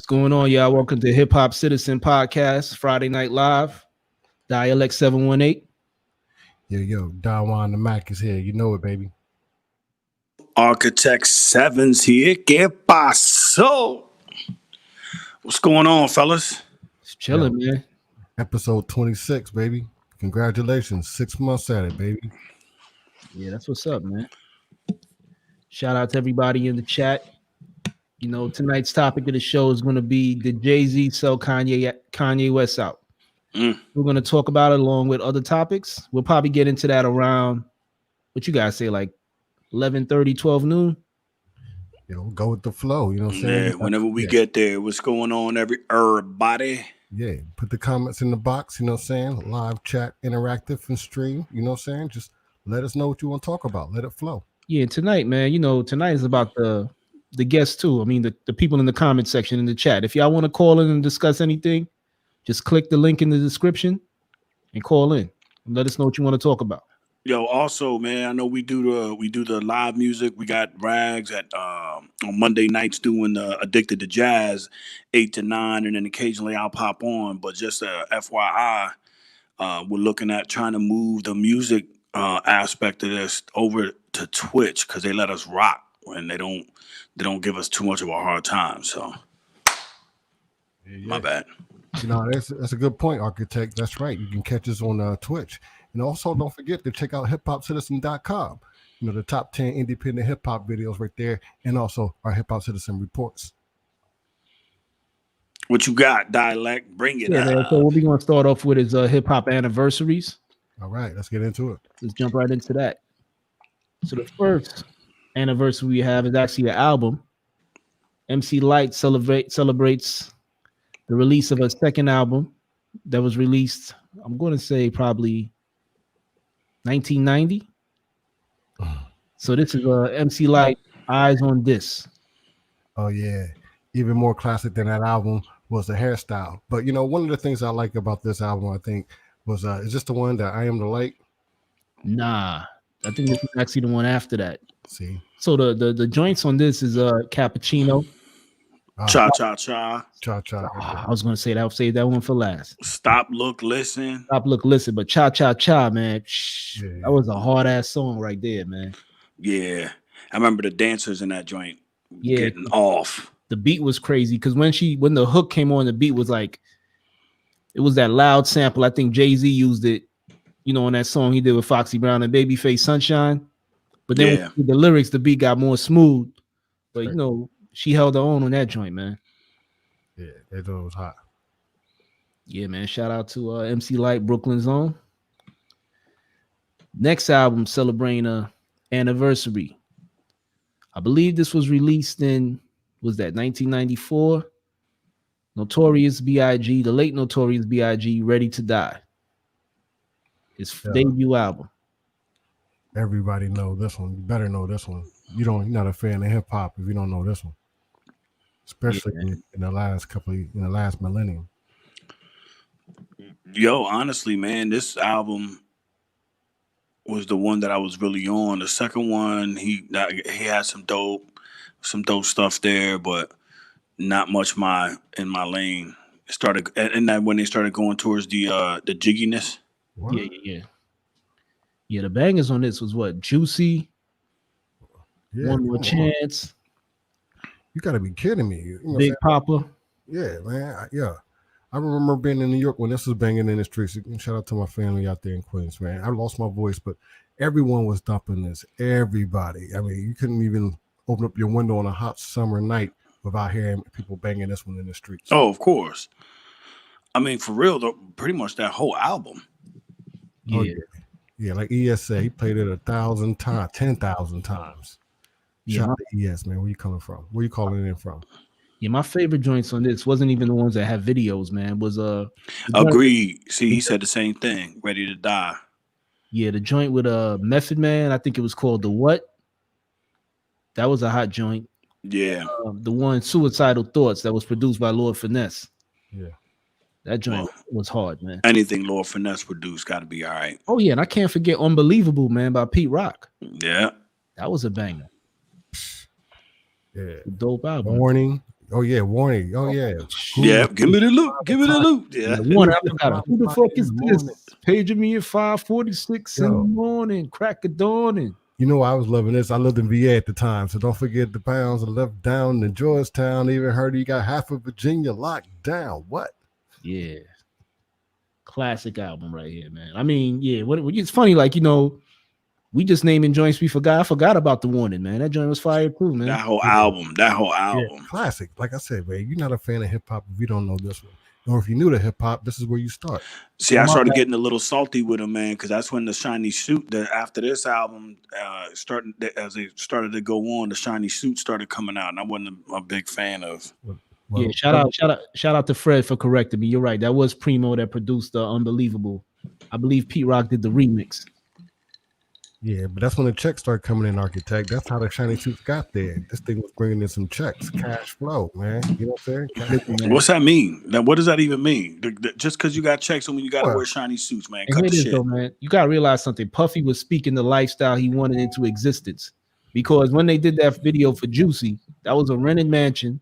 going on, y'all? Welcome to Hiphopcitizen Podcast, Friday Night Live, Dialect 718. Yo, Dawan the Mac is here. You know it, baby. Architect Sevens here. ¿Qué pasó? What's going on, fellas? It's chilling, man. Episode 26, baby. Congratulations. 6 months at it, baby. Yeah, that's what's up, man. Shout out to everybody in the chat. You know, tonight's topic of the show is going to be, did Jay-Z sell Kanye West out? We're going to talk about it along with other topics. We'll probably get into that around, what you guys say, like 11:30, 12 noon? Go with the flow. You know what I'm saying? Yeah, whenever we get there, what's going on, everybody? Yeah, put the comments in the box, you know what I'm saying? Live chat, interactive and stream, you know what I'm saying? Just let us know what you want to talk about. Let it flow. Yeah, tonight, man, tonight is about the guests too. I mean, the people in the comment section in the chat. If y'all want to call in and discuss anything, just click the link in the description and call in and let us know what you want to talk about. Yo, also, man, I know we do the live music. We got Rags at on Monday nights doing Addicted to Jazz 8 to 9, and then occasionally I'll pop on. But just FYI, we're looking at trying to move the music aspect of this over to Twitch because they let us rock and they don't give us too much of a hard time. So, my bad. That's a good point, Architect. That's right. You can catch us on Twitch. And also, don't forget to check out hiphopcitizen.com. The top 10 independent hip-hop videos right there. And also our Hip Hop Citizen reports. What you got, Dialect? Bring it up. Man, so what we're going to start off with is hip-hop anniversaries. All right, let's get into it. Let's jump right into that. So the first anniversary we have is actually an album. MC Lyte celebrates the release of a second album that was released, I'm going to say probably 1990. So this is MC Lyte, Eyes on This. Oh, yeah. Even more classic than that album was the hairstyle. But, one of the things I like about this album, I think, was, is this the one that I Am the Light? Nah, I think this is actually the one after that. See? So the joints on this is Cappuccino. Cha cha cha. Cha cha. I was gonna say that. I'll save that one for last. Stop, look, listen. Stop, look, listen. But cha cha cha, man. That was a hard ass song right there, man. Yeah, I remember the dancers in that joint getting off. The beat was crazy because when the hook came on, the beat was like, it was that loud sample. I think Jay-Z used it, on that song he did with Foxy Brown and Babyface Sunshine. But then with the lyrics, the beat got more smooth. But she held her own on that joint, man. Yeah, that joint was hot. Yeah, man. Shout out to MC Lyte, Brooklyn's own. Next album celebrating a anniversary. I believe this was released in, was that 1994? Notorious B.I.G., the late Notorious B.I.G., Ready to Die. His debut album. Everybody know this one. You better know this one. You're not a fan of hip hop if you don't know this one. Especially in the last millennium. Yo, honestly, man, this album was the one that I was really on. The second one, he had some dope stuff there, but not much in my lane. It started, and that when they started going towards the jigginess. What? Yeah, the bangers on this was what? Juicy, One More Chance. You gotta be kidding me. Big Papa. Yeah, man. I remember being in New York when this was banging in the streets. Shout out to my family out there in Queens, man. I lost my voice, but everyone was dumping this. Everybody. I mean, you couldn't even open up your window on a hot summer night without hearing people banging this one in the streets. Oh, of course. I mean, for real, pretty much that whole album. Yeah. Oh, yeah, like ES said, he played it 1,000 times, 10,000 times. Shout out to ES, man. Where you coming from? Where you calling in from? Yeah, my favorite joints on this wasn't even the ones that have videos, man. Was Agreed. See, he said the same thing. Ready to Die. Yeah, the joint with Method Man. I think it was called The What. That was a hot joint. Yeah. The one Suicidal Thoughts that was produced by Lord Finesse. Yeah. That joint was hard, man. Anything Lord Finesse produced got to be all right. Oh, yeah, and I can't forget Unbelievable, man, by Pete Rock. Yeah. That was a banger. Yeah. Dope album. Warning. Oh yeah, Warning. Oh yeah. Yeah, give me the loot. Give me the loot. Yeah. One, I forgot. Who the fuck is In the morning. this? Paging me at 5:46 in the morning, crack of dawning. You know, I was loving this. I lived in VA at the time, so don't forget the pounds I left down in Georgetown. Even heard you got half of Virginia locked down. What? Yeah, classic album right here, man. I mean, yeah. What it's funny, like we just naming joints we forgot. I forgot about the Warning, man. That joint was fire too, man. That whole album. Yeah, classic. Like I said, man, you're not a fan of hip hop if you don't know this one. Or if you're new to hip hop, this is where you start. See, I started getting a little salty with him, man, because that's when the Shiny Suit. After this album, as they started to go on, the Shiny Suit started coming out, and I wasn't a big fan of. Well, yeah, shout out to Fred for correcting me. You're right. That was Primo that produced the Unbelievable. I believe Pete Rock did the remix. Yeah, but that's when the checks started coming in, Architect. That's how the Shiny Suits got there. This thing was bringing in some checks, cash flow, man. You know what I'm saying? What's that mean? Now, what does that even mean? Just because you got checks, I mean, you got to wear shiny suits, man. Cut the shit. Though, man. You got to realize something. Puffy was speaking the lifestyle he wanted into existence. Because when they did that video for Juicy, that was a rented mansion.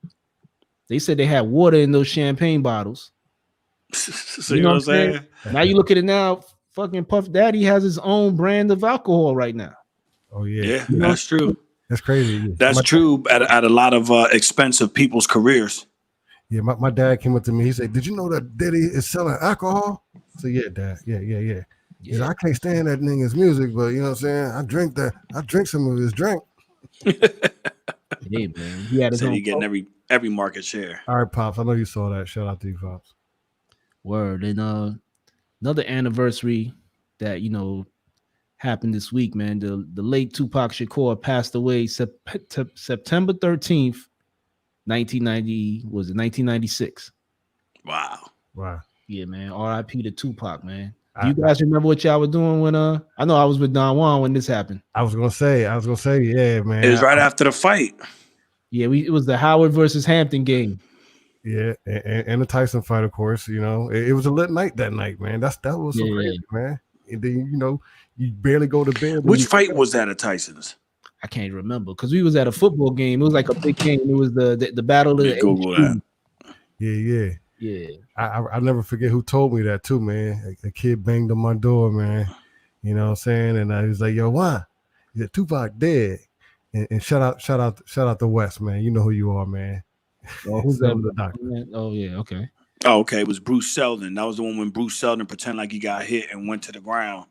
They said they had water in those champagne bottles. So you know what I'm saying? Now you look at it now, fucking Puff Daddy has his own brand of alcohol right now. Oh yeah, yeah, that's true. That's crazy. That's true at a lot of expensive people's careers. Yeah, my dad came up to me. He said, "Did you know that Diddy is selling alcohol?" I said, "Yeah, Dad. Yeah. Said, I can't stand that nigga's music, but you know what I'm saying? I drink some of his drink." Hey man, he had his own. You're getting every market share. All right, Pops. I know you saw that. Shout out to you, Pops. Word. And another anniversary that happened this week, man. The late Tupac Shakur passed away September 13th, 1996. Wow. Yeah, man. R.I.P. to Tupac, man. Do you guys remember what y'all were doing when I know I was with Don Juan when this happened. I was gonna say, yeah, man. It was right after the fight. Yeah, it was the Howard versus Hampton game. Yeah, and the Tyson fight, of course. It was a lit night that night, man. That was so crazy, man. And then you barely go to bed. Which fight was that at Tyson's? I can't remember because we was at a football game. It was like a big game. It was the battle of the Google that. Yeah. I never forget who told me that too, man. A kid banged on my door, man. You know what I'm saying? And I was like, "Yo, why?" He said, "Tupac dead." And shout out to West, man. You know who you are, man. Oh, who's that? The doctor. Oh yeah, okay. Oh, okay. It was Bruce Seldon. That was the one when Bruce Seldon pretended like he got hit and went to the ground.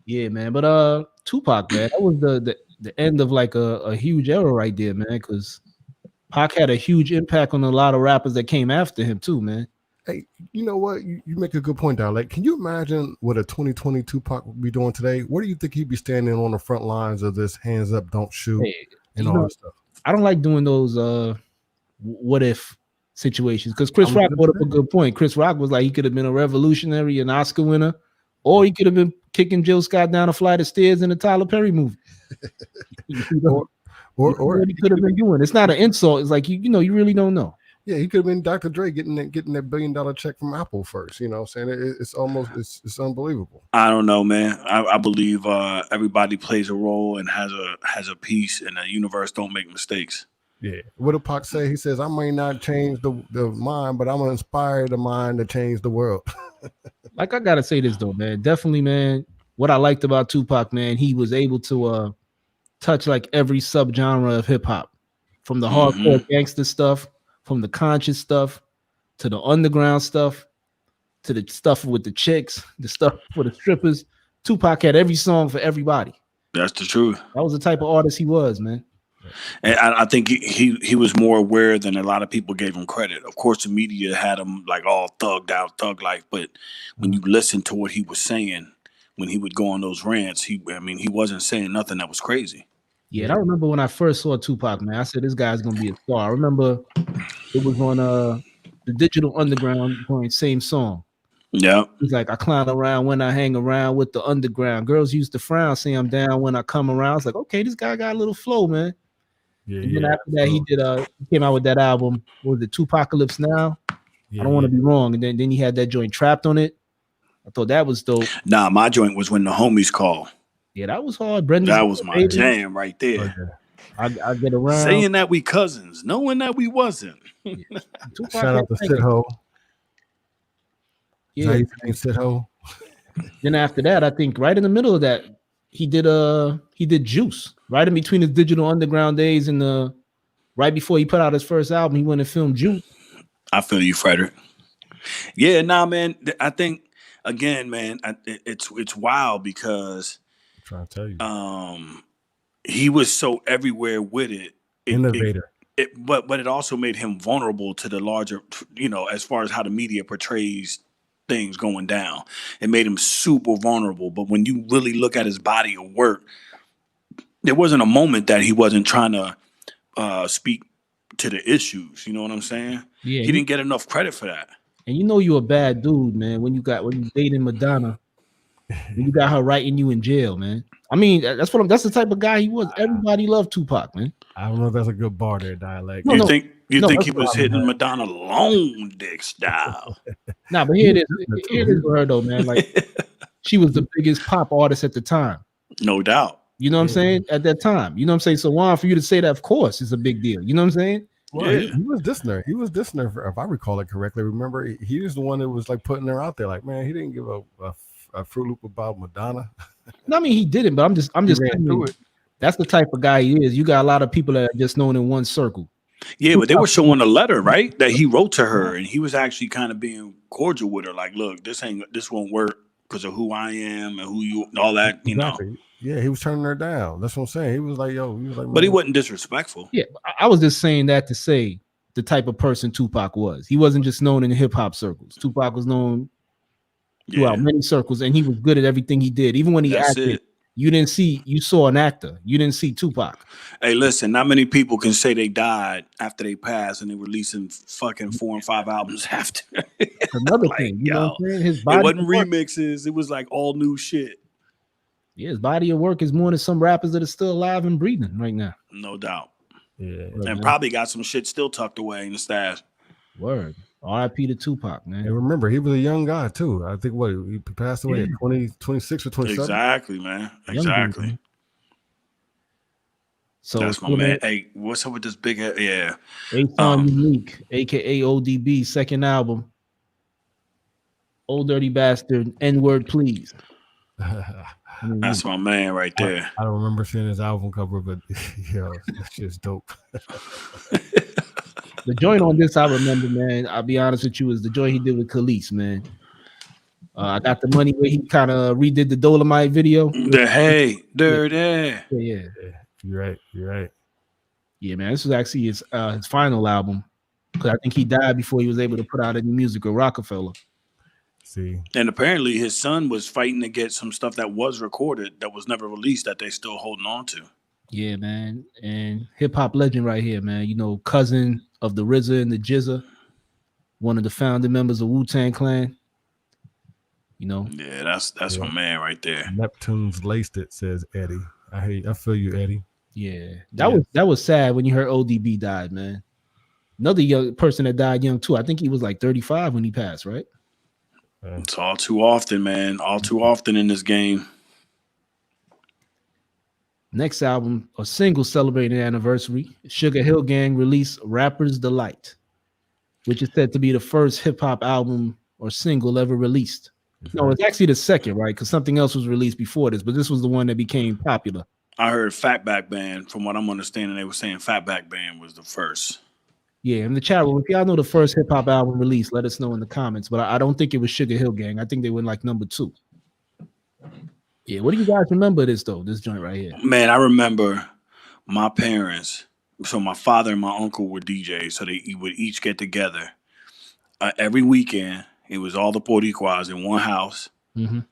Yeah, man. But Tupac, man, that was the end of like a huge era right there, man. Because Pac had a huge impact on a lot of rappers that came after him too, man. Hey, you know what? You make a good point, Like, can you imagine what a 2020 Tupac would be doing today? Where do you think he'd be standing on the front lines of this hands up, don't shoot, and all that stuff? I don't like doing those what if situations because Chris Rock brought up a good point. Chris Rock was like he could have been a revolutionary, an Oscar winner, or he could have been kicking Jill Scott down a flight of stairs in a Tyler Perry movie. or he could have been doing. It's not an insult. It's like you really don't know. Yeah, he could have been Dr. Dre getting that $1 billion check from Apple first. You know what I'm saying? It's almost it's unbelievable. I don't know, man. I believe everybody plays a role and has a piece, and the universe don't make mistakes. Yeah. What did Pac say? He says, "I may not change the mind, but I'm gonna inspire the mind to change the world." Like I gotta say this though, man. Definitely, man. What I liked about Tupac, man, he was able to touch like every subgenre of hip hop, from the hardcore gangster stuff, from the conscious stuff, to the underground stuff, to the stuff with the chicks, the stuff for the strippers. Tupac had every song for everybody. That's the truth. That was the type of artist he was, man. And I think he was more aware than a lot of people gave him credit. Of course, the media had him like all thugged out, thug life. But when you listen to what he was saying, when he would go on those rants, he wasn't saying nothing that was crazy. Yeah, and I remember when I first saw Tupac, man, I said this guy's gonna be a star. I remember it was on the Digital Underground joint, same song. Yeah. He's like, I clown around when I hang around with the underground. Girls used to frown, say I'm down when I come around. I was like, okay, this guy got a little flow, man. Yeah, and then after that, he came out with that album. What was it, Tupacalypse Now? I don't want to be wrong. And then he had that joint Trapped on it. I thought that was dope. Nah, my joint was When the Homies Call. Yeah, that was hard. Brendan, that was my jam right there. I get around. Saying that we cousins, knowing that we wasn't. Tupac Shout out to had bangers. Sitho. Yeah. Sitho. Then after that, I think right in the middle of that, he did Juice. Right in between his Digital Underground days and right before he put out his first album, he went and filmed Juice. I feel you, Frederick. Yeah, nah, man. I think again, man, it's wild because I'm trying to tell you. he was so everywhere with it. Innovator. But it also made him vulnerable to the larger, as far as how the media portrays things going down. It made him super vulnerable. But when you really look at his body of work, there wasn't a moment that he wasn't trying to speak to the issues. You know what I'm saying? Yeah, he didn't get enough credit for that. And you a bad dude, man. When you dating Madonna, when you got her writing you in jail, man. I mean, that's the type of guy he was. Everybody loved Tupac, man. I don't know if that's a good bar there, dialect. You think he was hitting Madonna long dick style? Nah, but here it is for her though, man. Like she was the biggest pop artist at the time. No doubt. You know what I'm saying? At that time. You know what I'm saying? So Juan, for you to say that, of course, it's a big deal. You know what I'm saying? Well, he was dissing her. He was dissing her, if I recall it correctly. Remember, he was the one that was like putting her out there. Like, man, he didn't give a Fruit Loop about Madonna. No, I mean he didn't, but I'm just saying, that's the type of guy he is. You got a lot of people that are just known in one circle. Yeah, but they were showing a letter, right, that he wrote to her, and he was actually kind of being cordial with her. Like, look, this won't work because of who I am and who you, all that, Exactly. Yeah, he was turning her down. That's what I'm saying. He was like, but he wasn't disrespectful. Yeah, I was just saying that to say the type of person Tupac was. He wasn't just known in hip hop circles. Tupac was known throughout many circles, and he was good at everything he did. Even when he acted, you saw an actor. You didn't see Tupac. Hey, listen, not many people can say they died after they passed and they releasing fucking 4 and 5 albums after. Another thing, you know what I'm saying? His body it wasn't remixes. It was like all new shit. Yeah, his body of work is more than some rappers that are still alive and breathing right now. No doubt. Yeah. And probably got some shit still tucked away in the stash. Word. R.I.P. to Tupac, man. And remember, he was a young guy, too. I think, he passed away at 26 or 27? Exactly, man. Exactly. Man. So that's my man. Hey, what's up with this big head? Yeah. Unique, a.k.a. ODB, second album. Old Dirty Bastard, N-word, please. That's my man right there. I don't remember seeing his album cover, but that's just dope. The joint on this I remember, man. I'll be honest with you, is the joint he did with Khalees, man. I got the money where he kind of redid the Dolomite video. The Hey Dirty. Yeah. You're right. Yeah, man. This was actually his final album, because I think he died before he was able to put out any music with Rockefeller. See, and apparently his son was fighting to get some stuff that was recorded that was never released that they still holding on to. Yeah, man. And hip hop legend right here, man. You know, cousin of the RZA and the GZA, one of the founding members of Wu-Tang Clan. You know. Yeah, that's my man right there. Neptune's laced it, says Eddie. I feel you, Eddie. Yeah, that was sad when you heard ODB died, man. Another young person that died young too. I think he was like 35 when he passed, right? It's all too often, man. All too often in this game. Next album, a single celebrating anniversary, Sugar Hill Gang released Rapper's Delight, which is said to be the first hip-hop album or single ever released. No, it's actually the second, right? Because something else was released before this, but this was the one that became popular. I heard Fatback Band. From what I'm understanding, they were saying Fatback Band was the first. Yeah, in the chat room, if y'all know the first hip-hop album released, let us know in the comments. But I don't think it was Sugar Hill Gang. I think they went like number 2. Yeah, what do you guys remember this joint right here? Man, I remember my parents. So my father and my uncle were DJs, so they would each get together every weekend. It was all the Boricuas in one house, and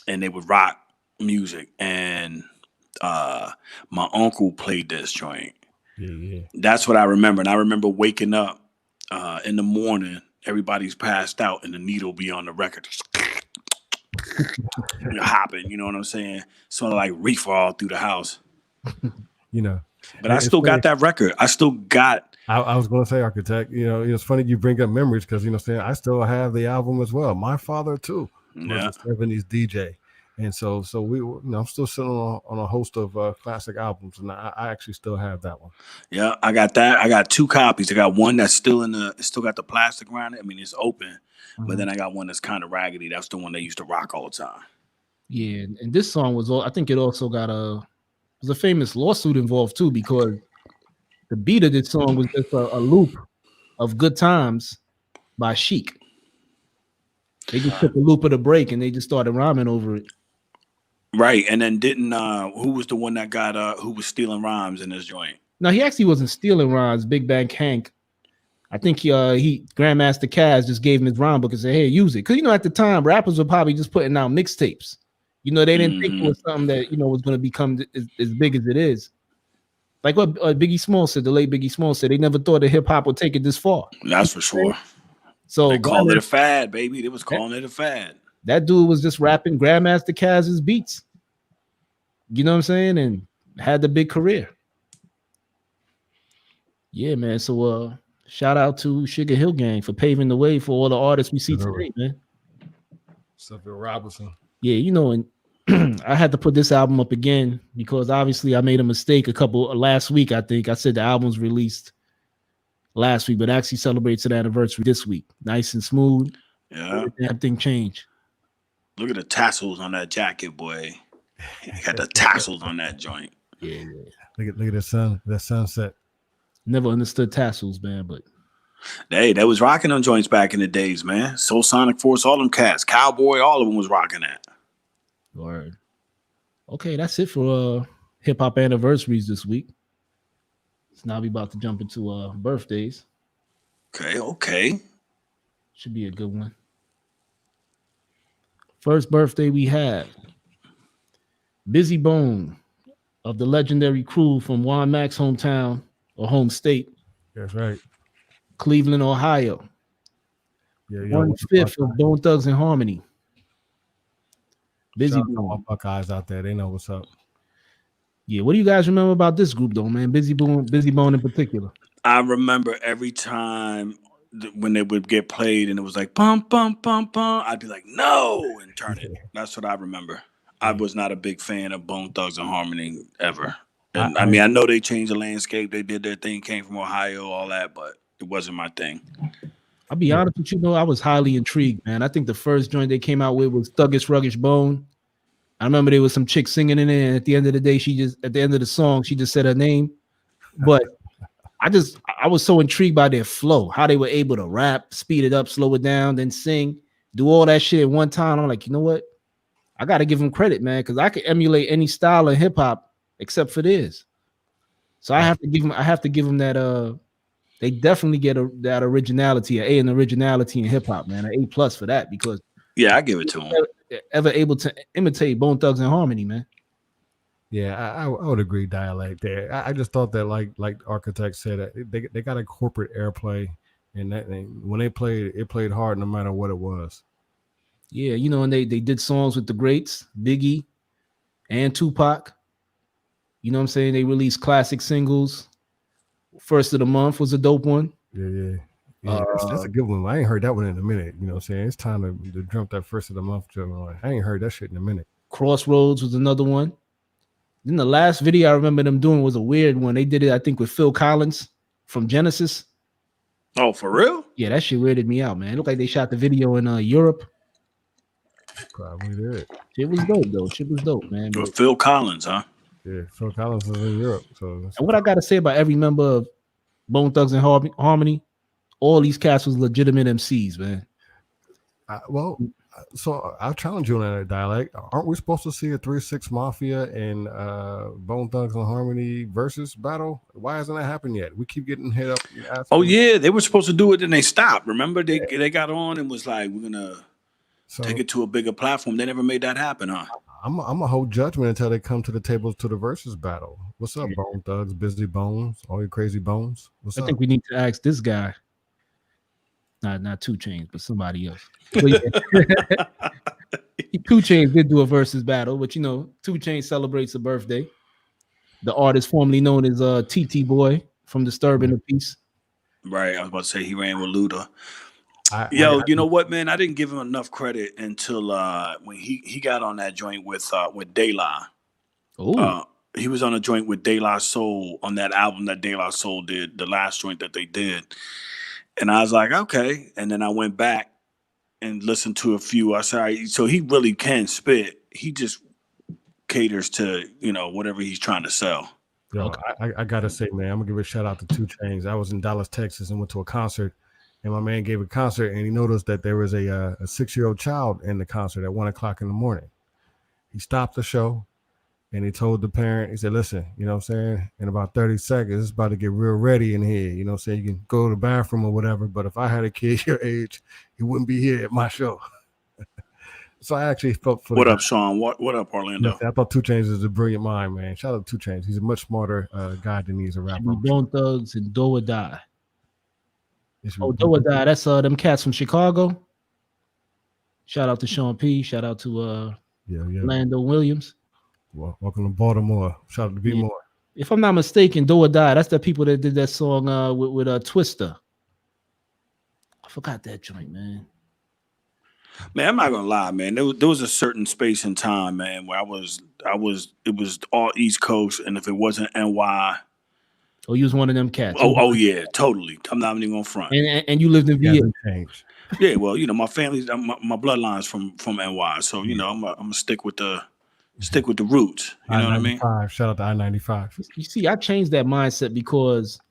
they would rock music. And my uncle played this joint. Yeah. That's what I remember. And I remember waking up in the morning, everybody's passed out, and the needle be on the record. Hopping, you know what I'm saying? Sort of like reefer all through the house. You know. But I still got that record. I still got. I was going to say, Architect, it's funny you bring up memories because, I still have the album as well. My father, too, was a 70s DJ. And so I'm still sitting on a host of classic albums, and I actually still have that one. Yeah, I got that. I got 2 copies. I got one that's still it's still got the plastic around it. I mean, it's open, but then I got one that's kind of raggedy. That's the one they used to rock all the time. Yeah, and this song was all. I think it also got a famous lawsuit involved too, because the beat of this song was just a loop of "Good Times" by Chic. They just took a loop of the break and they just started rhyming over it. Right, and then didn't who was the one that got who was stealing rhymes in this joint? Now he actually wasn't stealing rhymes. Big Bang Hank, I think he Grandmaster Caz just gave him his rhyme book and said, "Hey, use it." Because at the time rappers were probably just putting out mixtapes. They didn't think it was something that was going to become as big as it is. Like what Biggie Small said, the late Biggie Small said, they never thought that hip hop would take it this far. That's for sure. So they called it a fad, baby. They was calling it a fad. That dude was just rapping Grandmaster Caz's beats. You know what I'm saying? And had the big career. Yeah, man. So shout out to Sugar Hill Gang for paving the way for all the artists we see today, man. Sylvia Robinson. Yeah, and I had to put this album up again because obviously I made a mistake last week. I think I said the album's released last week, but actually celebrates an anniversary this week. Nice and smooth. Yeah. Everything changed. Look at the tassels on that jacket, boy. He got the tassels on that joint. Yeah. Look at that sunset. Never understood tassels, man, but hey, they was rocking them joints back in the days, man. Soul Sonic Force, all them cats, Cowboy, all of them was rocking that. Word. Okay, that's it for hip hop anniversaries this week. So now we about to jump into birthdays. Okay. Should be a good one. First birthday we have Busy Bone of the legendary crew from Juan Mac's hometown or home state. That's right. Cleveland, Ohio. Yeah, 1/5 of Bone Thugs and Harmony. Busy Bone. Buckeyes out there, they know what's up. Yeah, what do you guys remember about this group though, man? Busy Bone in particular. I remember every time when they would get played and it was like bum bum bum bum, I'd be like no and turn it. That's what I remember. I was not a big fan of Bone Thugs and Harmony ever. And I mean, I know they changed the landscape. They did their thing, came from Ohio, all that, but it wasn't my thing. I'll be honest with you, I was highly intrigued, man. I think the first joint they came out with was Thuggish Ruggish Bone. I remember there was some chick singing in it, and at the end of the day, at the end of the song, she just said her name. But I was so intrigued by their flow, how they were able to rap, speed it up, slow it down, then sing, do all that shit at one time. I'm like, you know what? I got to give them credit, man, because I can emulate any style of hip hop except for this. So I have to give them that. They definitely get that originality, an A in originality in hip hop, man, an A+ for that, because I give it to them. Ever able to imitate Bone Thugs and Harmony, man. Yeah, I would agree. Dialect there. I just thought that, like Architect said, they got a corporate airplay, and when they played, it played hard no matter what it was. Yeah, and they did songs with the greats, Biggie and Tupac. You know what I'm saying? They released classic singles. First of the Month was a dope one. Yeah. That's a good one. I ain't heard that one in a minute. You know what I'm saying? It's time to jump that First of the Month. I ain't heard that shit in a minute. Crossroads was another one. Then the last video I remember them doing was a weird one. They did it, I think, with Phil Collins from Genesis. Oh, for real? Yeah, that shit weirded me out, man. It looked like they shot the video in Europe. Probably did. Shit was dope, though. Shit was dope, man. With Phil Collins, huh? Yeah, Phil Collins was in Europe. So, and what I got to say about every member of Bone Thugs and Harmony, all these cats was legitimate MCs, man. So I'll challenge you on that dialect. Aren't we supposed to see a 3-6 Mafia and Bone Thugs and Harmony versus battle? Why hasn't that happened yet? We keep getting hit up. Oh yeah, they were supposed to do it and they stopped. Remember, they got on and was like, we're gonna take it to a bigger platform. They never made that happen, huh? I'm a hold judgment until they come to the table to the versus battle. What's up, Bone Thugs, Busy Bones, all your crazy bones? What's up? I think we need to ask this guy. Not 2 Chainz, but somebody else. 2 Chainz did do a versus battle, but 2 Chainz celebrates a birthday. The artist formerly known as TT Boy from Disturbing the Peace. Right, I was about to say he ran with Luda. Yo, you know what, man? I didn't give him enough credit until when he got on that joint with De La. Oh, He was on a joint with De La Soul on that album that De La Soul did, the last joint that they did. And I was like, okay. And then I went back and listened to a few. I said, all right, so he really can spit. He just caters to, whatever he's trying to sell. Yo, okay. I gotta say, man, I'm gonna give a shout out to 2 Chainz. I was in Dallas, Texas, and went to a concert, and my man gave a concert, and he noticed that there was a 6-year-old child in the concert at 1:00 in the morning. He stopped the show, and he told the parent, he said, "Listen, you know what I'm saying? In about 30 seconds, it's about to get real ready in here. You know what I'm saying? You can go to the bathroom or whatever. But if I had a kid your age, he wouldn't be here at my show." So I actually felt for. What up, Sean? What up, Orlando? I thought 2 Chainz is a brilliant mind, man. Shout out to 2 Chainz. He's a much smarter guy than he's a rapper. Bone Thugs and Do or Die. Do or Die. That's them cats from Chicago. Shout out to Sean P. Shout out to Lando Williams. Well, welcome to Baltimore. Shout out to B More. If I'm not mistaken, Do or Die. That's the people that did that song with Twister. I forgot that joint, man. Man, I'm not gonna lie, man. There was a certain space and time, man, where it was all East Coast, and if it wasn't NY, you was one of them cats. Oh yeah, totally. I'm not even gonna front. And you lived in VA. Yeah, well, my family's my bloodline's from NY, so I'm gonna stick with the roots. You know what I mean? Shout out to I-95. You see, I changed that mindset because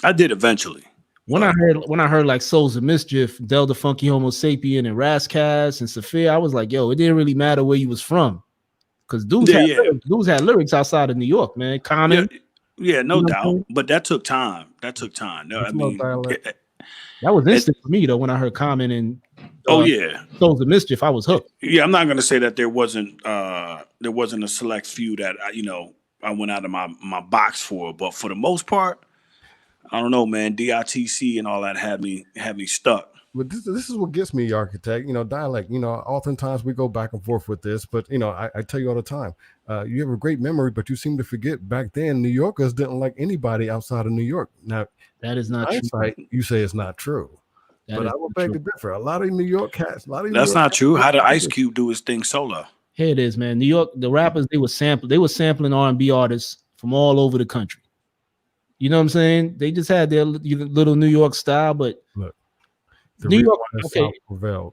I did eventually. When I heard like Souls of Mischief, Del the Funky Homo Sapien, and Rascaz and Saphir, I was like, yo, it didn't really matter where you was from, because dudes had lyrics outside of New York, man. Common, no doubt, but that took time. No, I mean, that was instant for me though when I heard Common and Souls of Mischief. I was hooked. Yeah, I'm not gonna say that there wasn't a select few that I went out of my box for, but for the most part, I don't know, man. DITC and all that had me stuck. But this is what gets me, Architect. Dialect. Oftentimes we go back and forth with this, but I tell you all the time, you have a great memory, but you seem to forget back then New Yorkers didn't like anybody outside of New York. Now that is not true. You say it's not true, but I will beg to differ. A lot of New York cats. That's not true. How did Ice Cube do his thing solo? Here it is, man. New York, the rappers they were sampling R&B artists from all over the country. You know what I'm saying? They just had their little New York style, but look, New York,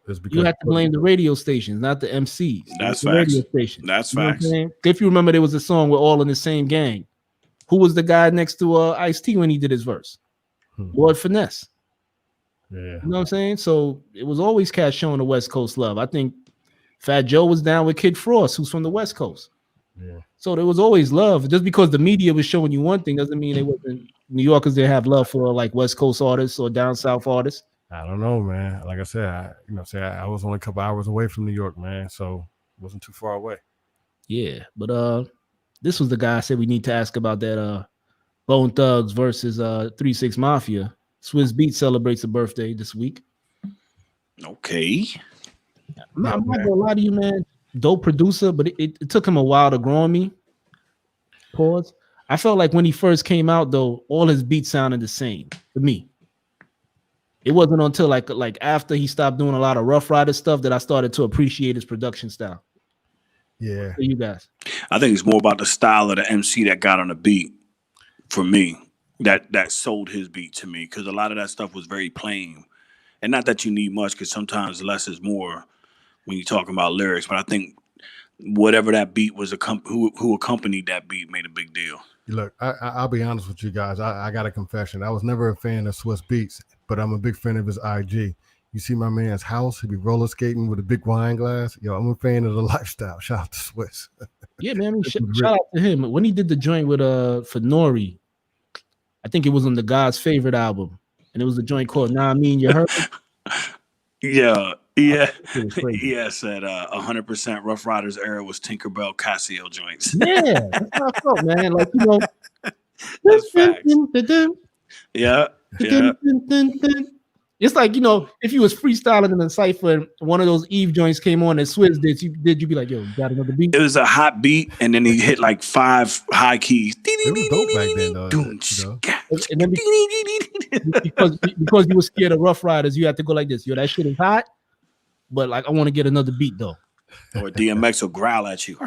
is because you have to blame the radio stations, not the MCs. That's facts. Radio stations. That's facts. If you remember, there was a song with All in the Same Gang. Who was the guy next to Ice-T when he did his verse? Lord Finesse. Yeah. You know what I'm saying? So it was always cats showing the West Coast love. I think Fat Joe was down with Kid Frost, who's from the West Coast. Yeah. So there was always love. Just because the media was showing you one thing doesn't mean they wasn't New Yorkers didn't have love for like West Coast artists or down South artists. I don't know, man. Like I said, I was only a couple hours away from New York, man, so it wasn't too far away. Yeah, but this was the guy I said we need to ask about that Bone Thugs versus 3-6 Mafia. Swizz Beatz celebrates a birthday this week. Okay. I'm not gonna lie to you, man. Dope producer, but it took him a while to grow on me. Pause. I felt like when he first came out, though, all his beats sounded the same to me. It wasn't until like after he stopped doing a lot of Rough Rider stuff that I started to appreciate his production style. Yeah. For you guys. I think it's more about the style of the MC that got on the beat for me. That sold his beat to me, because a lot of that stuff was very plain. And not that you need much, because sometimes less is more when you're talking about lyrics. But I think whatever that beat was, who accompanied that beat made a big deal. Look, I'll be honest with you guys. I got a confession. I was never a fan of Swizz Beatz, but I'm a big fan of his IG. You see my man's house, he be roller skating with a big wine glass. Yo, I'm a fan of the lifestyle. Shout out to Swizz. Yeah, man. I mean, shout out to him. When he did the joint with for Nori, I think it was on the God's Favorite album, and it was a joint called Nah I Mean You Heard. Yeah. Yes, at 100% Rough Riders era was Tinkerbell Casio joints. Yeah, that's how I felt, man. Like, that's facts. Yeah. It's like, if you was freestyling in a cypher and one of those Eve joints came on that Swizz did you be like, yo, you got another beat? It was a hot beat, and then he hit like 5 high keys. It was dope back then, though. And then because you were scared of Rough Riders, you had to go like this. Yo, that shit is hot, but like I want to get another beat though. Or DMX will growl at you.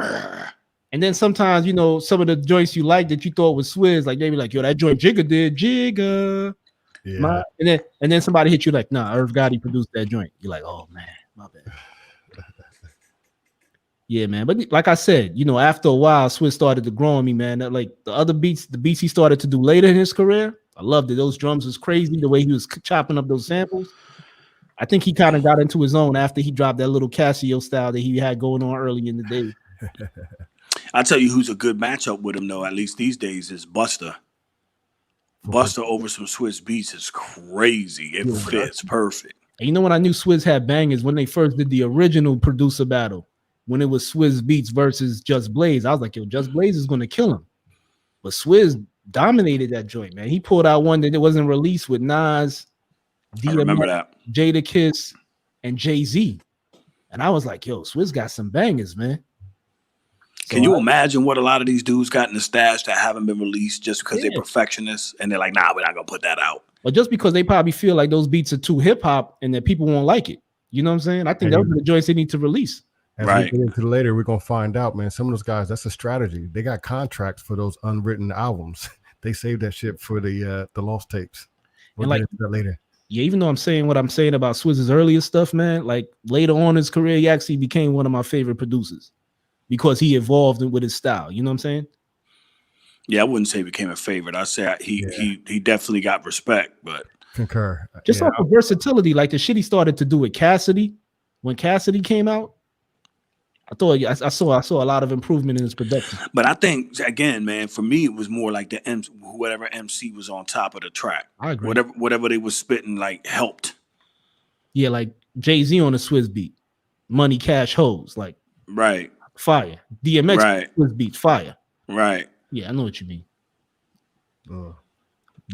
And then sometimes, you know, some of the joints you like that you thought was Swizz, like they be like, yo, that joint Jigga did, Jigga. Yeah. And then somebody hit you like, nah, Irv Gotti produced that joint. You're like, oh man, my bad. Yeah, man. But like I said, you know, after a while, Swizz started to grow on me, man. That, like the beats he started to do later in his career, I loved it. Those drums was crazy. The way he was chopping up those samples. I think he kind of got into his own after he dropped that little Casio style that he had going on early in the day. I tell you who's a good matchup with him, though, at least these days, is Busta. Busta over some Swizz beats is crazy. It fits perfect. And you know when I knew Swizz had bangers? When they first did the original producer battle, when it was Swizz Beats versus Just Blaze. I was like, yo, Just Blaze is going to kill him. But Swizz dominated that joint, man. He pulled out one that it wasn't released with Nas, I remember that. Jadakiss, and Jay-Z. And I was like, yo, Swizz got some bangers, man. Can you imagine what a lot of these dudes got in the stash that haven't been released just because they're perfectionists and they're like, nah, we're not going to put that out. But just because they probably feel like those beats are too hip-hop and that people won't like it. You know what I'm saying? I think those are the joints they need to release. As we get into later, we're going to find out, man, some of those guys, that's a strategy. They got contracts for those unwritten albums. They saved that shit for the lost tapes. We'll get into that later. Yeah, even though I'm saying what I'm saying about Swizz's earlier stuff, man, like later on in his career, he actually became one of my favorite producers because he evolved with his style. You know what I'm saying? Yeah, I wouldn't say he became a favorite. I say he definitely got respect, but concur. Just off of versatility, like the shit he started to do with Cassidy when Cassidy came out. I saw a lot of improvement in his production. But I think again, man, for me, it was more like whatever MC was on top of the track. I agree. Whatever they was spitting like helped. Yeah, like Jay-Z on a Swizz beat, Money Cash Hoes, like fire. DMX Swizz beat, fire. Right. Yeah, I know what you mean.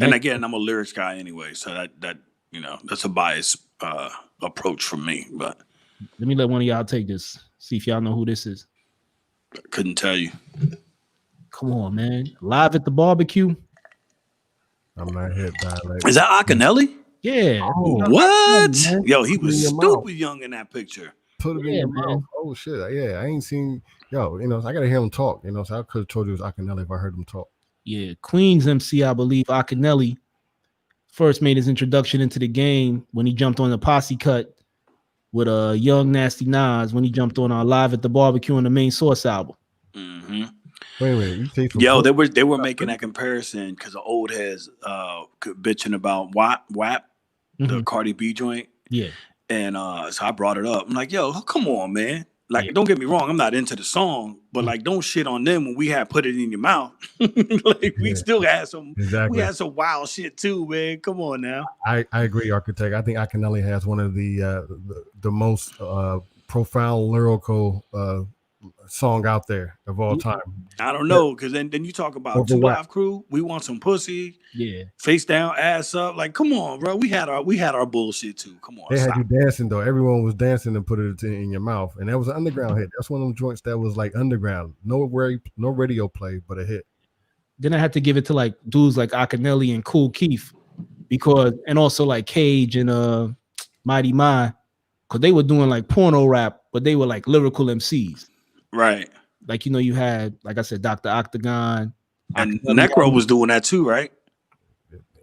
And again, I'm a lyrics guy anyway, so that you know that's a biased approach from me. But let me let one of y'all take this. See if y'all know who this is. I couldn't tell you. Come on, man. Live at the Barbecue. I'm not hit by like. Is that Akinelli? Yeah. Oh, what? Yo, he was stupid young in that picture. Put it in your mouth. Oh shit. Yeah, I ain't seen. Yo, you know, I gotta hear him talk. You know, so I could have told you it was Akinelli if I heard him talk. Yeah, Queens MC, I believe Akinelli first made his introduction into the game when he jumped on the Posse Cut with a Young Nasty Nas when he jumped on our Live at the Barbecue on the Main Source album. Mm-hmm. Wait a minute, yo, they were making that comparison because the old heads bitching about WAP, the Cardi B joint. Yeah, and so I brought it up. I'm like, yo, come on, man. Like, don't get me wrong, I'm not into the song, but like, don't shit on them when we had put it in your mouth. Like, we still had some, we had some wild shit too, man. Come on now. I agree, Architect. I think Akinelli has one of the most profound lyrical song out there of all time. I don't know, because then you talk about 2 Live Crew. We want some pussy. Yeah, face down, ass up. Like, come on, bro. We had our bullshit too. Come on. They had you dancing though. Everyone was dancing and put it in your mouth, and that was an underground hit. That's one of them joints that was like underground. No radio play, but a hit. Then I had to give it to like dudes like Akinelli and Kool Keith and also like Cage and Mighty My, because they were doing like porno rap, but they were like lyrical MCs. Right. Like, you know, you had, like I said, Dr. Octagon. And Necro was doing that too, right?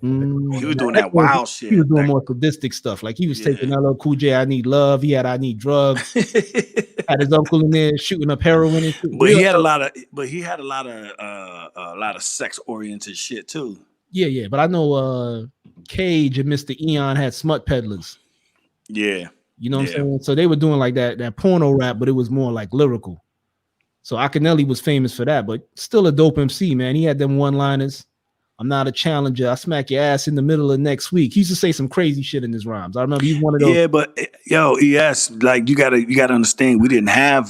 He was doing that wild shit. He was doing more sadistic stuff. Like he was taking LL Cool J, I Need Love. He had I Need Drugs. Had his uncle in there shooting up heroin and shit. But he had a lot of sex oriented shit too. Yeah. But I know Cage and Mr. Eon had smut peddlers. Yeah. You know what I'm saying? So they were doing like that porno rap, but it was more like lyrical. So Akinelli was famous for that, but still a dope MC, man. He had them one-liners. I'm not a challenger. I smack your ass in the middle of next week. He used to say some crazy shit in his rhymes. I remember he's one of those. Yeah, but yo, yes, like you gotta understand, we didn't have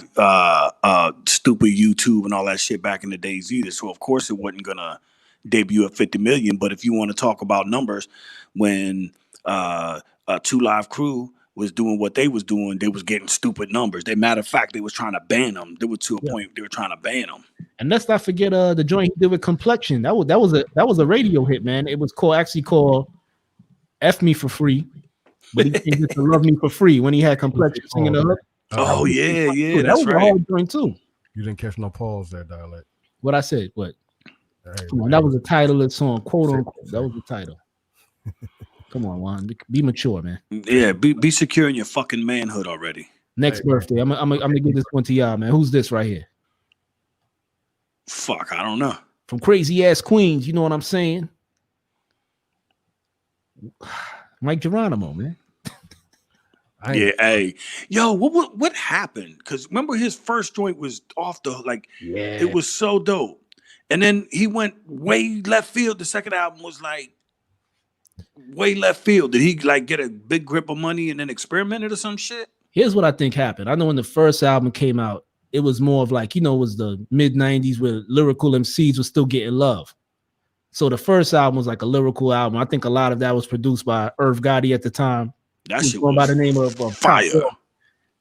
stupid YouTube and all that shit back in the days either. So of course it wasn't gonna debut at 50 million. But if you want to talk about numbers, when 2 Live Crew was doing what they was doing, they was getting stupid numbers. Matter of fact, they was trying to ban them. They were to a point they were trying to ban them. And let's not forget the joint he did with Complexion. That was a radio hit, man. It was called F Me for Free, but he changed it to Love Me for Free when he had Complexion singing the hook. Oh yeah, That that's was a right. hard joint too. You didn't catch no pause there, dialect. What I said, what? Hey, Come on, that was the title of the song, quote Say- unquote. say. That was the title. Come on, Juan, be mature, man. Yeah, be secure in your fucking manhood already. Next birthday, I'm gonna give this one to y'all, man. Who's this right here? Fuck, I don't know. From Crazy Ass Queens, you know what I'm saying? Mike Geronimo, man. Yeah, hey, yo, what happened? Because remember his first joint was off the it was so dope, and then he went way left field. The second album was like way left field. Did he like get a big grip of money and then experimented or some shit? Here's what I think happened. I know when the first album came out, it was more of like, it was the mid 90s where lyrical MCs were still getting love. So the first album was like a lyrical album. I think a lot of that was produced by Irv Gotti at the time. That He shit was was by the name of fire. Top Dog.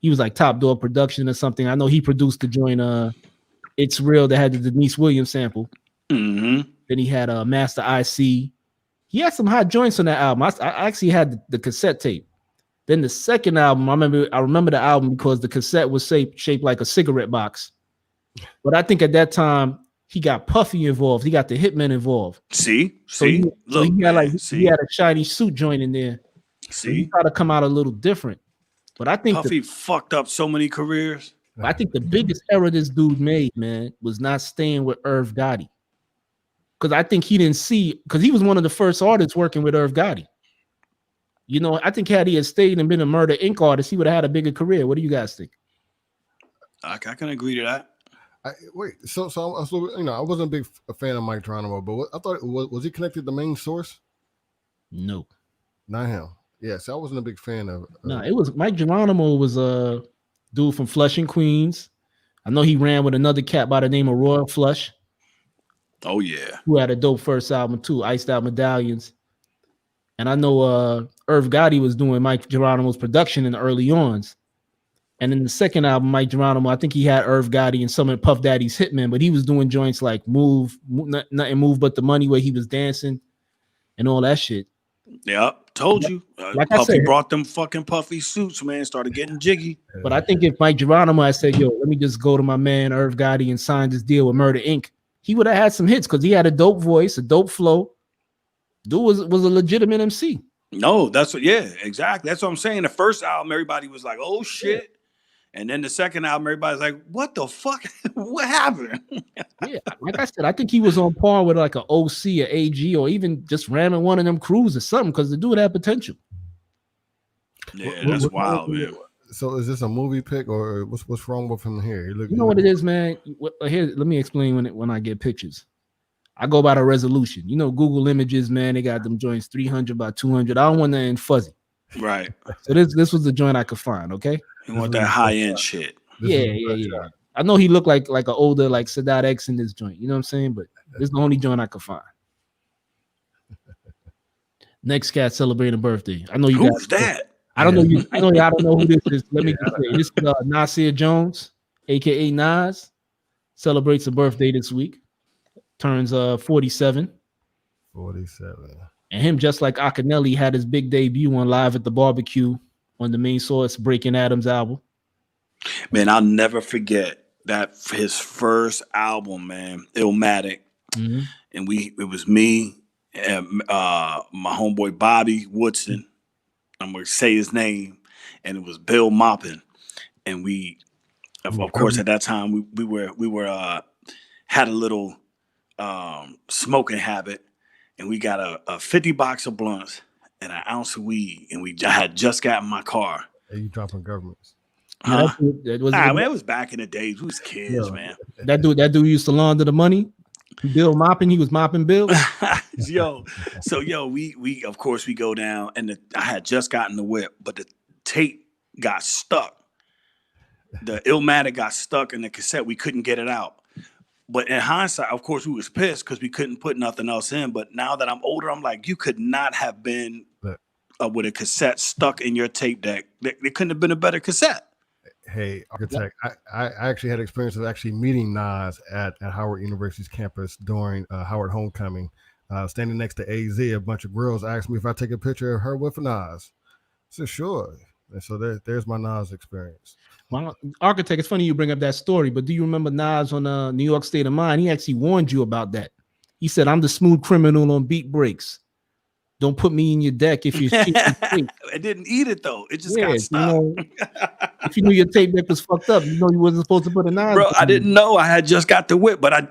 He was like Top Dog Production or something. I know he produced the joint It's Real that had the Denise Williams sample. Mm-hmm. Then he had Master IC. He had some hot joints on that album. I actually had the cassette tape. Then the second album, I remember the album because the cassette was shaped like a cigarette box. But I think at that time he got Puffy involved. He got the Hitman involved. See, So he had a shiny suit joint in there. So he tried to come out a little different. But I think Puffy fucked up so many careers. I think the biggest error this dude made, man, was not staying with Irv Gotti. Because I think he didn't see, because he was one of the first artists working with Irv Gotti. I think had he had stayed and been a Murder Inc. artist, he would have had a bigger career. What do you guys think? I can agree to that. So I wasn't a big fan of Mike Geronimo, but I thought was he connected to Main Source? No, not him. Yeah, so I wasn't a big fan of. No, it was Mike Geronimo was a dude from Flushing, Queens. I know he ran with another cat by the name of Royal Flush. Oh yeah, who had a dope first album too, Iced Out Medallions. And I know Irv Gotti was doing Mike Geronimo's production in the early ons. And in the second album, Mike Geronimo, I think he had Irv Gotti and some of Puff Daddy's Hitmen, but he was doing joints like Nothing Move But the Money, where he was dancing and all that shit. Yep, told you. Like Puffy brought them fucking puffy suits, man. Started getting jiggy. But I think if Mike Geronimo had said, "Yo, let me just go to my man Irv Gotti and sign this deal with Murder Inc.," he would have had some hits because he had a dope voice, a dope flow. Dude was a legitimate MC. No, exactly. That's what I'm saying. The first album, everybody was like, "Oh shit." Yeah. And then the second album, everybody's like, "What the fuck? What happened?" Yeah, like I said, I think he was on par with like an OC, an AG, or even just ramming one of them crews or something because the dude had potential. Yeah, that's wild, man. So is this a movie pick or what's wrong with him here? You know what it is, man? Here, let me explain when I get pictures. I go by the resolution. Google Images, man, they got them joints 300 by 200. I don't want that in fuzzy. Right. So this was the joint I could find, okay? You want that high-end shit. Yeah. I know he looked like an older like Sadat X in this joint. You know what I'm saying? But this is the only joint I could find. Next cat celebrating a birthday. I know you Who's guys. that? I don't know you. I know y'all don't know who this is. Let me just say this is Nasir Jones, aka Nas, celebrates a birthday this week. Turns 47. 47. And him, just like Akinelli, had his big debut on Live at the Barbecue on the Main Source Breaking Adams album. Man, I'll never forget that his first album, man, Illmatic. Mm-hmm. And it was me and my homeboy Bobby Woodson. I'm gonna say his name, and it was Bill Moppin. And we, of course, at that time we were had a little smoking habit, and we got a 50 box of blunts and an ounce of weed, and I had just gotten my car. Are you dropping governments? Huh? It was back in the days. We was kids, man. That dude used to launder the money. Bill mopping, he was mopping Bill. We of course we go down, and I had just gotten the whip, but the tape got stuck. The Illmatic got stuck in the cassette. We couldn't get it out. But in hindsight, of course, we was pissed because we couldn't put nothing else in. But now that I'm older, I'm like, you could not have been with a cassette stuck in your tape deck. There couldn't have been a better cassette. Hey, architect, I actually had experience of actually meeting Nas at Howard University's campus during Howard Homecoming. Standing next to AZ, a bunch of girls asked me if I take a picture of her with Nas. I said, sure. And so there's my Nas experience. Well, architect, it's funny you bring up that story, but do you remember Nas on New York State of Mind? He actually warned you about that. He said, I'm the smooth criminal on beat breaks. Don't put me in your deck if you're cheating. It didn't eat it though. It just Yeah, got stuck. If you knew your tape deck was fucked up, you wasn't supposed to put a Nas. Bro, I didn't know. I had just got the whip, but I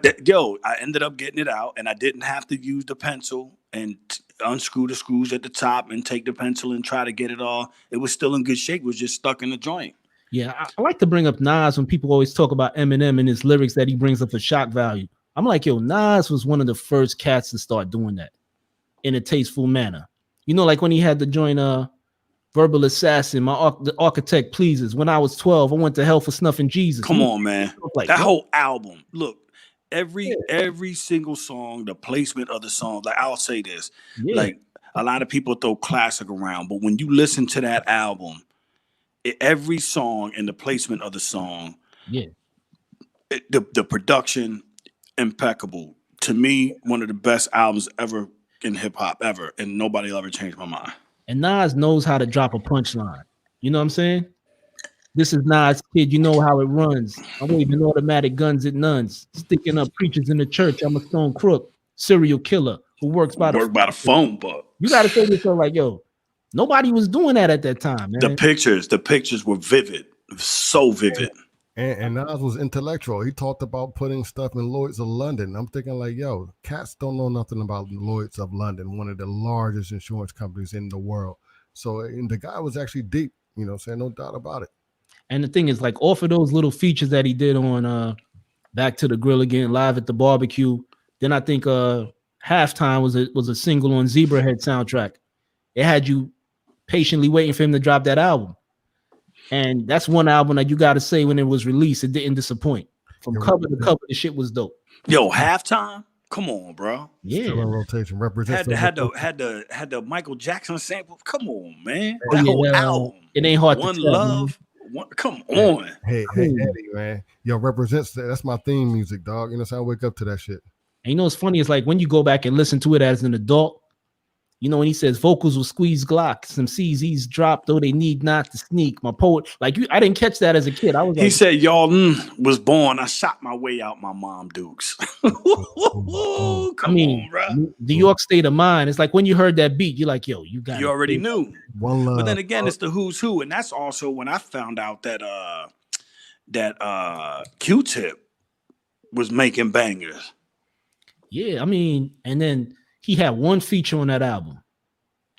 ended up getting it out, and I didn't have to use the pencil and unscrew the screws at the top and take the pencil and try to get it all. It was still in good shape. It was just stuck in the joint. Yeah, I like to bring up Nas when people always talk about Eminem and his lyrics that he brings up for shock value. I'm like, yo, Nas was one of the first cats to start doing that in a tasteful manner. Like when he had the joint Verbal Assassin, the architect pleases. When I was 12, I went to hell for snuffing Jesus. Come on, man. Like, that whole album. Look, every single song, the placement of the song. Like, I'll say this. Yeah. Like, a lot of people throw classic around, but when you listen to that album, every song and the placement of the song, the production, impeccable. To me, one of the best albums ever in hip hop ever, and nobody will ever change my mind. And Nas knows how to drop a punchline. You know what I'm saying? This is Nas, kid. You know how it runs. I'm waving automatic guns at nuns, sticking up preachers in the church. I'm a stone crook, serial killer who works by the phone book. You got to say to yourself, like, yo, nobody was doing that at that time, man. The pictures were vivid, so vivid. And Nas was intellectual. He talked about putting stuff in Lloyd's of London. I'm thinking like, yo, cats don't know nothing about Lloyd's of London, one of the largest insurance companies in the world. So and the guy was actually deep, saying no doubt about it. And the thing is, like, off of those little features that he did on Back to the Grill Again, Live at the Barbecue, then I think Halftime was a single on Zebrahead soundtrack. It had you patiently waiting for him to drop that album. And that's one album that you got to say when it was released, it didn't disappoint. From cover to cover, the shit was dope. Yo, Halftime? Come on, bro. Yeah. Still in rotation. Represents had the Michael Jackson sample. Come on, man. That whole album. It ain't hard One to tell. Love. Come on. Hey, Eddie, man. Yo, represents that. That's my theme music, dog. So I wake up to that shit. And what's funny is like when you go back and listen to it as an adult, when he says vocals will squeeze Glock, some CZs drop, though they need not to sneak. My poet, I didn't catch that as a kid. He said, y'all was born. I shot my way out my mom Dukes. Come on, bro. New York State of Mind. It's like when you heard that beat, you're like, yo, you already knew. One love. But then again, it's the who's who. And that's also when I found out that Q-Tip was making bangers. Yeah, and then he had one feature on that album,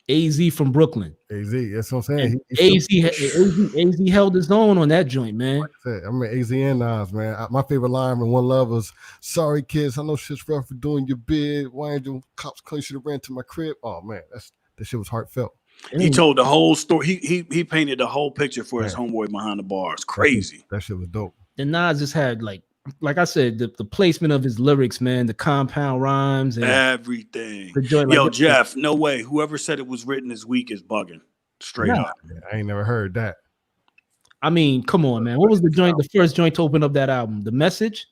AZ from Brooklyn. AZ, that's what I'm saying. AZ held his own on that joint, man. Like I said, AZ and Nas, man. My favorite line from One Love was, "Sorry, kids, I know shit's rough for doing your bid. Why ain't you cops clean? Should have ran to my crib." Oh man, that shit was heartfelt. He told the whole story. He painted the whole picture for his homeboy behind the bars. Crazy. That shit was dope. And Nas just had like I said, the placement of his lyrics, man, the compound rhymes and everything. Yo, Jeff, no way. Whoever said it was written this week is bugging. Straight up. Yeah, I ain't never heard that. Come on, man. What was the first joint to open up that album? The Message?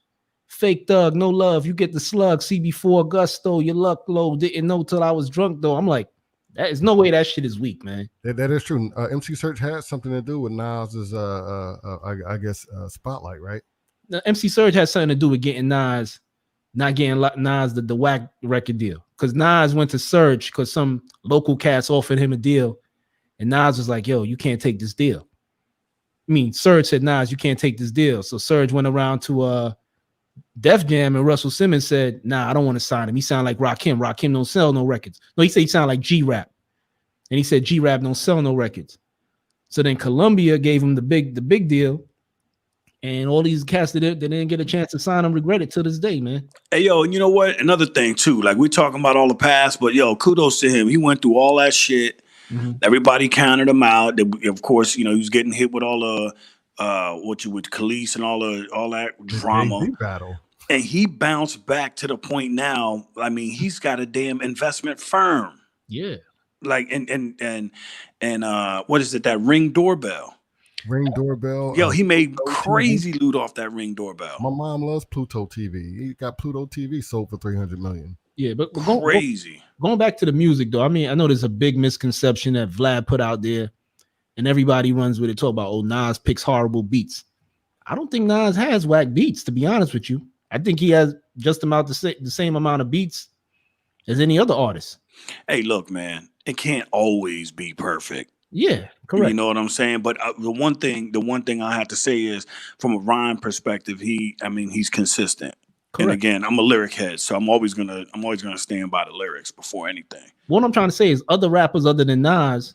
Fake thug, no love. You get the slug. CB4 gusto. Your luck low. Didn't know till I was drunk though. I'm like, there's no way that shit is weak, man. That is true. MC Search had something to do with Nas's I guess spotlight, right? The MC Surge has something to do with getting Nas, not getting Nas the whack record deal. Because Nas went to Surge because some local cats offered him a deal. And Nas was like, yo, you can't take this deal. Surge said, Nas, you can't take this deal. So Surge went around to Def Jam and Russell Simmons said, nah, I don't want to sign him. He sound like Rakim. Rakim don't sell no records. No, he said he sound like G-Rap. And he said G-Rap don't sell no records. So then Columbia gave him the big deal. And all these cats that didn't get a chance to sign them regret it to this day, man. Hey, yo, and you know what? Another thing, too. Like, we're talking about all the past, but, yo, kudos to him. He went through all that shit. Mm-hmm. Everybody counted him out. Of course, he was getting hit with all the, Khalees and all that drama. Battle. And he bounced back to the point now. He's got a damn investment firm. Yeah. Like, and what is it? That Ring doorbell. Ring doorbell. Yo, he made Pluto crazy TV. loot off that Ring doorbell. My mom loves Pluto TV. He got Pluto TV sold for $300 million. Yeah, but Crazy. going back to the music though, I mean, I know there's a big misconception that Vlad put out there, and everybody runs with it. Talk about, oh, Nas picks horrible beats. I don't think Nas has whack beats, to be honest with you. I think he has just about the same amount of beats as any other artist. Hey, look, man, it can't always be perfect. Yeah, correct. You know what I'm saying? But the one thing I have to say is, from a rhyme perspective, he's consistent. Correct. And again, I'm a lyric head, so I'm always gonna stand by the lyrics before anything. What I'm trying to say is, other rappers other than Nas,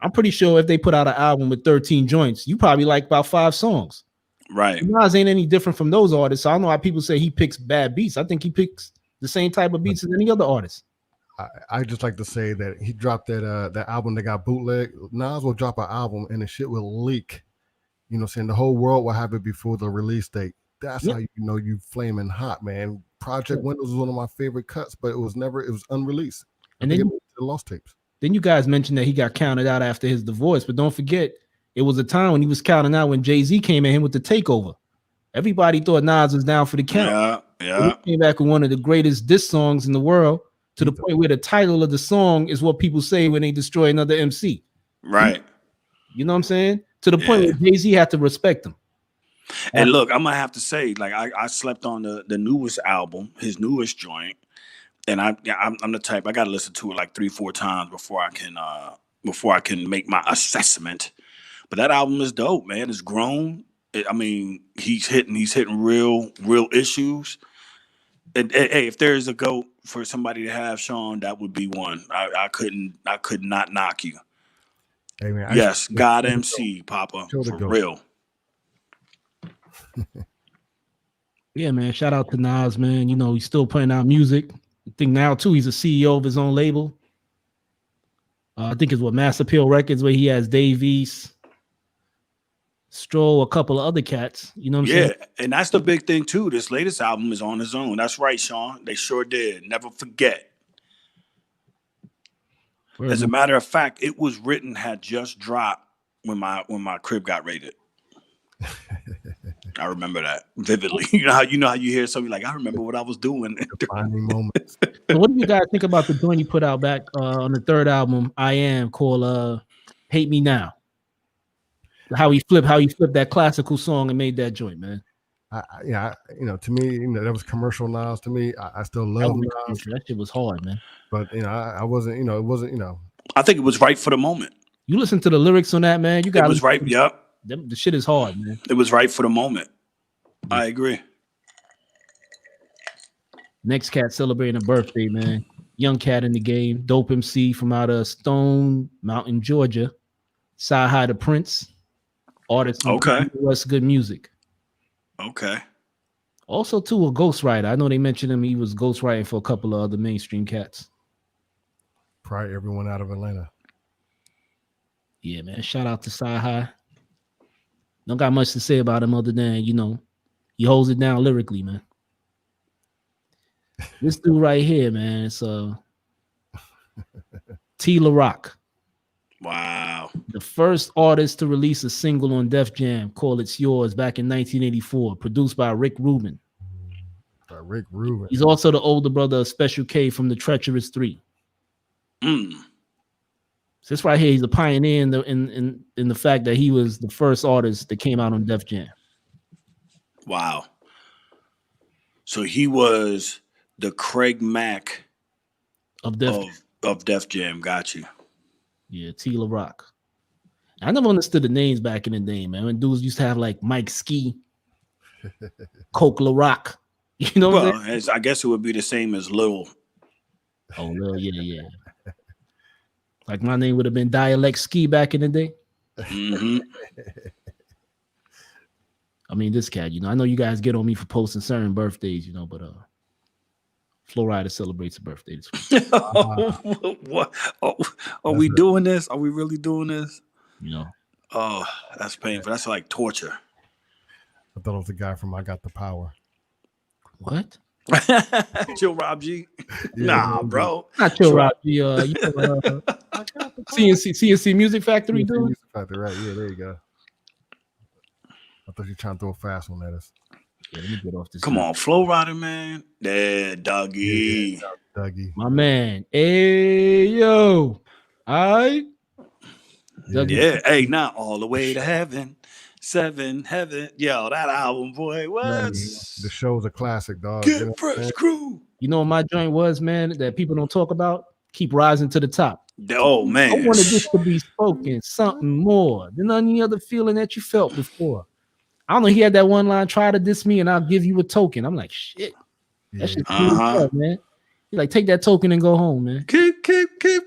I'm pretty sure if they put out an album with 13 joints, you probably like about 5 songs. Right. Nas ain't any different from those artists. So I don't know why people say he picks bad beats. I think he picks the same type of beats as any other artist. I just like to say that he dropped that album that got bootleg. Nas will drop an album and the shit will leak. You know what I'm saying? The whole world will have it before the release date. That's how you know you flaming hot, man. Project Windows was one of my favorite cuts, but it was unreleased. And then the lost tapes. Then you guys mentioned that he got counted out after his divorce, but don't forget, it was a time when he was counting out when Jay-Z came at him with the takeover. Everybody thought Nas was down for the count. Yeah. He came back with one of the greatest diss songs in the world, to the point where the title of the song is what people say when they destroy another MC. Right. You know what I'm saying? To the point where Jay-Z had to respect him. And look, I'm gonna have to say, like, I slept on the newest album, his newest joint, and I'm the type, I gotta listen to it like 3-4 times before I can make my assessment. But that album is dope, man. It's grown. He's hitting real issues. And hey, if there's a GOAT for somebody to have, Sean, that would be one. I could not knock you. Hey, man, yes, God MC, Papa, for real. Yeah, man. Shout out to Nas, man. You know, he's still putting out music. I think now too, he's a CEO of his own label. I think it's Mass Appeal Records, where he has Dave East, Stroll, a couple of other cats. You know what I'm saying? Yeah, and that's the big thing too. This latest album is on his own. That's right, Sean. They sure did. Never forget. As a matter of fact, it was written, had just dropped when my crib got raided. I remember that vividly. You know how you hear something like, I remember what I was doing. Defining moments. So what do you guys think about the joint he put out back on the third album, I Am, called Hate Me Now? How he flipped that classical song and made that joint, man. To me, that was commercial Nas. To me, I still love Nas. That shit was hard, man. But I wasn't, it wasn't, I think it was right for the moment. You listen to the lyrics on that, man. You got it was right. Yep. The shit is hard, man. It was right for the moment. I agree. Next cat celebrating a birthday, man. Young cat in the game. Dope MC from out of Stone Mountain, Georgia. Sci-Hi the Prince. Artist. Okay. West good music. Okay. Also, too, a ghostwriter. I know they mentioned him. He was ghostwriting for a couple of other mainstream cats. Probably everyone out of Atlanta. Yeah, man. Shout out to Sci-Hi. Don't got much to say about him other than, he holds it down lyrically, man. This dude right here, man, it's T. La Rock. Wow. The first artist to release a single on Def Jam called It's Yours back in 1984, produced by Rick Rubin. Rick Rubin. He's also the older brother of Special K from the Treacherous 3. So this right here, he's a pioneer in the fact that he was the first artist that came out on Def Jam. Wow. So he was the Craig Mack of Def Jam. Got you. Yeah, T. La Rock. I never understood the names back in the day, man. When dudes used to have like Mike Ski, Coke La Rock. You know what I'm saying? I guess it would be the same as Lil. Oh, Lil, yeah. Like my name would have been Dialect Ski back in the day. Mm-hmm. I mean, this cat, I know you guys get on me for posting certain birthdays, but Florida celebrates a birthday this week. What? Are we doing this? Are we really doing this? Oh, that's painful. That's like torture. I thought it was the guy from I Got the Power. What? Chill Rob G? Yeah, nah, bro. Not Chill Rob G. CNC Music Factory, dude. Music Factory, right? Yeah, there you go. thought you were trying to throw a fast one at us. Yeah, let me get off this. Come on, Flow Rider, man. Yeah, Dougie. Dougie. My man. Hey, yo. All right. Dougie. Yeah, hey, not all the way to heaven. 7 heaven. Yo, that album, boy. What? The show's a classic, dog. Get You know, fresh crew. You know what my joint was, man, that people don't talk about? Keep rising to the top. Oh, I man. wanted this to be spoken, something more than any other feeling that you felt before. I don't know. He had that one line, try to diss me and I'll give you a token. I'm like, shit. That shit man. He's like, take that token and go home, man. Keep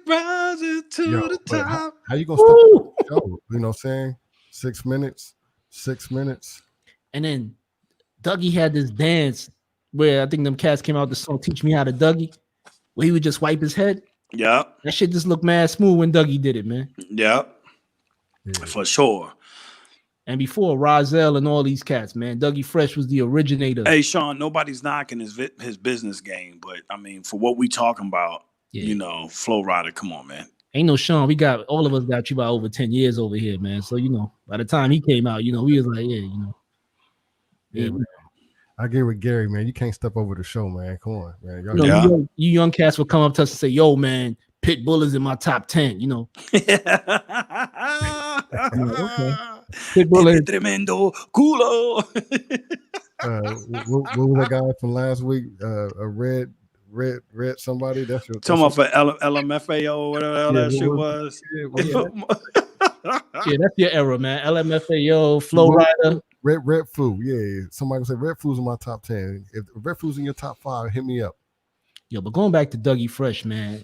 rising to the top. How you gonna stop the show? You know what I'm saying? 6 minutes. 6 minutes. And then Dougie had this dance where I think them cats came out the song Teach Me How to Dougie, where he would just wipe his head. Yeah. That shit just looked mad smooth when Dougie did it, man. Yeah. For sure. And before Rozelle and all these cats, man, Dougie Fresh was the originator. Hey, Sean, nobody's knocking his business game, but I mean, for what we talking about, you know, Flow Rider, come on, man. Ain't no Sean. All of us got you by over 10 years over here, man. So, you know, by the time he came out, you know, we was like, yeah, you know. Yeah, man. I agree with Gary, man. You can't step over the show, man. Come on, man. You young cats would come up to us and say, yo, man, Pitbull is in my top 10, you know. Okay. Pitbull is tremendo culo. What was that guy from last week? A red somebody. That's your talking about for LMFAO or whatever that shit was. Yeah, that's your era, man. LMFAO, Flow Rider. Red Foo. Yeah, somebody would say Red Foo's in my top 10. If Red Foo's in your top 5, hit me up. Yo, but going back to Dougie Fresh, man.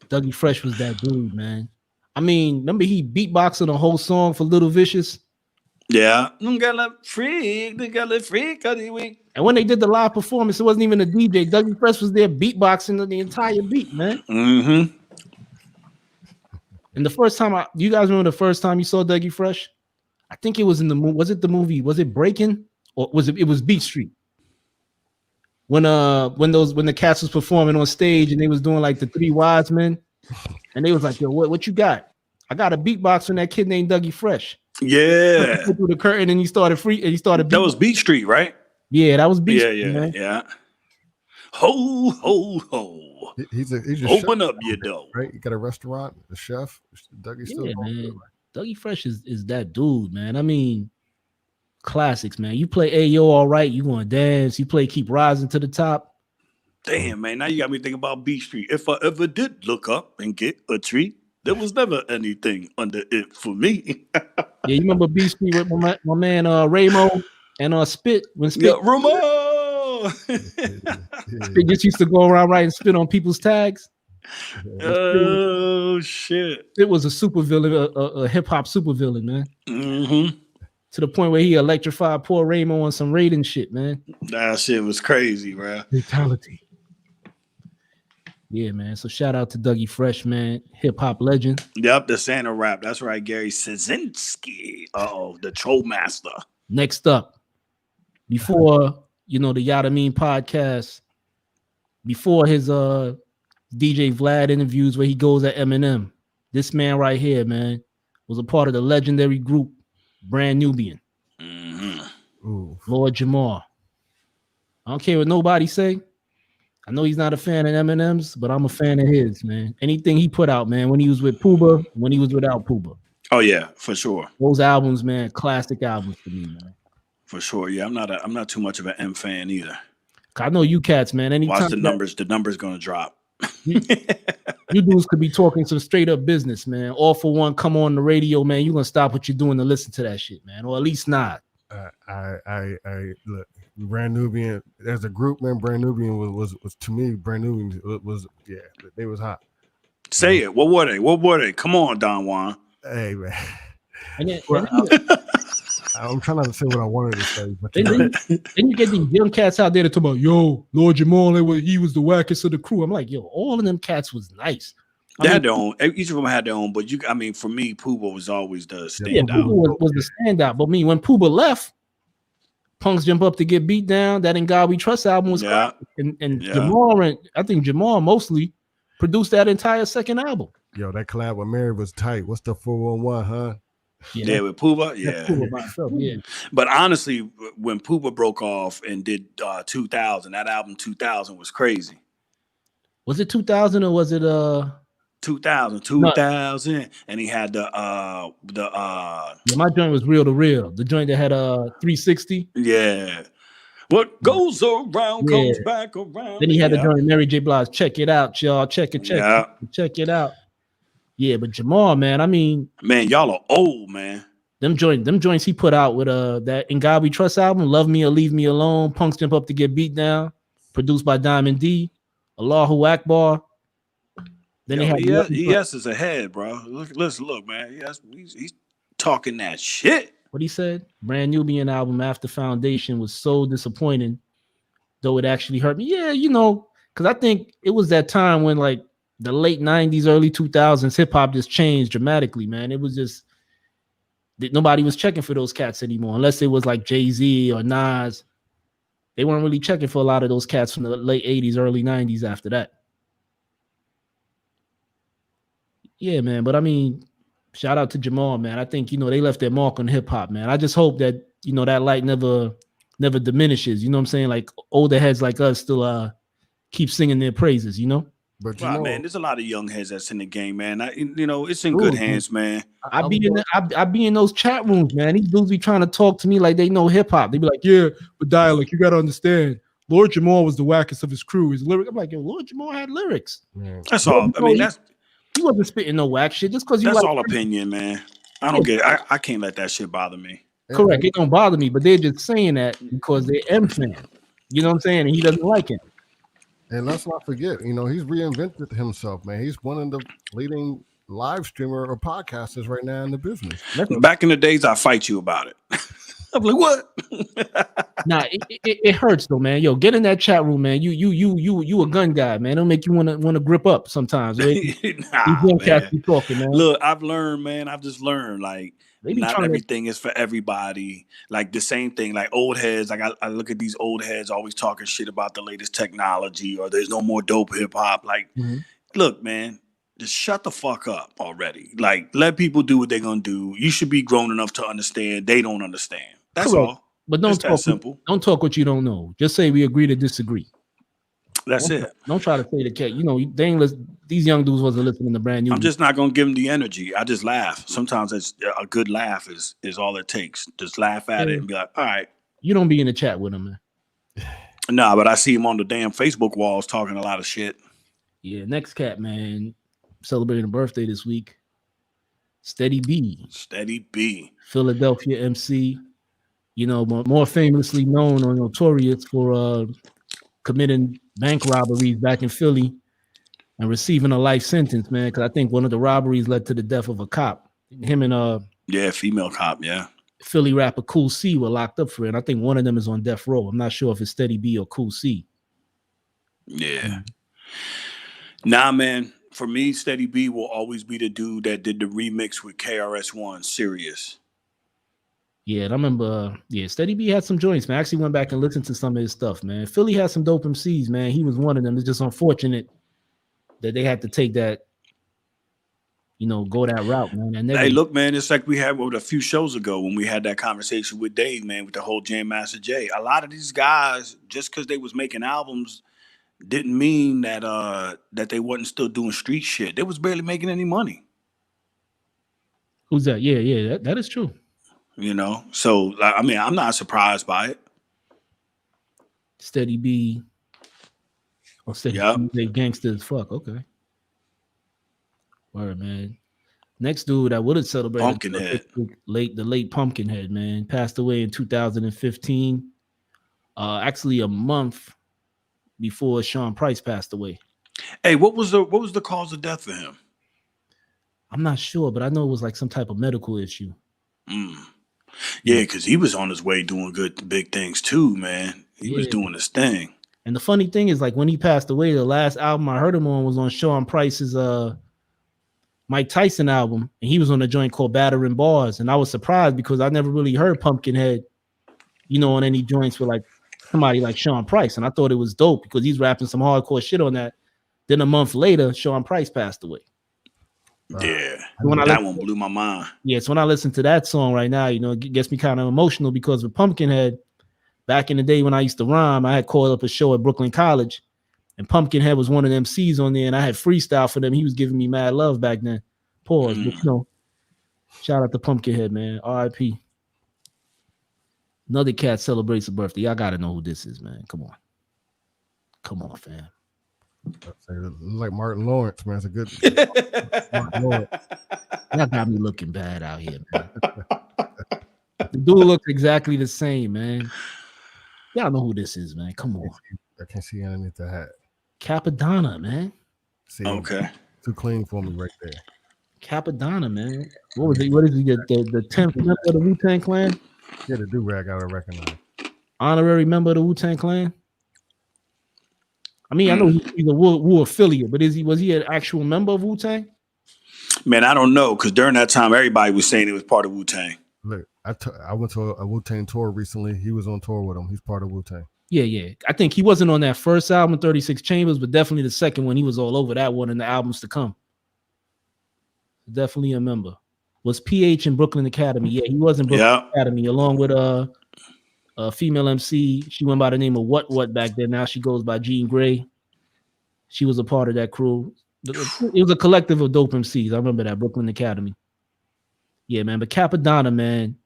Dougie Fresh was that dude, man. I mean, remember he beatboxing the whole song for Little Vicious? Yeah. Freak. And when they did the live performance, it wasn't even a DJ. Dougie Fresh was there beatboxing the entire beat, man. Mm-hmm. And the first time you guys remember the first time you saw Dougie Fresh? I think it was in the movie. Was it the movie? Was it Breaking? Or was it was Beat Street? When the cats was performing on stage and they was doing like the Three Wise Men, and they was like, yo, what you got? I got a beatbox from that kid named Dougie Fresh. Yeah. Through the curtain and he started that was Beat Street, right? Yeah, that was Beat Street. Yeah. Ho, ho, ho. He's a open chef, up your door. Right? You got a restaurant, the chef. Dougie's still man. Dougie Fresh is that dude, man. I mean, classics, man. You play Ayo all right, you gonna dance. You play Keep Rising to the Top. Damn, man. Now you got me thinking about Beat Street. If I ever did look up and get a treat, there was never anything under it for me. Yeah, you remember Beat Street with my man Ramo and Spit when Spit. Yeah, Ramo. Spit just used to go around writing spit on people's tags. Oh shit! It was a supervillain, a hip hop supervillain, man. Mm-hmm. To the point where he electrified poor Ramo on some raiding shit, man. That shit was crazy, bro. Fatality. Yeah, man. So shout out to Dougie Fresh, man. Hip hop legend. Yep, the Santa rap. That's right, Gary Szynski. Oh, the Troll Master. Next up, before the Yada Mean podcast, before his DJ Vlad interviews where he goes at Eminem, this man right here, man, was a part of the legendary group Brand Nubian. Mm-hmm. Lord Jamar. I don't care what nobody say. I know he's not a fan of Eminem's, but I'm a fan of his, man. Anything he put out, man, when he was with Puba, when he was without Puba. Oh yeah, for sure. Those albums, man, classic albums for me, man. For sure. Yeah, I'm not too much of an M fan either. I know you cats, man. Anytime watch the numbers, the number's gonna drop. You dudes could be talking some straight up business, man. All for one, come on the radio, man. You're gonna stop what you're doing to listen to that shit, man, or at least not. I look, Brand Nubian as a group, man. Brand Nubian was to me, Brand Nubian was they was hot. Say it. What were they? Come on, Don Juan. Hey, man. And then, I'm trying not to say what I wanted to say, but then you get these young cats out there that talk about, yo, Lord Jamal, he was the wackest of the crew. I'm like, yo, all of them cats was nice. They had their own. Each of them had their own, but for me, Puba was always the standout. Puba was the standout. But when Puba left, Punks Jump Up to Get Beat Down, that In God We Trust album was Jamal, and I think Jamal mostly produced that entire second album. Yo, that collab with Mary was tight. What's the 411, huh? Yeah, with Pooba, That's yeah. cool by itself. Yeah. But honestly, when Pooba broke off and did 2000, that album 2000 was crazy. Was it 2000 or was it 2000, no? 2000, and he had the Yeah, my joint was real to real. The joint that had 360. yeah. What goes around Yeah. comes back around. Then he had the Yeah. joint Mary J. Blige. Check it out, y'all. Check it. Yeah. Check it out. Yeah, but Jamal, man, I mean, Man, y'all are old, man. them joints he put out with that In God We Trust album, Love Me or Leave Me Alone, Punks Jump Up to Get Beat Down, produced by Diamond D, Allahu Akbar. Then they had ES is ahead, bro. Look, man. He's talking that shit. what he said. Brand Nubian album After Foundation was so disappointing, though it actually hurt me. Yeah, because I think it was that time when like the late 90s, early 2000s, hip hop just changed dramatically, man. It was just nobody was checking for those cats anymore, unless it was like Jay-Z or Nas. They weren't really checking for a lot of those cats from the late 80s, early 90s after that. Yeah, man. But I mean, shout out to Jamal, man. I think, they left their mark on hip hop, man. I just hope that, that light never diminishes. You know what I'm saying? Like older heads like us still keep singing their praises, But man, there's a lot of young heads that's in the game, man. It's in good hands, man. I be in those chat rooms, man. These dudes be trying to talk to me like they know hip hop. They be like, yeah, but dialect, you got to understand. Lord Jamal was the wackest of his crew. His lyrics, I'm like, yo, Lord Jamal had lyrics. Man. That's all. I mean, he wasn't spitting no whack shit just because you. That's all opinion, man. I don't get it. I can't let that shit bother me. Correct, it don't bother me, but they're just saying that because they're M fan. You know what I'm saying? And he doesn't like it. And let's not forget, he's reinvented himself, man. He's one of the leading live streamer or podcasters right now in the business. Back in the days, I fight you about it. I'm like, what? Nah, it hurts though, man. Yo, get in that chat room, man. You a gun guy, man. It'll make you want to grip up sometimes. Right? Man. Talking, man. Look, I've learned, man. I've just learned, like, not everything is for everybody. Like the same thing, like old heads. Like I look at these old heads always talking shit about the latest technology or there's no more dope hip hop. Like, look, man, just shut the fuck up already. Like, let people do what they're gonna do. You should be grown enough to understand. They don't understand. That's Correct. all. But don't talk simple. Don't talk what you don't know. Just say we agree to disagree. That's it. Don't try to say the cat. They ain't these young dudes wasn't listening to Brand New. I'm just not gonna give them the energy. I just laugh. Sometimes it's a good laugh is all it takes. Just laugh at it and be like, all right. You don't be in the chat with them, man. Nah, but I see him on the damn Facebook walls talking a lot of shit. Yeah, next cat, man, celebrating a birthday this week. Steady B. Steady B. Philadelphia MC. More famously known or notorious for committing bank robberies back in Philly and receiving a life sentence, man. Because I think one of the robberies led to the death of a cop. Him and female cop, yeah. Philly rapper Cool C were locked up for it. And I think one of them is on death row. I'm not sure if it's Steady B or Cool C. Yeah. Nah, man. For me, Steady B will always be the dude that did the remix with KRS-One, Serious. Yeah, and I remember, Steady B had some joints, man. I actually went back and listened to some of his stuff, man. Philly had some dope MCs, man. He was one of them. It's just unfortunate that they had to take that, go that route, man. Hey, look, man, it's like we had a few shows ago when we had that conversation with Dave, man, with the whole Jam Master Jay. A lot of these guys, just because they was making albums, didn't mean that that they wasn't still doing street shit. They was barely making any money. Who's that? Yeah, that is true. So I mean, I'm not surprised by it. Steady B. Or Steady B, they gangster as fuck. Okay. Word, man. Next dude I would have celebrated Pumpkinhead. The late Pumpkinhead, man, passed away in 2015. Actually a month before Sean Price passed away. Hey, what was the cause of death for him? I'm not sure, but I know it was like some type of medical issue. Yeah, because he was on his way doing big things too, man. He was doing his thing. And the funny thing is, like, when he passed away, the last album I heard him on was on Sean Price's Mike Tyson album, and he was on a joint called Battering Bars. And I was surprised because I never really heard Pumpkinhead, on any joints with like somebody like Sean Price. And I thought it was dope because he's rapping some hardcore shit on that. Then a month later, Sean Price passed away. Yeah, When I that listen, one blew my mind. yeah, so when I listen to that song right now, it gets me kind of emotional because with Pumpkinhead, back in the day when I used to rhyme, I had called up a show at Brooklyn College, and Pumpkinhead was one of them MCs on there, and I had freestyle for them. He was giving me mad love back then. Pause, but shout out to Pumpkinhead, man. R.I.P. Another cat celebrates a birthday. Y'all gotta know who this is, man. Come on, fam. Like Martin Lawrence, man. It's a good Martin Lawrence. Y'all got me looking bad out here, man. The dude looks exactly the same, man. Y'all know who this is, man. Come on. I can't see underneath the hat. Capadonna, man. See, Okay. too clean for me right there. Capadonna, man. What was it? What is he? The 10th member of the Wu-Tang Clan? Yeah, the do-rag I would recognize. Honorary member of the Wu-Tang Clan? I mean, I know he's a Wu affiliate, but was he an actual member of Wu-Tang? Man, I don't know, because during that time, everybody was saying it was part of Wu-Tang. Look, I went to a Wu-Tang tour recently. He was on tour with him. He's part of Wu-Tang. Yeah. I think he wasn't on that first album, 36 Chambers, but definitely the second one. He was all over that one and the albums to come. Definitely a member. Was PH in Brooklyn Academy? Yeah, he was in Brooklyn Academy along with a female MC. She went by the name of What back then. Now she goes by Jean Grey. She was a part of that crew. It was a collective of dope MCs. I remember that, Brooklyn Academy. Yeah, man. But Capadonna, man,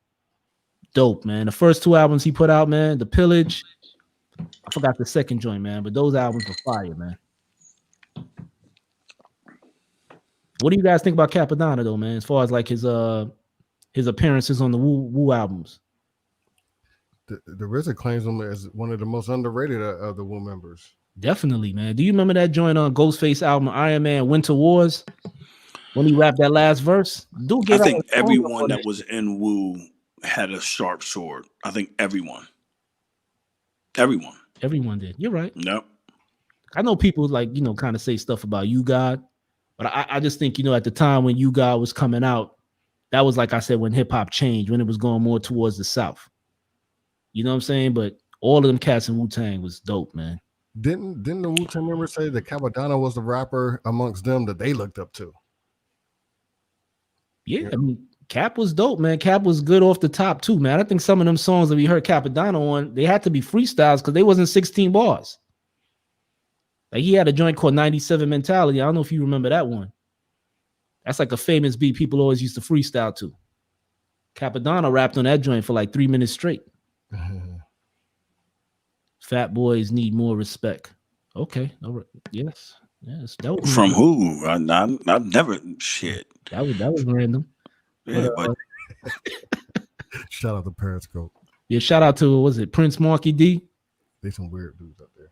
dope, man. The first two albums he put out, man, The Pillage. I forgot the second joint, man, but those albums were fire, man. What do you guys think about Capadonna, though, man? As far as like his appearances on the Wu albums. The RZA claims him as one of the most underrated of the Wu members. Definitely, man. Do you remember that joint on Ghostface album, Iron Man Winter Wars? When he rapped that last verse? I think everyone that was in Wu had a sharp sword. I think everyone. Everyone did. You're right. Nope. I know people like, kind of say stuff about You God, but I just think, at the time when You God was coming out, that was like I said, when hip hop changed, when it was going more towards the South. You know what I'm saying? But all of them cats in Wu-Tang was dope, man. Didn't the Wu-Tang members say that Capadonna was the rapper amongst them that they looked up to? Yeah, I mean, Cap was dope, man. Cap was good off the top too, man. I think some of them songs that we heard Capadonna on, they had to be freestyles because they wasn't 16 bars. Like he had a joint called 97 Mentality. I don't know if you remember that one. That's like a famous beat people always used to freestyle to. Capadonna rapped on that joint for like 3 minutes straight. Fat boys need more respect. Okay, all right. Yes. That was from who? I never shit. That was random. Yeah, but shout out to Periscope. Yeah, shout out to was it Prince Marky D? They some weird dudes up there.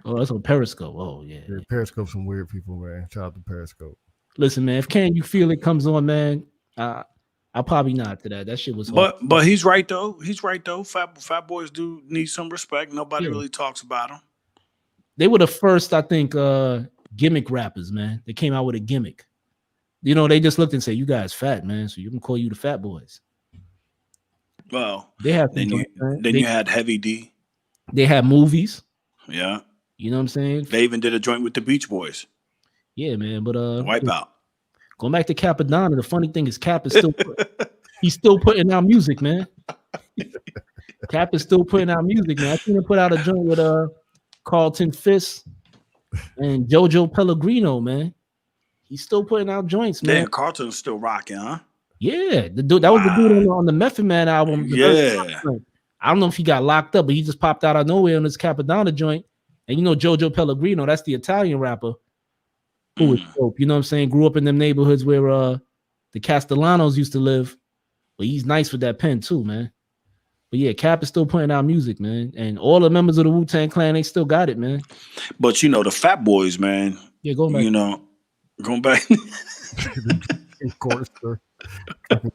Oh, that's on Periscope. Oh yeah. Periscope some weird people, man. Shout out to Periscope. Listen, man, if Can You Feel It comes on, man, I'll probably nod to that. That shit was hard. But he's right though. Fat boys do need some respect. Nobody really talks about them. They were the first, I think, gimmick rappers, man. They came out with a gimmick. They just looked and said, "You guys fat, man, so you can call you the Fat Boys." Well, they had you had Heavy D. They had movies. Yeah. You know what I'm saying? They even did a joint with the Beach Boys. Yeah, man. But Wipeout. Going back to Capadonna, the funny thing is Cap is still he's still putting out music, man. Cap is still putting out music, man. I seen him put out a joint with Carlton Fist and JoJo Pellegrino, man. He's still putting out joints, man. Damn, Carlton's still rocking, huh? Yeah, the dude that was the dude on the Method Man album. Yeah. I don't know if he got locked up, but he just popped out of nowhere on this Capadonna joint. And JoJo Pellegrino, that's the Italian rapper who was dope. You know what I'm saying? Grew up in them neighborhoods where the Castellanos used to live. But he's nice with that pen too, man. But yeah, Cap is still putting out music, man. And all the members of the Wu-Tang Clan, they still got it, man. But the Fat Boys, man. Yeah, going back. Going back.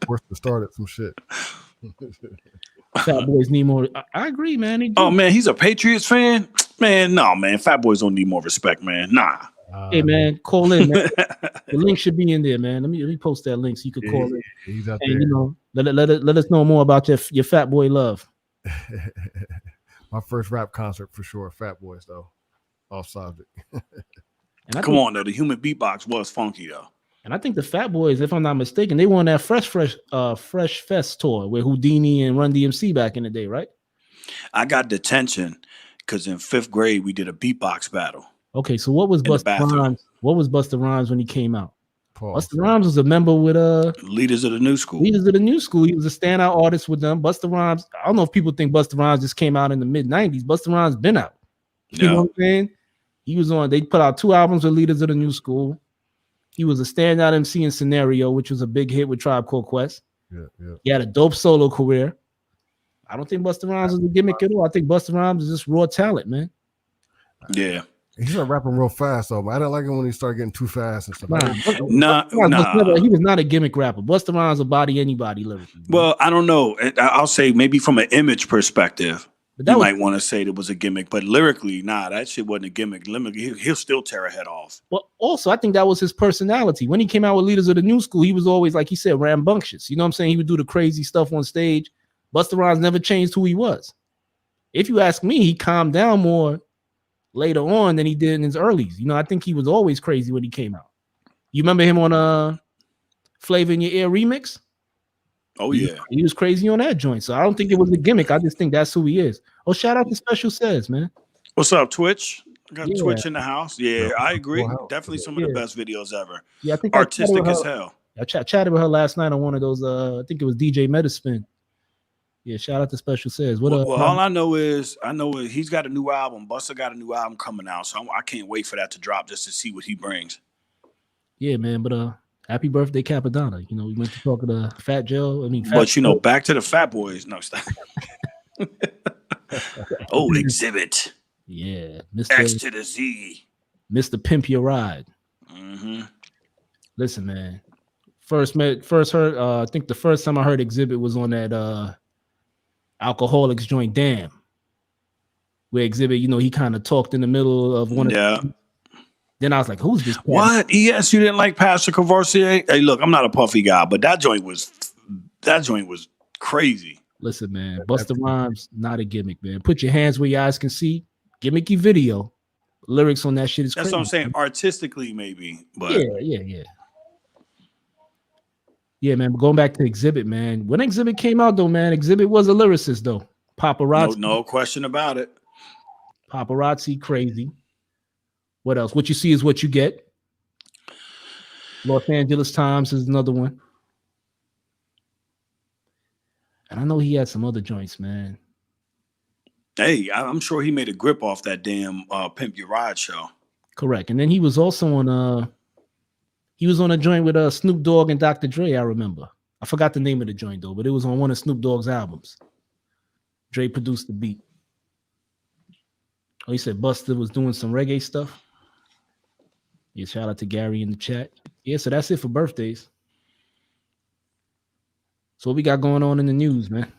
Forster started some shit. Fat Boys need more. I agree, man. Oh man, he's a Patriots fan. Man, no, man. Fat Boys don't need more respect, man. Nah. Hey man, call in, man. The link should be in there, man. Let me post that link so you can call in. He's out and, there. Let us know more about your Fat Boy love. My first rap concert for sure. Fat Boys though, off subject. Come on though, the human beatbox was funky though. And I think the Fat Boys, if I'm not mistaken, they were on that Fresh Fest tour with Houdini and Run DMC back in the day, right? I got detention because in 5th grade we did a beatbox battle Okay, so what was in the Busta bathroom. Rhymes? What was Busta Rhymes when he came out? Pause. Busta Rhymes was a member with Leaders of the New School. Leaders of the New School. He was a standout artist with them. Busta Rhymes. I don't know if people think Busta Rhymes just came out in the mid '90s. Busta Rhymes been out. You know what I'm saying? He was on. They put out 2 albums with Leaders of the New School. He was a standout MC in Scenario, which was a big hit with Tribe Called Quest. Yeah. He had a dope solo career. I don't think Busta Rhymes is a gimmick at all. I think Busta Rhymes is just raw talent, man. Yeah. He started rapping real fast though. I didn't like it when he started getting too fast and stuff. Nah. He was not a gimmick rapper. Busta Rhymes will body anybody lyrically. Well, I don't know. I'll say maybe from an image perspective, you might want to say it was a gimmick, but lyrically, nah, that shit wasn't a gimmick. He'll still tear a head off. Well, also, I think that was his personality. When he came out with Leaders of the New School, he was always, like he said, rambunctious. You know what I'm saying? He would do the crazy stuff on stage. Busta Rhymes never changed who he was. If you ask me, he calmed down more later on than he did in his earlies. You know, I think he was always crazy when he came out. You remember him on Flavor in Your Ear remix? Oh, yeah. He was crazy on that joint. So I don't think it was a gimmick. I just think that's who he is. Oh, shout out to Special Says, man. What's up, Twitch? I got Twitch in the house. Yeah, I agree. Wow. Definitely some of the best videos ever. Yeah, I think artistic as hell. I chatted with her last night on one of those. I think it was DJ Metaspin. Yeah, shout out to Special Says. Well, all I know is he's got a new album. Busta got a new album coming out, so I can't wait for that to drop just to see what he brings. Yeah, man. But happy birthday, Capadonna. You know, we went to talk to the Fat Joe. But you know, back to the Fat Boys. No, stop. Old Exhibit. Yeah, X to the Z. Mr. Pimp Your Ride. Mm-hmm. Listen, man. First heard. I think the first time I heard Exhibit was on that Alcoholics joint. Damn. Where Exhibit, you know, he kind of talked in the middle of one. Yeah. Then I was like, "Who's this?" What? Yes, you didn't like Pastor Cavassier? Hey, look, I'm not a puffy guy, but that joint was crazy. Listen, man, Busta Rhymes, not a gimmick, man. Put your hands where your eyes can see. Gimmicky video. Lyrics on that shit is crazy. That's what I'm saying. Man. Artistically, maybe, but yeah. Yeah, man. Going back to Exhibit, man. When Exhibit came out, though, man, Exhibit was a lyricist, though. Paparazzi. No question about it. Paparazzi, crazy. What else? What you see is what you get. Los Angeles Times is another one. And I know he had some other joints, man. Hey, I'm sure he made a grip off that damn Pimp Your Ride show. Correct. And then he was also on a joint with Snoop Dogg and Dr. Dre, I remember. I forgot the name of the joint, though, but it was on one of Snoop Dogg's albums. Dre produced the beat. Oh, he said Busta was doing some reggae stuff. Yeah, shout out to Gary in the chat. Yeah, so that's it for birthdays. So what we got going on in the news, man?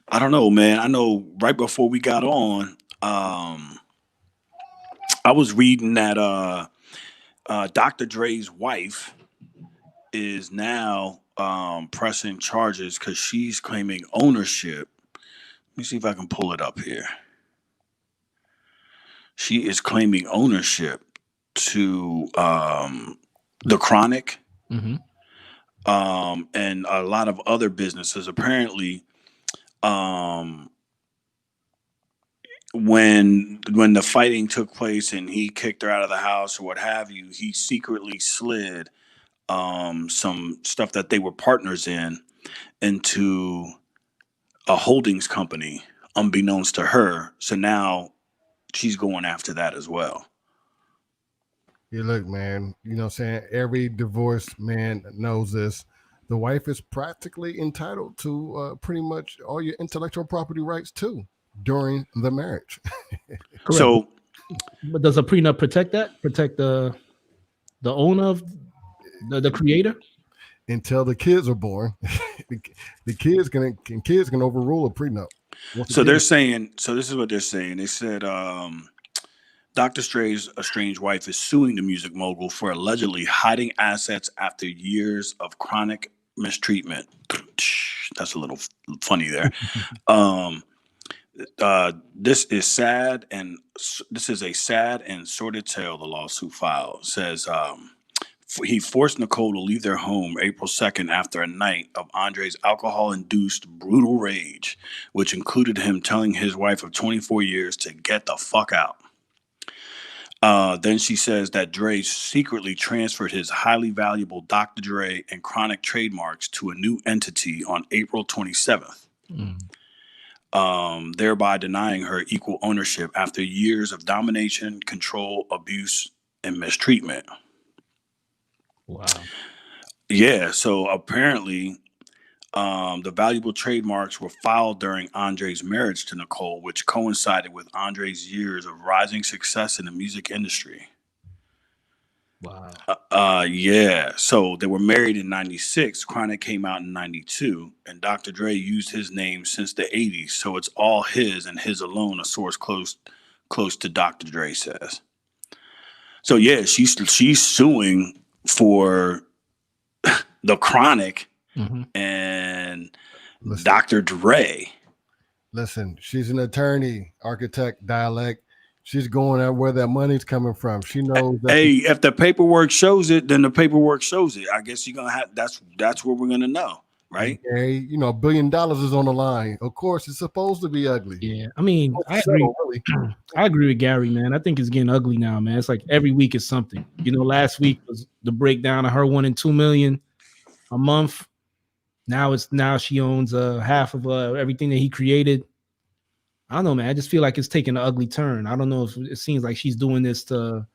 I don't know, man. I know right before we got on, I was reading that Dr. Dre's wife is now pressing charges because she's claiming ownership. Let me see if I can pull it up here. She is claiming ownership to the Chronic, and a lot of other businesses. Apparently, when the fighting took place and he kicked her out of the house or what have you, he secretly slid some stuff that they were partners in into a holdings company unbeknownst to her. So now she's going after that as well. Yeah, look, man, you know what I'm saying? Every divorced man knows this. The wife is practically entitled to pretty much all your intellectual property rights too during the marriage. So, but does a prenup protect that? Protect the owner of the creator? Until the kids are born, the kids can overrule a prenup. So they're saying. So this is what they're saying. They said Dr. Dre's estranged wife is suing the music mogul for allegedly hiding assets after years of chronic mistreatment. That's a little funny there. This is sad, and this is a sad and sordid tale. The lawsuit filed says He forced Nicole to leave their home April 2nd after a night of Andre's alcohol-induced brutal rage, which included him telling his wife of 24 years to get the fuck out. Then she says that Dre secretly transferred his highly valuable Dr. Dre and Chronic trademarks to a new entity on April 27th, thereby denying her equal ownership after years of domination, control, abuse, and mistreatment. Wow. Yeah, so apparently the valuable trademarks were filed during Andre's marriage to Nicole, which coincided with Andre's years of rising success in the music industry. Wow. Yeah, so they were married in 96. Chronic came out in 92, and Dr. Dre used his name since the 80s, so it's all his and his alone, a source close to Dr. Dre says. So yeah, she's suing for the Chronic and Dr. Dre. Listen, she's an attorney, architect, dialect. She's going out where that money's coming from. She knows that. Hey, if the paperwork shows it, then the paperwork shows it. I guess you're gonna have that's what we're gonna know, right? Hey, you know, $1 billion is on the line. Of course, it's supposed to be ugly. Yeah, I mean, I agree. Really. I agree with Gary, man. I think it's getting ugly now, man. It's like every week is something. You know, last week was the breakdown of her wanting $2 million a month. Now she owns half of everything that he created. I don't know, man. I just feel like it's taking an ugly turn. I don't know if it seems like she's doing this to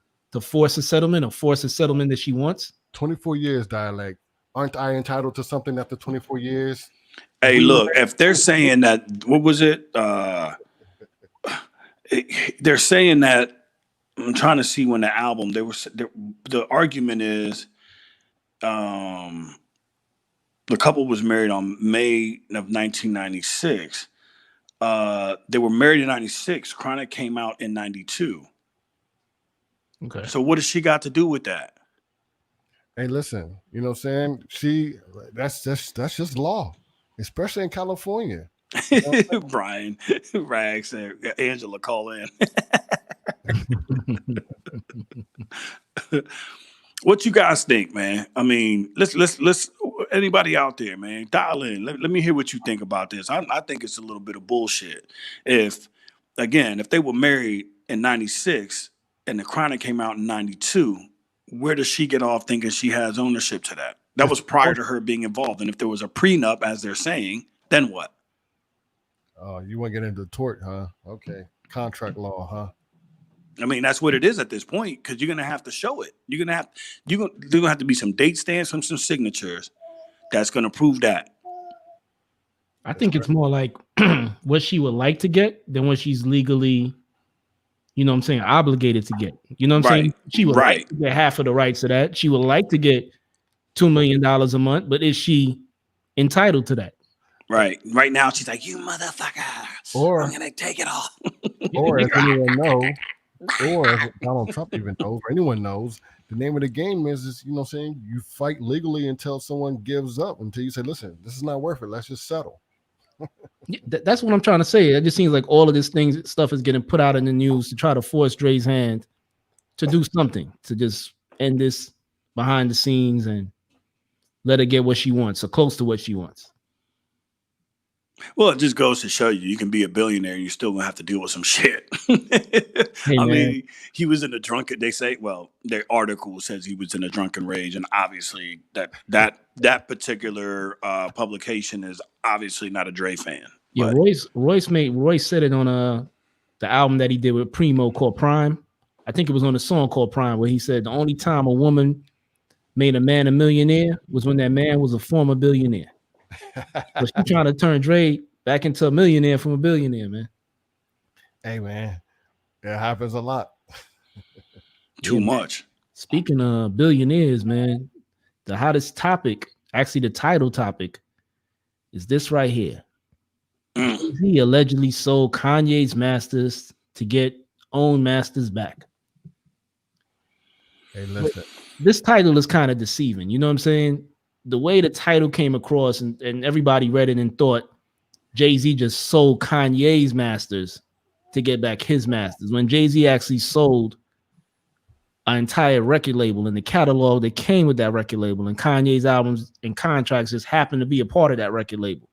force a settlement or force a settlement that she wants. 24 years, dialect. Aren't I entitled to something after 24 years? Hey, look, if they're saying that, what was it? They're saying that, I'm trying to see when the album, the argument is, the couple was married on May of 1996. They were married in 96. Chronic came out in 92. Okay. So what does she got to do with that? Hey, listen, you know what I'm saying? That's just law, especially in California. Brian Rags said, Angela, call in. What you guys think, man? I mean, let's anybody out there, man, dial in. Let me hear what you think about this. I think it's a little bit of bullshit. If they were married in 96 and the Chronic came out in 92, where does she get off thinking she has ownership to that? That was prior to her being involved. And if there was a prenup, as they're saying, then what? Oh, you want to get into tort, huh? Okay. Contract law, huh? I mean, that's what it is at this point, because you're gonna have to show it. There's gonna have to be some date stamps, some signatures that's gonna prove that. I think it's more like what she would like to get than what she's legally, you know what I'm saying, obligated to get. You know what I'm saying? She would like to get half of the rights to that. She would like to get $2 million a month, but is she entitled to that? Right. Right now, she's like, you motherfucker. Or I'm gonna take it all. Or if anyone knows, or if Donald Trump even knows, or anyone knows, the name of the game is, you know what I'm saying, you fight legally until someone gives up, until you say, listen, this is not worth it. Let's just settle. That's what I'm trying to say. It just seems like all of this stuff is getting put out in the news to try to force Dre's hand to do something, to just end this behind the scenes and let her get what she wants or close to what she wants. Well, it just goes to show you can be a billionaire and you're still gonna have to deal with some shit. Hey, I mean, he was in a drunken. They say, well, their article says he was in a drunken rage, and obviously that particular publication is obviously not a Dre fan. Yeah, Royce said it on the album that he did with Primo called Prime. I think it was on a song called Prime, where he said the only time a woman made a man a millionaire was when that man was a former billionaire. But she's trying to turn Dre back into a millionaire from a billionaire, man. Hey, man, it happens a lot. Too much. Speaking of billionaires, man, the hottest topic, actually the title topic, is this right here. He allegedly sold Kanye's masters to get own masters back. Hey, listen. This title is kind of deceiving. You know what I'm saying? The way the title came across and everybody read it and thought Jay-Z just sold Kanye's masters to get back his masters, when Jay-Z actually sold an entire record label and the catalog that came with that record label, and Kanye's albums and contracts just happened to be a part of that record label.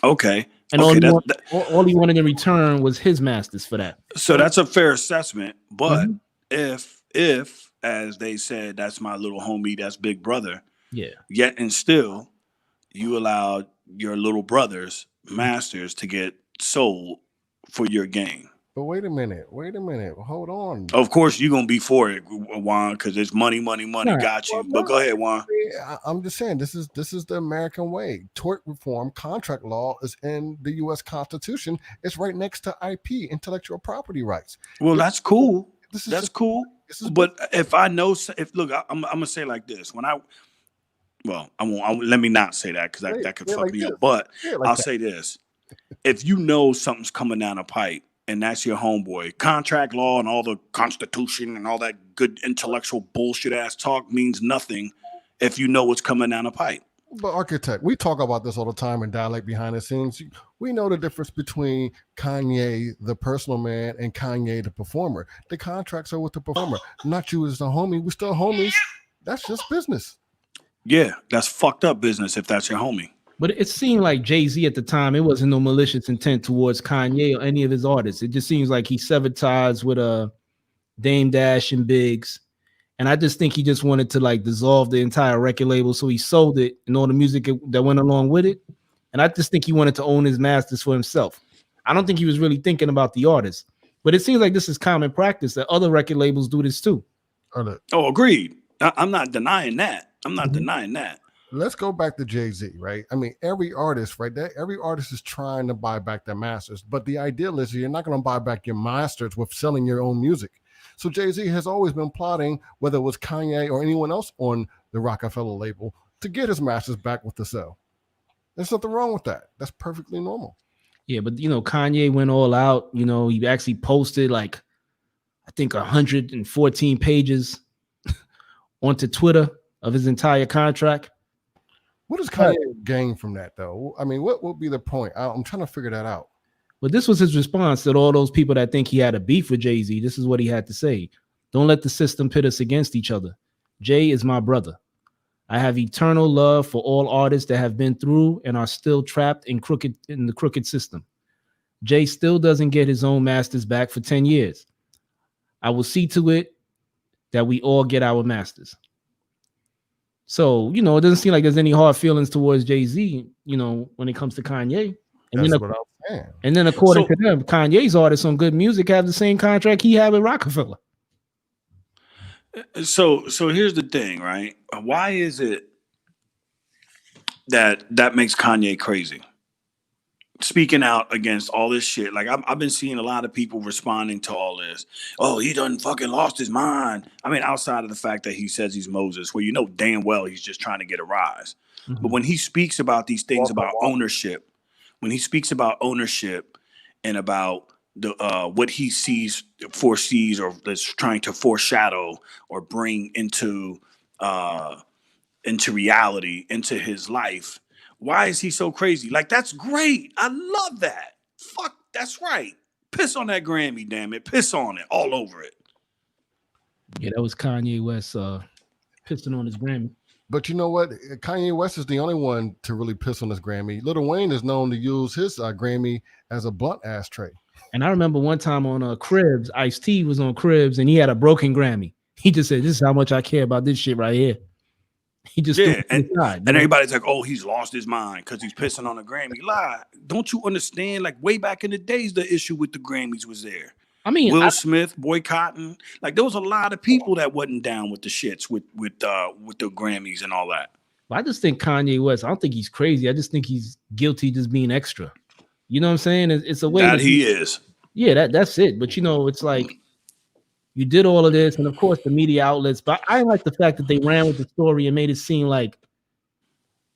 Okay. And Okay. all he wanted in return was his masters for that. So that's a fair assessment. But Mhm. if, as they said, that's my little homie, that's Big Brother. Yeah. Yet and still, you allowed your little brother's masters to get sold for your gain. But wait a minute. Hold on. Of course, you're gonna be for it, Juan, because it's money. Got you. But go ahead, Juan. I'm just saying this is the American way. Tort reform, contract law is in the U.S. Constitution. It's right next to IP, intellectual property rights. Well, that's cool. That's cool. But if I know, look, I'm gonna say it like this. I won't. Let me not say that because that could fuck me up. But I'll say this: if you know something's coming down a pipe, and that's your homeboy, contract law and all the Constitution and all that good intellectual bullshit ass talk means nothing if you know what's coming down a pipe. But architect, we talk about this all the time in dialect behind the scenes. We know the difference between Kanye, the personal man, and Kanye, the performer. The contracts are with the performer, not you as the homie. We still homies. That's just business. Yeah, that's fucked up business if that's your homie. But it seemed like Jay-Z at the time, it wasn't no malicious intent towards Kanye or any of his artists. It just seems like he severed ties with Dame Dash and Biggs. And I just think he just wanted to like dissolve the entire record label. So he sold it and all the music that went along with it. And I just think he wanted to own his masters for himself. I don't think he was really thinking about the artists. But it seems like this is common practice that other record labels do this too. Oh, agreed. I'm not denying that. Let's go back to Jay-Z, right? I mean, every artist, right? Every artist is trying to buy back their masters. But the ideal is you're not going to buy back your masters with selling your own music. So Jay-Z has always been plotting, whether it was Kanye or anyone else on the Rockefeller label, to get his masters back with the sell. There's nothing wrong with that. That's perfectly normal. Yeah, but Kanye went all out. He actually posted like, I think 114 pages onto Twitter of his entire contract. What does Kanye gain from that, though? I mean, what would be the point? I'm trying to figure that out. But this was his response to all those people that think he had a beef with Jay-Z. This is what he had to say. Don't let the system pit us against each other. Jay is my brother. I have eternal love for all artists that have been through and are still trapped in the crooked system. Jay still doesn't get his own masters back for 10 years. I will see to it that we all get our masters. So, it doesn't seem like there's any hard feelings towards Jay-Z, when it comes to Kanye. And That's then, what I'm saying. And then according to them, Kanye's artists on Good Music have the same contract he had with Rockefeller. So here's the thing, right? Why is it that makes Kanye crazy? Speaking out against all this shit. Like I've been seeing a lot of people responding to all this. Oh, he done fucking lost his mind. I mean, outside of the fact that he says he's Moses, well, damn well he's just trying to get a rise. Mm-hmm. But when he speaks about these things about ownership, when he speaks about ownership and about the what he foresees, or is trying to foreshadow or bring into reality, into his life, why is he so crazy? Like, that's great. I love that. Fuck, that's right. Piss on that Grammy, damn it. Piss on it, all over it. Yeah, that was Kanye West pissing on his Grammy. But you know what? Kanye West is the only one to really piss on his Grammy. Lil Wayne is known to use his Grammy as a blunt ashtray. And I remember one time on Cribs, Ice-T was on Cribs, and he had a broken Grammy. He just said, "This is how much I care about this shit right here." He just and everybody's like, "Oh, he's lost his mind because he's pissing on a Grammy." Lie. Don't you understand? Like, way back in the days, the issue with the Grammys was there. I mean, Will Smith boycotting. Like, there was a lot of people that wasn't down with the shits with the Grammys and all that. I just think Kanye West, I don't think he's crazy. I just think he's guilty just being extra. You know what I'm saying? It's a way that he is. Yeah, that's it. But it's like you did all of this, and of course the media outlets. But I like the fact that they ran with the story and made it seem like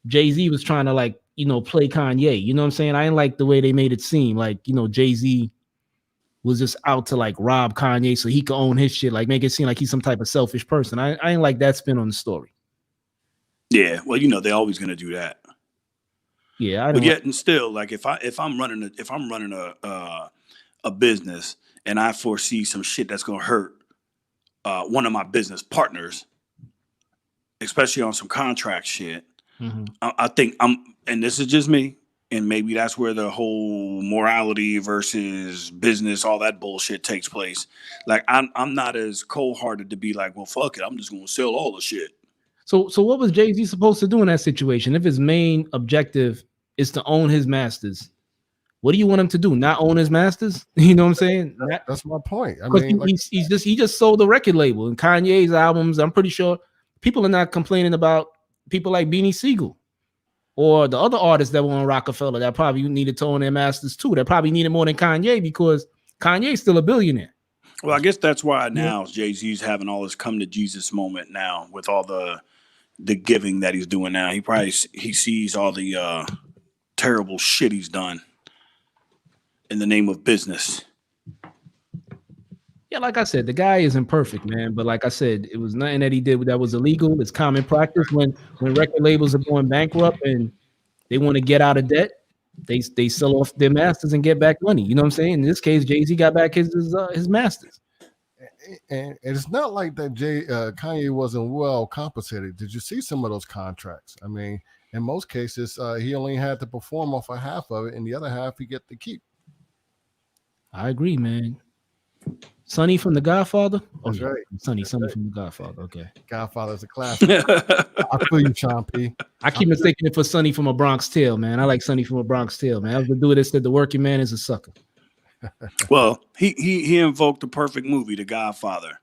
Jay-Z was trying to play Kanye. You know what I'm saying? I didn't like the way they made it seem like Jay-Z was just out to like rob Kanye so he could own his shit, like make it seem like he's some type of selfish person. I ain't like that spin on the story. Yeah, well, they're always gonna do that. Yeah, but yet and still, like if I'm running a business and I foresee some shit that's gonna hurt one of my business partners, especially on some contract shit. I think and this is just me, and maybe that's where the whole morality versus business, all that bullshit takes place. Like I'm not as cold-hearted to be like, well, fuck it, I'm just gonna sell all the shit. So what was Jay-Z supposed to do in that situation? If his main objective is to own his masters, what do you want him to do? Not own his masters? You know what I'm saying? That's my point. I Because mean, he just sold the record label, and Kanye's albums, I'm pretty sure people are not complaining about people like Beanie Siegel or the other artists that were on Rockefeller that probably needed to own their masters too. That probably needed more than Kanye because Kanye's still a billionaire. Well, I guess that's why now Jay-Z's having all this come to Jesus moment now with all the giving that he's doing now. He sees all the terrible shit he's done in the name of business. Yeah, like I said, the guy isn't perfect, man. But like I said, it was nothing that he did that was illegal. It's common practice when record labels are going bankrupt and they want to get out of debt, they sell off their masters and get back money. You know what I'm saying? In this case, Jay-Z got back his masters. And it's not like that Kanye wasn't well compensated. Did you see some of those contracts? I mean, in most cases, he only had to perform off a half of it, and the other half he get to keep. I agree, man. Sonny from The Godfather? That's right. Sonny from The Godfather. Okay. Godfather's a classic. I feel you, Sean P. I keep mistaking it for Sonny from A Bronx Tale, man. I like Sonny from A Bronx Tale, man. I was the dude that said the working man is a sucker. Well, he invoked the perfect movie, The Godfather.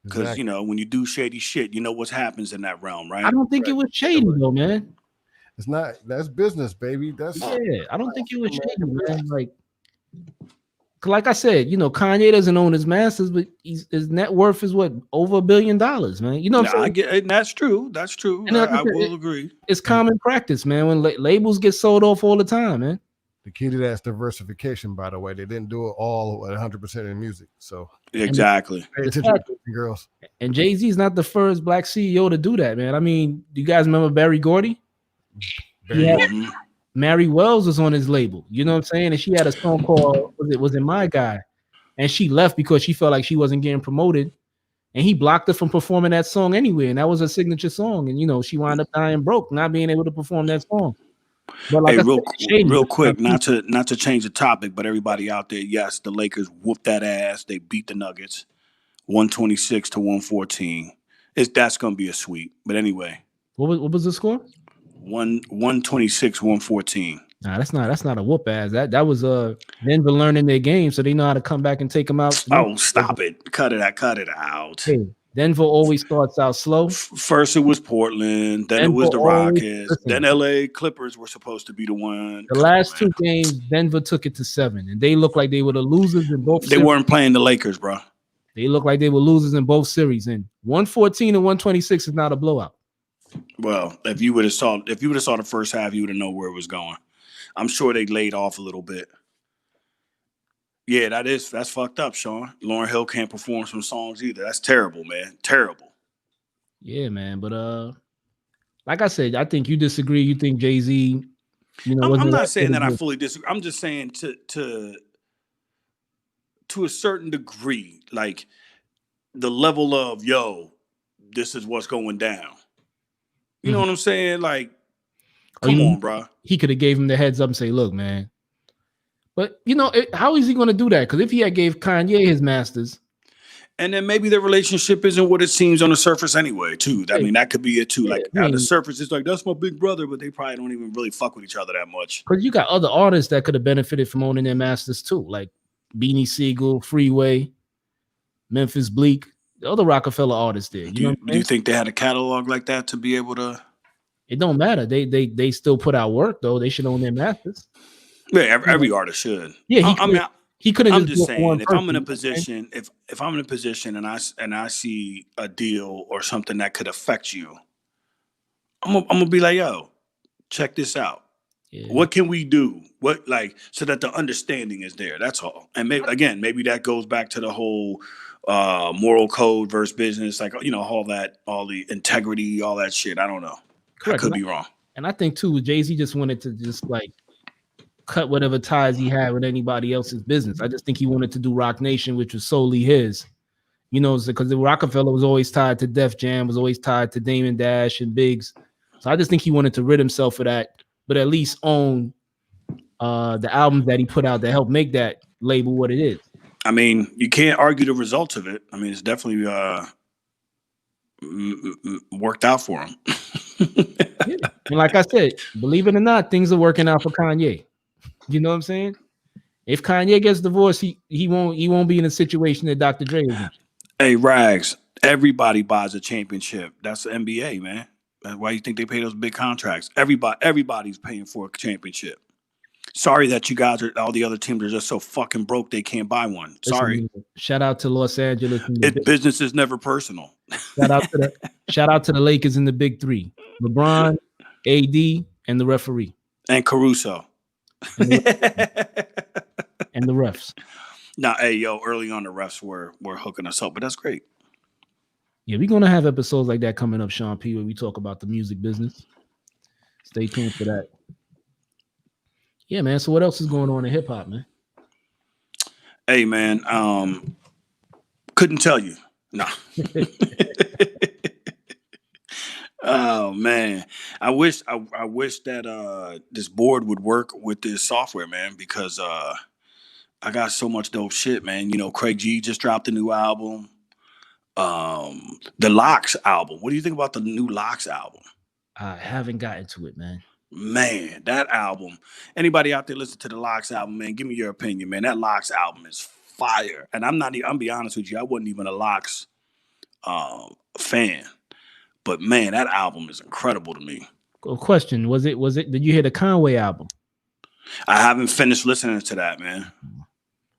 Because, Exactly. you know, when you do shady shit, you know what happens in that realm, right? I don't think it was shady, though, man. It's not. That's business, baby. That's I don't think it was shady, man. Like I said, you know, Kanye doesn't own his masters, but his net worth is what, over $1 billion, man. You know what I'm saying? I get it. That's true. That's true. And like I said, will agree. It's common practice, man. When labels get sold off all the time, man. the key to that's diversification. By the way, they didn't do it all 100% in music. So Exactly. pay attention, girls. And Jay-Z is not the first black CEO to do that, man. I mean, do you guys remember Barry Gordy? Mhm. Mary Wells was on his label. You know what I'm saying? And she had a song called Was it My Guy? And she left because she felt like she wasn't getting promoted. And he blocked her from performing that song anyway. And that was her signature song. And you know, she wound up dying broke, not being able to perform that song. But like Hey, real quick, not to change the topic, but everybody out there, yes, the Lakers whooped that ass. They beat the Nuggets 126 to 114. That's gonna be a sweep. But anyway. What was the score? 126, 114. Nah, that's not a whoop ass. That was Denver learning their game, so they know how to come back and take them out. Oh, stop it. Cut it out. Hey, Denver always starts out slow. First it was Portland, then it was the Rockets, then LA Clippers were supposed to be the one. The last two games, Denver took it to 7, and they looked like they were the losers in both. They weren't playing the Lakers, bro. They looked like they were losers in both series, and 114 and 126 is not a blowout. Well, if you would have saw the first half, you would have known where it was going. I'm sure they laid off a little bit. Yeah, that's fucked up, Sean. Lauryn Hill can't perform some songs either. That's terrible, man. Terrible. Yeah, man. But like I said, I think you disagree. You think Jay-Z, you know, I'm not saying that I fully disagree. I'm just saying to a certain degree, like the level of this is what's going down. You know what I'm saying? Like, come on, bro. He could have gave him the heads up and say, look, man. But, you know, how is he going to do that? Because if he had gave Kanye his masters. And then maybe their relationship isn't what it seems on the surface anyway, too. I mean, that could be it, too. Like, on the surface, it's like, that's my big brother, but they probably don't even really fuck with each other that much. Because you got other artists that could have benefited from owning their masters, too. Like Beanie Siegel, Freeway, Memphis Bleak. The other Rockefeller artists there. Do you think they had a catalog like that to be able to? It don't matter. They still put out work though. They should own their masters. Yeah, every artist should. Yeah, he couldn't. I'm just saying, if I'm in a position, if I'm in a position and I see a deal or something that could affect you, I'm gonna be like, yo, check this out. Yeah. What can we do? So that the understanding is there. That's all. And maybe that goes back to the whole moral code versus business, like, you know, all the integrity, all that shit. I don't know. Correct. I could be wrong. And I think too, Jay-Z just wanted to just like cut whatever ties he had with anybody else's business. I just think he wanted to do Rock Nation, which was solely his. You know, because the Rockefeller was always tied to Def Jam, was always tied to Damon Dash and Biggs. So I just think he wanted to rid himself of that, but at least own the albums that he put out that helped make that label what it is. I mean, you can't argue the results of it. I mean, it's definitely worked out for him. Yeah. And like I said, believe it or not, things are working out for Kanye. You know what I'm saying? If Kanye gets divorced, he won't be in a situation that Dr. Dre is in. Hey, Rags, everybody buys a championship. That's the NBA, man. That's why you think they pay those big contracts. Everybody's paying for a championship. Sorry that you guys all the other teams are just so fucking broke they can't buy one. Sorry. Listen, shout out to Los Angeles. Business is never personal. Shout out to the Lakers in the big three: LeBron, AD, and the referee. And Caruso. And the refs. Nah, hey, yo, early on the refs were hooking us up, but that's great. Yeah, we're gonna have episodes like that coming up, Sean P, where we talk about the music business. Stay tuned for that. Yeah, man. So what else is going on in hip hop, man? Hey, man. Couldn't tell you. No. Oh man, I wish that this board would work with this software, man, because I got so much dope shit, man. You know, Craig G just dropped a new album. The Lox album. What do you think about the new Lox album? I haven't gotten to it, man. Man, that album. Anybody out there listen to the Lox album, man? Give me your opinion, man. That Lox album is fire. And I'm be honest with you, I wasn't even a Lox fan. But man, that album is incredible to me. Question: Was it? Did you hear the Conway album? I haven't finished listening to that, man.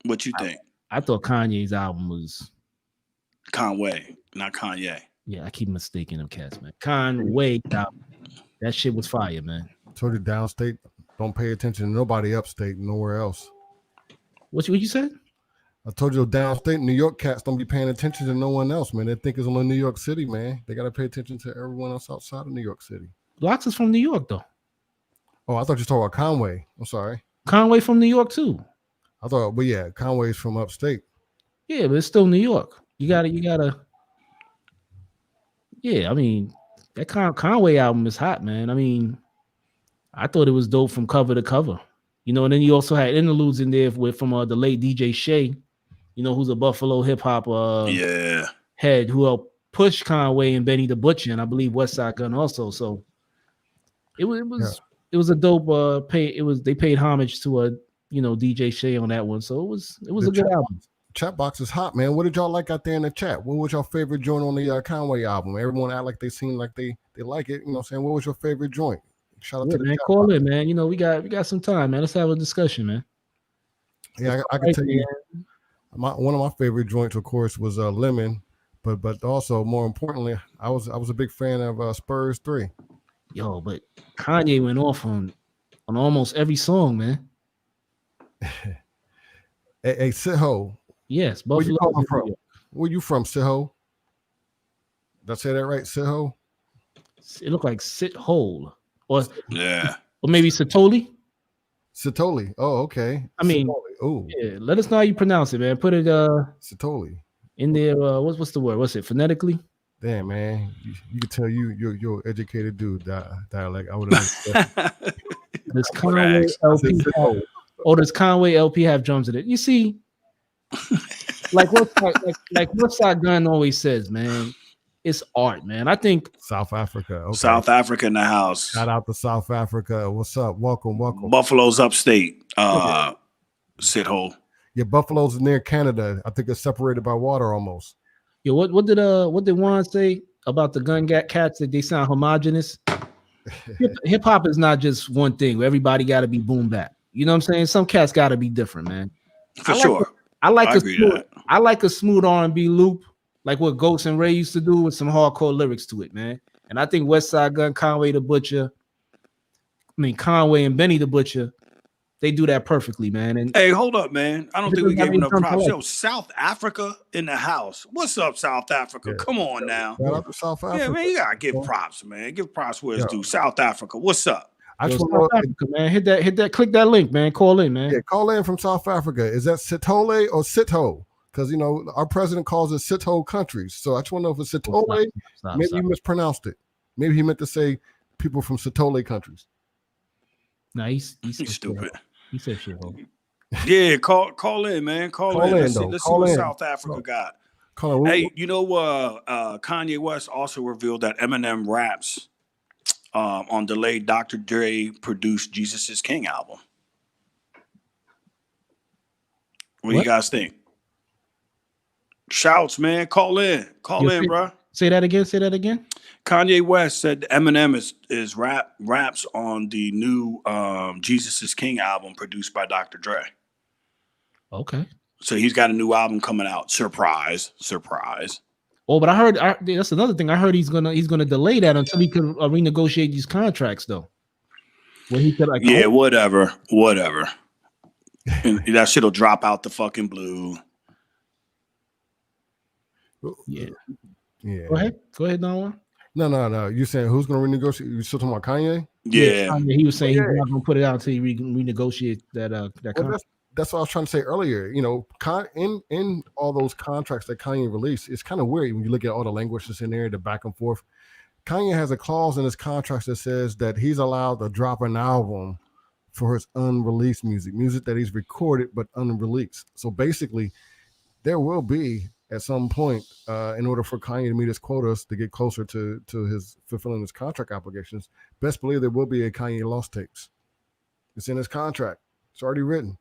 What you think? I thought Kanye's album was Conway, not Kanye. Yeah, I keep mistaking them cats, man. Conway album. That shit was fire, man. Told you downstate, don't pay attention to nobody upstate, nowhere else. What you said? I told you downstate New York cats don't be paying attention to no one else, man. They think it's only New York City, man. They got to pay attention to everyone else outside of New York City. Lox is from New York, though. Oh, I thought you were talking about Conway. I'm sorry. Conway from New York, too. I thought, but yeah, Conway's from upstate. Yeah, but it's still New York. You gotta. Yeah, I mean, that Conway album is hot, man. I mean, I thought it was dope from cover to cover. You know, and then you also had interludes in there from the late DJ Shay, you know, who's a Buffalo hip hop head who helped push Conway and Benny the Butcher, and I believe Westside Gun also. So it was a dope they paid homage to DJ Shay on that one. So it was a good album. Chat box is hot, man. What did y'all like out there in the chat? What was your favorite joint on the Conway album? Everyone act like they seem like they like it. You know what I'm saying? What was your favorite joint? Shout out to the man. chat Call box. in, man. You know, we got some time, man. Let's have a discussion, man. Yeah, I can tell you one of my favorite joints, of course, was Lemon, but also more importantly, I was a big fan of Spurs 3. Yo, but Kanye went off on almost every song, man. Hey, Siho. Yes, Buffalo. Where you from, Siho? Did I say that right, Siho? It looked like Sit Hole, or maybe Satoli. Satoli. Oh, okay. I mean, yeah. Let us know how you pronounce it, man. Put it Satoli in there. What's the word? What's it? Phonetically? Damn, man, you can tell you're educated dude. Dialect. I would have. Does Conway LP does Conway LP have drums in it? You see. like Westside Gun always says, man, it's art, man. I think South Africa. Okay. South Africa in the house. Shout out to South Africa. What's up? Welcome. Buffalo's upstate. Shithole. Yeah, Buffalo's near Canada. I think it's separated by water almost. Yo, what did Juan say about the gun cats that they sound homogenous? Hip hop is not just one thing. Everybody got to be boom bap. You know what I'm saying? Some cats got to be different, man. For sure. I like a smooth R&B loop, like what Ghost and Ray used to do, with some hardcore lyrics to it, man. And I think Westside Gun, Conway and Benny the Butcher, they do that perfectly, man. And hey, hold up, man. I don't think we gave enough props. Yo, South Africa in the house. What's up, South Africa? Yeah. Come on now. Shout out to South Africa. Yeah, man, you gotta give props, man. Give props where it's due. South Africa. What's up? South Africa, man. Hit that, click that link, man. Call in, man. Yeah, call in from South Africa. Is that Sitole or Sitho? because our president calls it shithole countries. So I just want to know if it's Sitole. Maybe he mispronounced it. Maybe he meant to say people from Sitole countries. No, he's stupid. He said shithole. Yeah, call in, man. Call in. Let's see what South Africa got. Hey, Kanye West also revealed that Eminem raps on delayed Dr. Dre produced Jesus is King album. What do you guys think? Shouts, man. Call in, bro. Say that again. Kanye West said Eminem is raps on the new Jesus is King album produced by Dr. Dre. Okay. So he's got a new album coming out. Surprise. Oh, but I heard that's another thing. I heard he's gonna delay that until he can renegotiate these contracts, though. Where he said, whatever. And that shit'll drop out the fucking blue. Yeah. Go ahead, Don. No. You saying who's gonna renegotiate? You still talking about Kanye? Yeah. Kanye, he was saying he's not gonna put it out until he renegotiate that contract. That's what I was trying to say earlier. In all those contracts that Kanye released, it's kind of weird when you look at all the language that's in there, the back and forth. Kanye has a clause in his contracts that says that he's allowed to drop an album for his unreleased music that he's recorded but unreleased. So basically, there will be at some point, in order for Kanye to meet his quotas to get closer to his fulfilling his contract obligations, best believe there will be a Kanye lost tapes. It's in his contract. It's already written.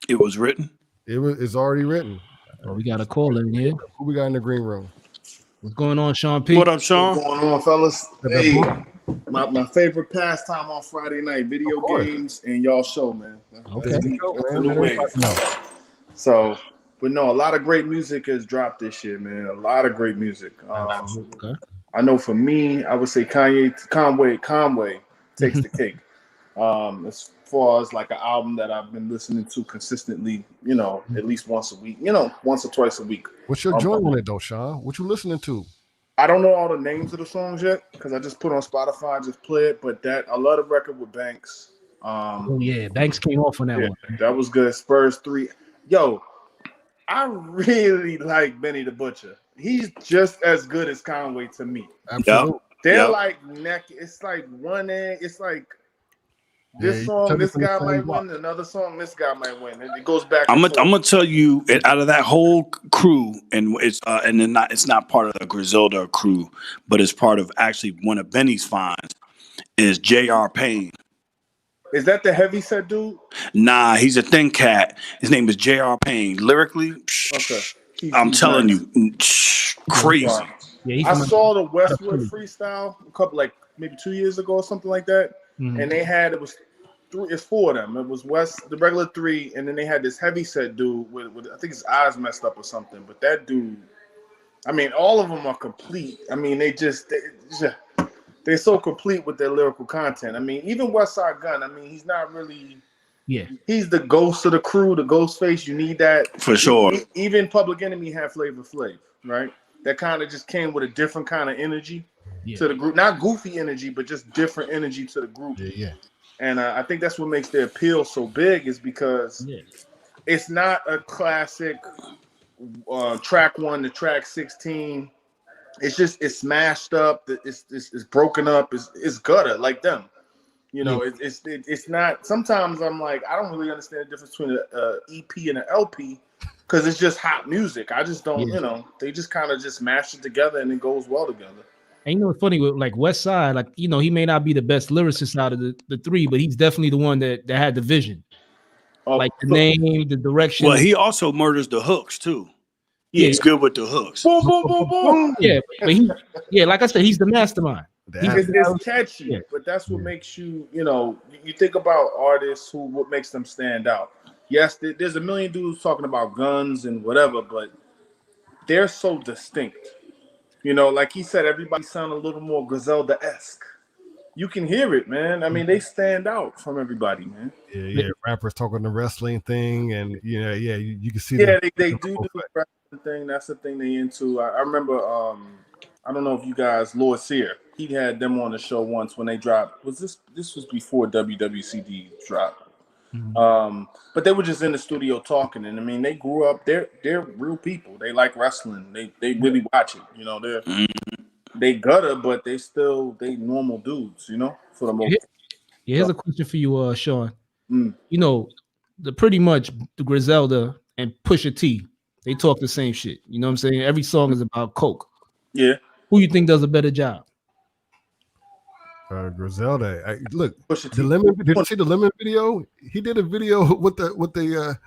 It was written? It's already written. We got a call in here. Who we got in the green room? What's going on, Sean P? What up, Sean? What's going on, fellas? Hey, my favorite pastime on Friday night, video games and y'all show, man. Okay. So, but no, a lot of great music has dropped this year, man. A lot of great music. Okay. I know for me, I would say Conway takes the cake. As far as like an album that I've been listening to consistently, at least once a week, once or twice a week. What's your joint on it though, Sean? What you listening to? I don't know all the names of the songs yet because I just put on Spotify, just play it. But I love the record with Banks. Banks came off on that one. That was good. Spurs 3. Yo, I really like Benny the Butcher. He's just as good as Conway to me. Absolutely. They're like neck. It's like one end. It's like this song, this guy might win. Another song, this guy might win. And it goes back. I'm gonna tell you, out of that whole crew, and it's it's not part of the Griselda crew, but it's part of actually one of Benny's finds is J.R. Payne. Is that the heavyset dude? Nah, he's a thin cat. His name is J.R. Payne. Lyrically, I'm telling you, crazy. Wow. Yeah, I saw the Westwood freestyle a couple, like maybe 2 years ago or something like that. Mm-hmm. And they had it's 4 of them. It was the regular 3, and then they had this heavyset dude with I think his eyes messed up or something. But that dude, I mean, all of them are complete. I mean, they're so complete with their lyrical content. I mean, even Westside Gunn, I mean, he's not really. Yeah. He's the ghost of the crew, the ghost face. You need that. For sure. Even Public Enemy had Flavor Flav, right? That kind of just came with a different kind of energy to the group. Not goofy energy, but just different energy to the group. Yeah. And I think that's what makes their appeal so big is because it's not a classic track 1 to track 16. It's smashed up. It's broken up. It's gutter like them. It's not. Sometimes I'm like, I don't really understand the difference between an EP and an LP because it's just hot music. I just don't. They just kind of just mash it together and it goes well together. And it's funny with like Westside, like he may not be the best lyricist out of the 3, but he's definitely the one that had the vision, like the name, the direction. Well, he also murders the hooks too. He's good with the hooks. Boom, boom, boom, boom. Yeah, but like I said, he's the mastermind. It's catchy, but that's what makes you, you think about artists what makes them stand out. Yes, there's a million dudes talking about guns and whatever, but they're so distinct. Like he said, everybody sound a little more Griselda-esque. You can hear it, man. I mean, they stand out from everybody, man. Yeah. Rappers talking the wrestling thing, and you can see. Yeah, they do the wrestling thing. That's the thing they into. I remember. I don't know if you guys, Lord Sear, he had them on the show once when they dropped. This was before WWCD dropped. But they were just in the studio talking, and I mean, they grew up. They're real people. They like wrestling. They really watch it. You know, they gutter, but they normal dudes. You know, for the most. Yeah, here's a question for you, Sean. Mm. You know, pretty much the Griselda and Pusha T, they talk the same shit. You know what I'm saying? Every song is about coke. Yeah. Who you think does a better job? Griselda. Look, the Lemon. Did you see the Lemon video? He did a video with the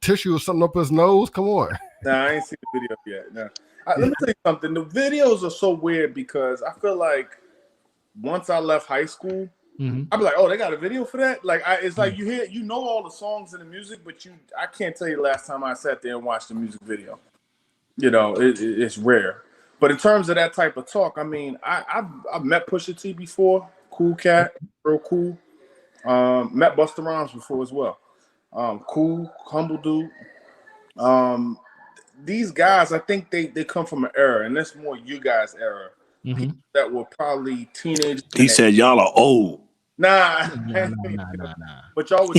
tissue or something up his nose. Come on. Nah, I ain't seen the video yet. Nah. Let me tell you something. The videos are so weird because I feel like once I left high school, I'd be like, oh, they got a video for that? Like, it's like you know all the songs and the music, but I can't tell you the last time I sat there and watched a music video. You know, it's rare. But in terms of that type of talk, I mean, I've met Pusha T before. Cool cat, real cool. Met Busta Rhymes before as well. Cool, humble dude. These guys, I think they come from an era, and that's more you guys' era. People that were probably teenagers. He said y'all are old. Nah. But y'all were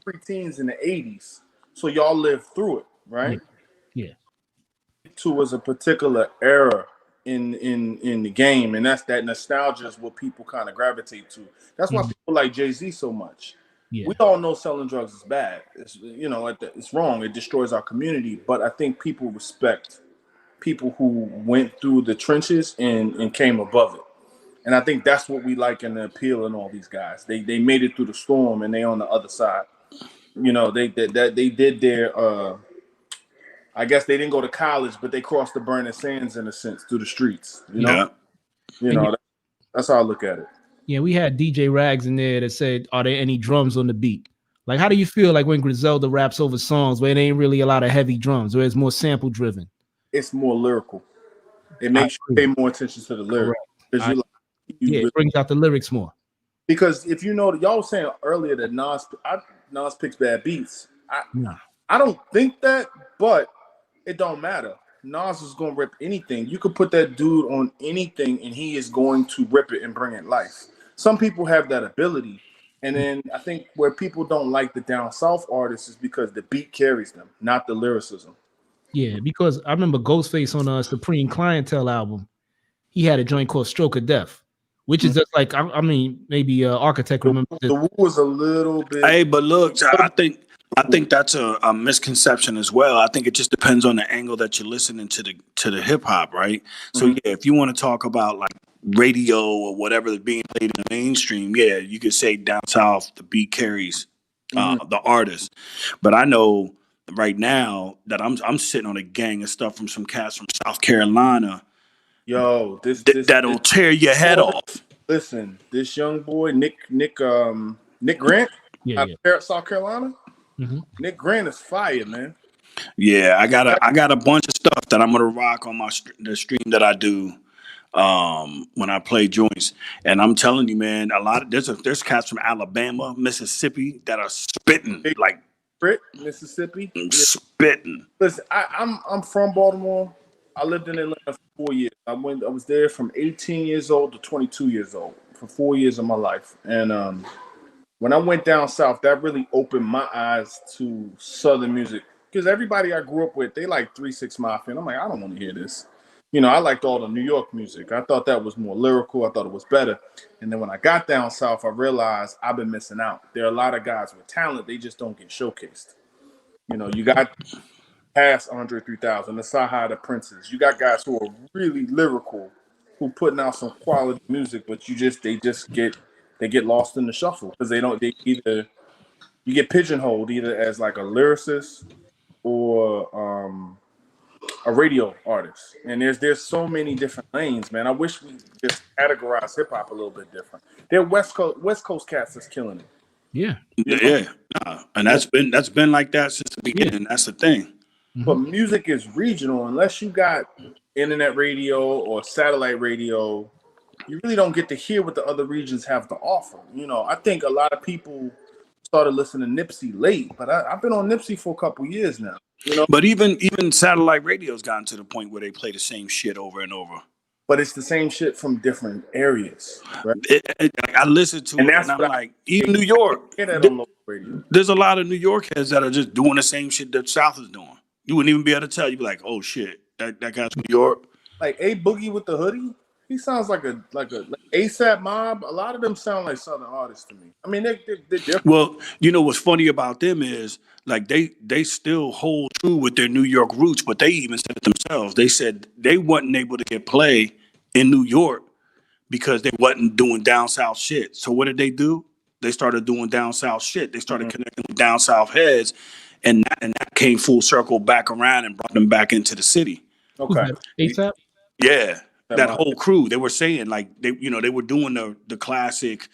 pre-teens in the 80s. So y'all lived through it, right? Yeah. To was a particular era in the game, and that nostalgia is what people kind of gravitate to. That's why people like Jay-Z so much. Yeah. We all know selling drugs is bad. It's it's wrong. It destroys our community. But I think people respect people who went through the trenches and came above it. And I think that's what we like in the appeal in all these guys. They made it through the storm and they on the other side. You know, they did their I guess they didn't go to college, but they crossed the burning sands in a sense through the streets. You know? Yeah. That's how I look at it. Yeah, we had DJ Rags in there that said, are there any drums on the beat? Like, how do you feel like when Griselda raps over songs where it ain't really a lot of heavy drums, where it's more sample driven? It's more lyrical. It makes you pay more attention to the lyrics. It brings out the lyrics more. Because if you know, y'all were saying earlier that Nas picks bad beats. I don't think that, but it don't matter. Nas is going to rip anything. You could put that dude on anything and he is going to rip it and bring it life. Some people have that ability. And then I think where people don't like the down south artists is because the beat carries them, not the lyricism. Yeah, because I remember Ghostface on a Supreme Clientele album. He had a joint called Stroke of Death, which is just like, I mean, maybe Architect remembers the Wu was a little bit. Hey, but look, I think that's a misconception as well. I think it just depends on the angle that you're listening to the hip hop, right? So yeah, if you want to talk about like radio or whatever that's being played in the mainstream, yeah, you could say down south the beat carries the artist. But I know right now that I'm sitting on a gang of stuff from some cats from South Carolina. Yo, that'll tear your head off. Listen, this young boy Nick Grant, out of South Carolina. Nick Grant is fire, man. Yeah, I got a bunch of stuff that I'm gonna rock on the stream that I do when I play joints, and I'm telling you, man, a lot of there's cats from Alabama, Mississippi that are spitting like Mississippi, spitting. Listen, I'm from Baltimore. I lived in Atlanta for 4 years. I was there from 18 years old to 22 years old for 4 years of my life, and when I went down south, that really opened my eyes to Southern music. Because everybody I grew up with, they like 3 6 Mafia. And I'm like, I don't want to hear this. You know, I liked all the New York music. I thought that was more lyrical. I thought it was better. And then when I got down south, I realized I've been missing out. There are a lot of guys with talent. They just don't get showcased. You know, you got past Andre 3000, the Saha, the Princes. You got guys who are really lyrical, who putting out some quality music, but they get lost in the shuffle because you get pigeonholed either as like a lyricist or a radio artist. And there's so many different lanes, man. I wish we just categorize hip hop a little bit different. They're West Coast cats that's killing it. Yeah. And that's been like that since the beginning. That's the thing. But music is regional. Unless you got internet radio or satellite radio, you really don't get to hear what the other regions have to offer. You know, I think a lot of people started listening to Nipsey late, but I've been on Nipsey for a couple years now. You know, but even satellite radio's gotten to the point where they play the same shit over and over. but it's the same shit from different areas, right? I listen to it, and I'm like, even New York. Hear that on local radio. There's a lot of New York heads that are just doing the same shit that South is doing. You wouldn't even be able to tell. You'd be like, oh shit, that guy's New York. Like A Boogie with the hoodie, he sounds like ASAP Mob. A lot of them sound like Southern artists to me. I mean, they're different. Well, you know what's funny about them is like they still hold true with their New York roots, but they even said it themselves. They said they wasn't able to get play in New York because they wasn't doing down south shit. So what did they do? They started doing down south shit. They started connecting with down south heads, and that came full circle back around and brought them back into the city. Okay, ASAP. Yeah, that whole crew. They were saying like they were doing the classic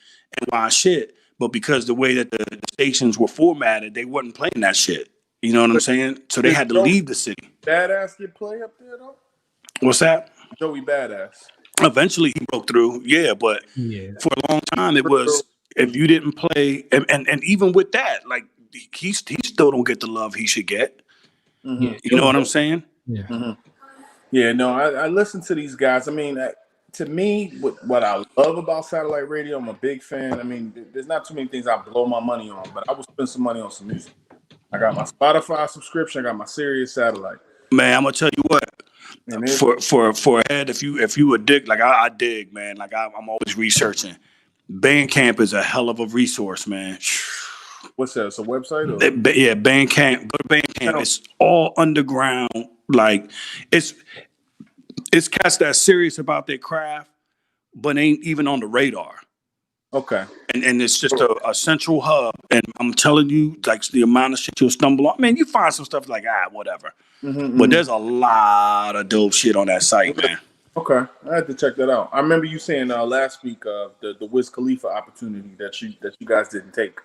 NY shit, but because the way that the stations were formatted, they wasn't playing that shit. You know what I'm saying? So they had to leave the city. Badass get play up there though. What's that? Joey Badass. Eventually he broke through, but for a long time it was if you didn't play, and even with that, like he still don't get the love he should get. You know what I'm saying? Yeah. Yeah, no, I listen to these guys. I mean, to me, what I love about satellite radio, I'm a big fan. I mean, there's not too many things I blow my money on, but I will spend some money on some music. I got my Spotify subscription. I got my Sirius satellite. Man, I'm gonna tell you what. For a head, if you a dig, like I dig, man. Like I'm always researching. Bandcamp is a hell of a resource, man. What's that? It's a website? Yeah, Bandcamp. Go to Bandcamp. It's all underground. Like it's cats that's serious about their craft, but ain't even on the radar. Okay. And it's just a central hub. And I'm telling you, like the amount of shit you'll stumble on. I mean, you find some stuff like whatever. But there's a lot of dope shit on that site, man. Okay, I had to check that out. I remember you saying last week the Wiz Khalifa opportunity that you guys didn't take.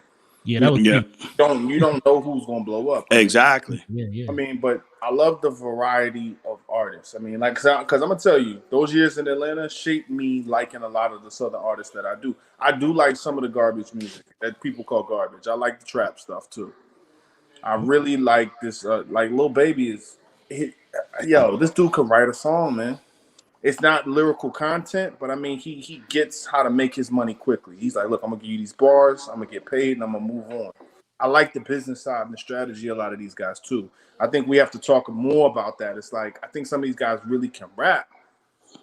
Yeah, that was you don't know who's gonna blow up. Exactly. Yeah. I mean, but I love the variety of artists. I mean, like, cause I'm gonna tell you, those years in Atlanta shaped me liking a lot of the Southern artists that I do. I do like some of the garbage music that people call garbage. I like the trap stuff too. I really like this. Like Lil Baby is, this dude could write a song, man. It's not lyrical content, but I mean, he gets how to make his money quickly. He's like, look, I'm gonna give you these bars, I'm gonna get paid, and I'm gonna move on. I like the business side and the strategy of a lot of these guys too. I think we have to talk more about that. It's like I think some of these guys really can rap,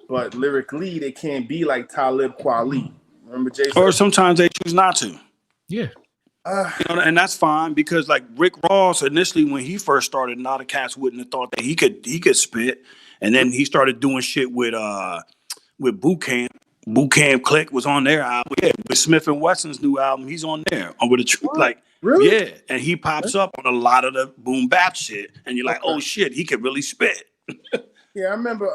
but lyrically they can't be like Talib Kweli. Remember Jason? Or sometimes they choose not to. Yeah. And that's fine because like Rick Ross initially when he first started, a lot of cats wouldn't have thought that he could spit, and then he started doing shit with Boot Camp. Boot Camp Click was on their album. Yeah, with Smith and Wesson's new album, he's on there. Or with Really? Yeah, and he pops up on a lot of the boom bap shit, and you're like, oh shit, he could really spit. Yeah, I remember.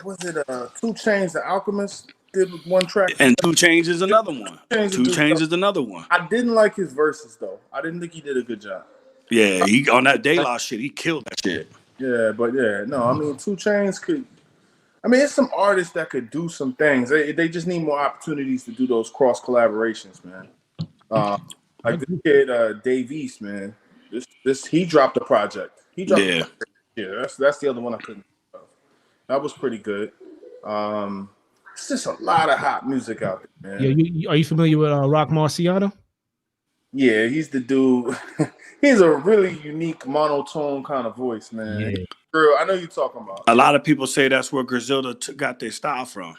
Was it 2 Chainz, The Alchemist? Did one track, and 2 Chainz is another one. 2 Chainz is another one. I didn't like his verses though. I didn't think he did a good job. Yeah, he on that De La shit, he killed that shit. Yeah, but no, I mean 2 Chainz could. I mean, it's some artists that could do some things. They just need more opportunities to do those cross collaborations, man. Like the kid Dave East, man. This he dropped a project. Yeah, that's the other one I couldn't think of. That was pretty good. It's just a lot of hot music out there, man. Yeah, are you familiar with Rock Marciano? Yeah, he's the dude. He's a really unique monotone kind of voice, man. Yeah. Girl, I know you're talking about. A lot of people say that's where Griselda got their style from.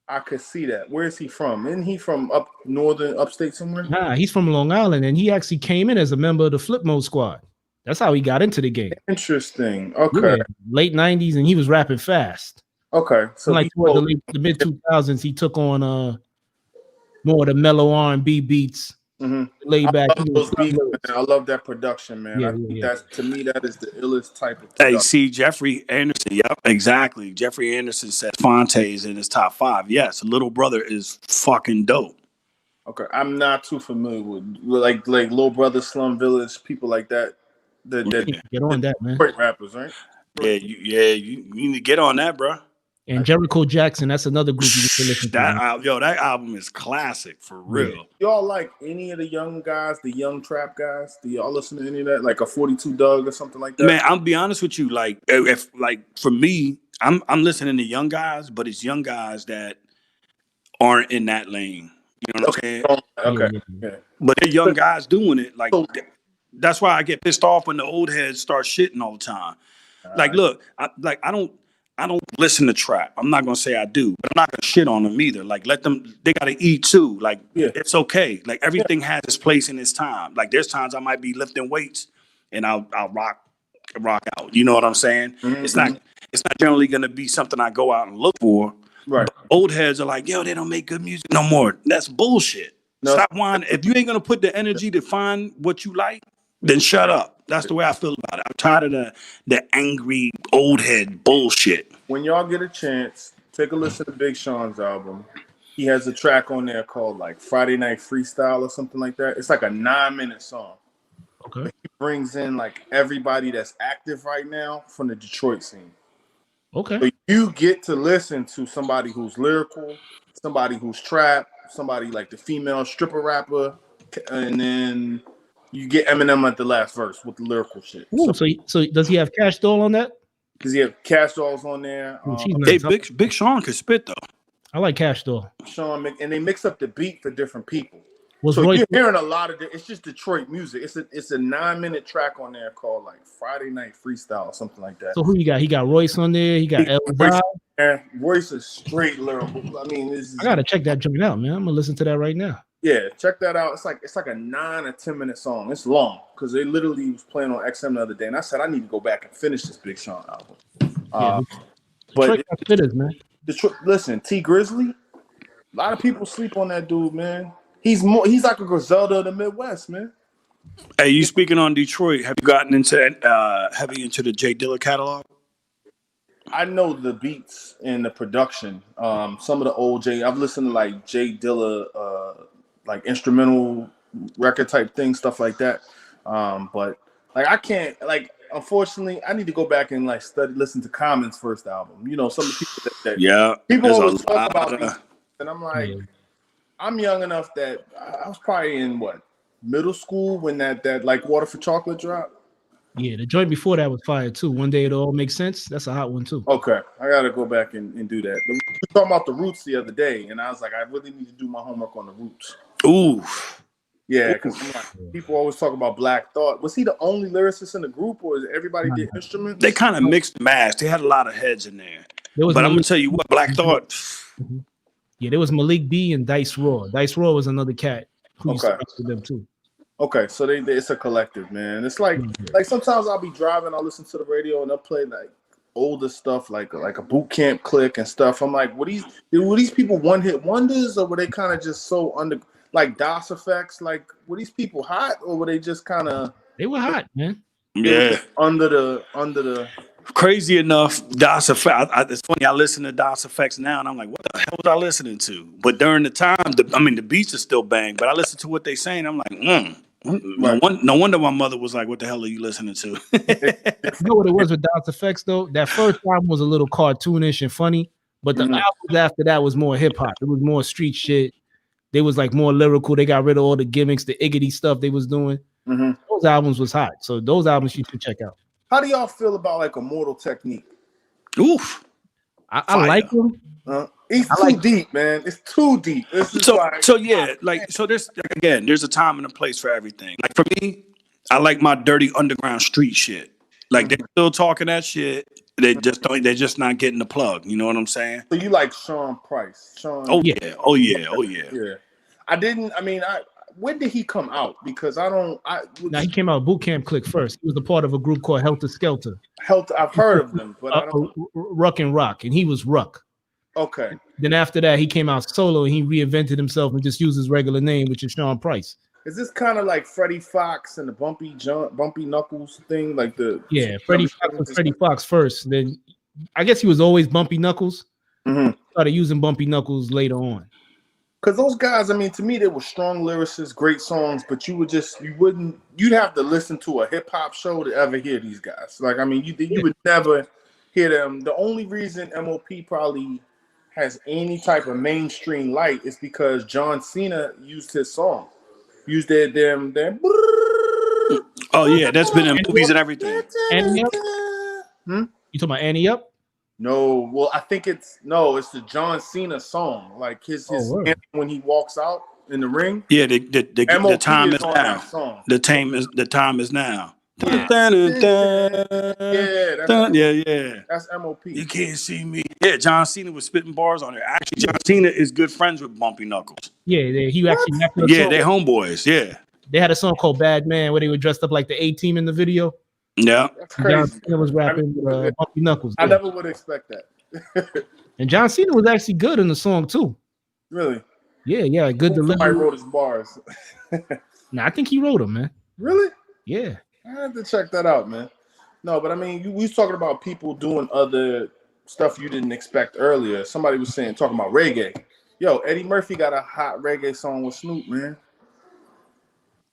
I could see that. Where is he from? Isn't he from upstate somewhere? Nah, he's from Long Island, and he actually came in as a member of the Flip Mode Squad. That's how he got into the game. Interesting. Okay. Yeah, late 90s, and he was rapping fast. Okay. So like toward the mid 2000s, he took on more of the mellow R&B beats. Laid back. I love that production, man. I think that's, to me, that is the illest type of production. Hey, see, Jeffrey Anderson. Yep, exactly. Jeffrey Anderson says Fonte is in his top 5. Yes, Little Brother is fucking dope. Okay, I'm not too familiar with like Lil Brother, Slum Village, people like that. Get on that, man. Great rappers, right? Yeah, you need to get on that, bro. And Jericho Jackson, that's another group you can listen to. That album is classic for real. Yeah. Y'all like any of the young guys, the young trap guys? Do y'all listen to any of that? Like a 42 Doug or something like that? Man, I'll be honest with you. Like, if like for me, I'm listening to young guys, but it's young guys that aren't in that lane. You know what I'm saying? Okay. Yeah. But they're young guys doing it. Like, that's why I get pissed off when the old heads start shitting all the time. Like, look, I don't listen to trap. I'm not gonna say I do, but I'm not gonna shit on them either. Like, let them. They gotta eat too. Like, it's okay. Like, everything has its place in its time. Like, there's times I might be lifting weights and I'll rock out. You know what I'm saying? Mm-hmm. It's not generally gonna be something I go out and look for. Right. But old heads are like, yo, they don't make good music no more. That's bullshit. No. Stop whining. If you ain't gonna put the energy to find what you like, then shut up. That's the way I feel about it. I'm tired of the angry old head bullshit. When y'all get a chance, take a listen to Big Sean's album. He has a track on there called like Friday Night Freestyle or something like that. It's like a 9-minute song. Okay. But he brings in like everybody that's active right now from the Detroit scene. Okay. So you get to listen to somebody who's lyrical, somebody who's trap, somebody like the female stripper rapper, and then you get Eminem at the last verse with the lyrical shit. Ooh, so does he have Cash Doll on that? Does he have Cash Dolls on there? Big Sean could spit though. I like Cash Doll. Sean, and they mix up the beat for different people. Was so Royce you're hearing a lot of it's just Detroit music. It's a 9-minute track on there called like Friday Night Freestyle or something like that. So who you got? He got Royce on there. He got Royce is straight lyrical. I mean, I gotta check that joint out, man. I'm gonna listen to that right now. Yeah, check that out. It's like a 9 or 10 minute song. It's long because they literally was playing on XM the other day, and I said I need to go back and finish this Big Sean album. But Detroit, man. Listen, T Grizzly. A lot of people sleep on that dude, man. He's like a Griselda of the Midwest, man. Hey, you speaking on Detroit? Have you gotten into heavy into the Jay Dilla catalog? I know the beats and the production. Some of the old I've listened to like Jay Dilla, like instrumental record type things, stuff like that. But like I can't unfortunately, I need to go back and like listen to Common's first album. You know, some of the people people always talk about me, and I'm like, I'm young enough that I was probably in middle school when that like Water for Chocolate dropped. Yeah, the joint before that was fire too. One Day It All Makes Sense. That's a hot one too. Okay, I gotta go back and do that. We were talking about the Roots the other day, and I was like, I really need to do my homework on the Roots. Ooh. Yeah, because people always talk about Black Thought. Was he the only lyricist in the group, or is everybody did instruments? They kind of mixed and matched. They had a lot of heads in there. But I'm gonna tell you what, Black Thought. Mm-hmm. Yeah, there was Malik B and Dice Raw. Dice Raw was another cat who used to mix with them too. Okay, so it's a collective, man. It's like sometimes I'll be driving, I'll listen to the radio, and they'll play like older stuff, like a Boot Camp Click and stuff. I'm like, were these people one hit wonders, or were they kind of just so under like DOS effects? Like, were these people hot, or were they just kind of? They were hot, man. Yeah, under the. Crazy enough, DOS effects. It's funny. I listen to DOS effects now, and I'm like, "What the hell was I listening to?" But during the time, the beats are still bang. But I listen to what they saying. I'm like, No wonder my mother was like, "What the hell are you listening to?" You know what it was with DOS effects though? That first album was a little cartoonish and funny, but the albums after that was more hip hop. It was more street shit. They was like more lyrical. They got rid of all the gimmicks, the iggity stuff they was doing. Mm-hmm. Those albums was hot. So those albums you should check out. How do y'all feel about like Immortal Technique? Oof. I like them. It's too deep, man. It's too deep. There's there's a time and a place for everything. Like for me, I like my dirty underground street shit. Like they're still talking that shit. They're just not getting the plug. You know what I'm saying? So you like Sean Price? Oh yeah. When did he come out? Because he came out Boot Camp Click first. He was a part of a group called Helter Skelter. I've heard of them, but I don't. Ruck and Rock, and he was Ruck. Okay. Then after that, he came out solo and he reinvented himself and just used his regular name, which is Sean Price. Is this kind of like Freddie Fox and the Bumpy Knuckles thing? Like Freddie Fox was Freddie Fox first. Then I guess he was always Bumpy Knuckles. Mm-hmm. Started using Bumpy Knuckles later on. Because those guys, to me, they were strong lyricists, great songs, but you'd have to listen to a hip hop show to ever hear these guys. Like, you would never hear them. The only reason MOP probably has any type of mainstream light is because John Cena used his song. Used them. Oh yeah, that's been in movies and everything. Annie Up? Hmm? You talking about Annie Up? No, well, I think it's the John Cena song. Like his word. when he walks out in the ring. Yeah, the MOP time is on now. that song. The time is now. Yeah. Yeah. That's MOP. You can't see me. Yeah, John Cena was spitting bars on there. Actually, John Cena is good friends with Bumpy Knuckles. Yeah, he actually rapped Yeah, they homeboys. Yeah. They had a song called Bad Man where they were dressed up like the A-Team in the video. Yeah. That's John crazy. Cena was rapping with Bumpy Knuckles. I never would expect that. And John Cena was actually good in the song too. Really? Yeah, good Somebody delivery. wrote his bars. Nah, I think he wrote them, man. Really? Yeah. I have to check that out, man. No, but I mean, we was talking about people doing other stuff you didn't expect earlier. Somebody was talking about reggae. Yo, Eddie Murphy got a hot reggae song with Snoop, man.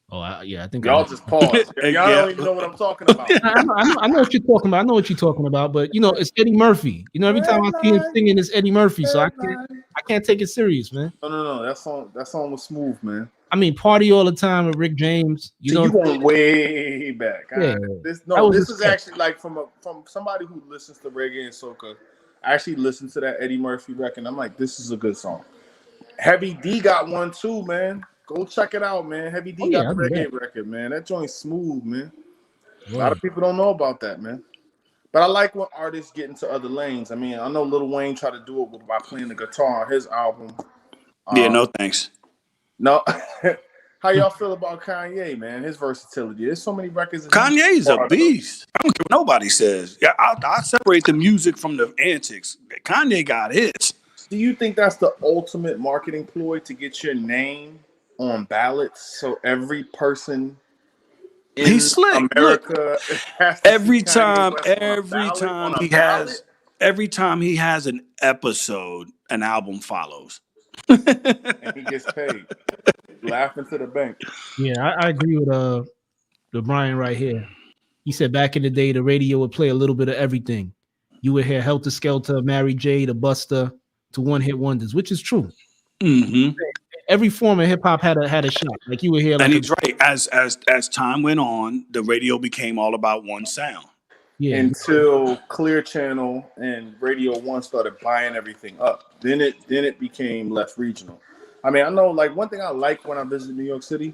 Oh, I think y'all just paused. Y'all don't even know what I'm talking about. I know what you're talking about. I know what you're talking about, but you know, it's Eddie Murphy. You know, every time I see him singing, it's Eddie Murphy, so I can't take it serious, man. No. That song was smooth, man. I mean, Party All the Time with Rick James. You going way back. Yeah. This is actually like from somebody who listens to reggae and soca. I actually listened to that Eddie Murphy record. I'm like, this is a good song. Heavy D got one too, man. Go check it out, man. Heavy D got the reggae record, man. That joint's smooth, man. A lot of people don't know about that, man. But I like when artists get into other lanes. I mean, I know Lil Wayne tried to do it by playing the guitar on his album. Yeah, no thanks. No. How y'all feel about Kanye, man? His versatility. There's so many records. Kanye's a beast. I don't care what nobody says. Yeah, I separate the music from the antics. Kanye got hits. Do you think that's the ultimate marketing ploy to get your name on ballots so every person in He's slick. America has to every see time every time he has an episode, an album follows. And he gets paid. Laughing to the bank. Yeah, I agree with the Brian right here. He said back in the day the radio would play a little bit of everything. You would hear Helter Skelter, Mary J, the Buster, to one hit wonders, which is true. Mm-hmm. Every form of hip hop had a shot. Like you would hear, and he's right. As time went on, the radio became all about one sound. Yeah. Until Clear Channel and Radio 1 started buying everything up. Then it became less regional. I mean, I know like one thing I like when I visit New York City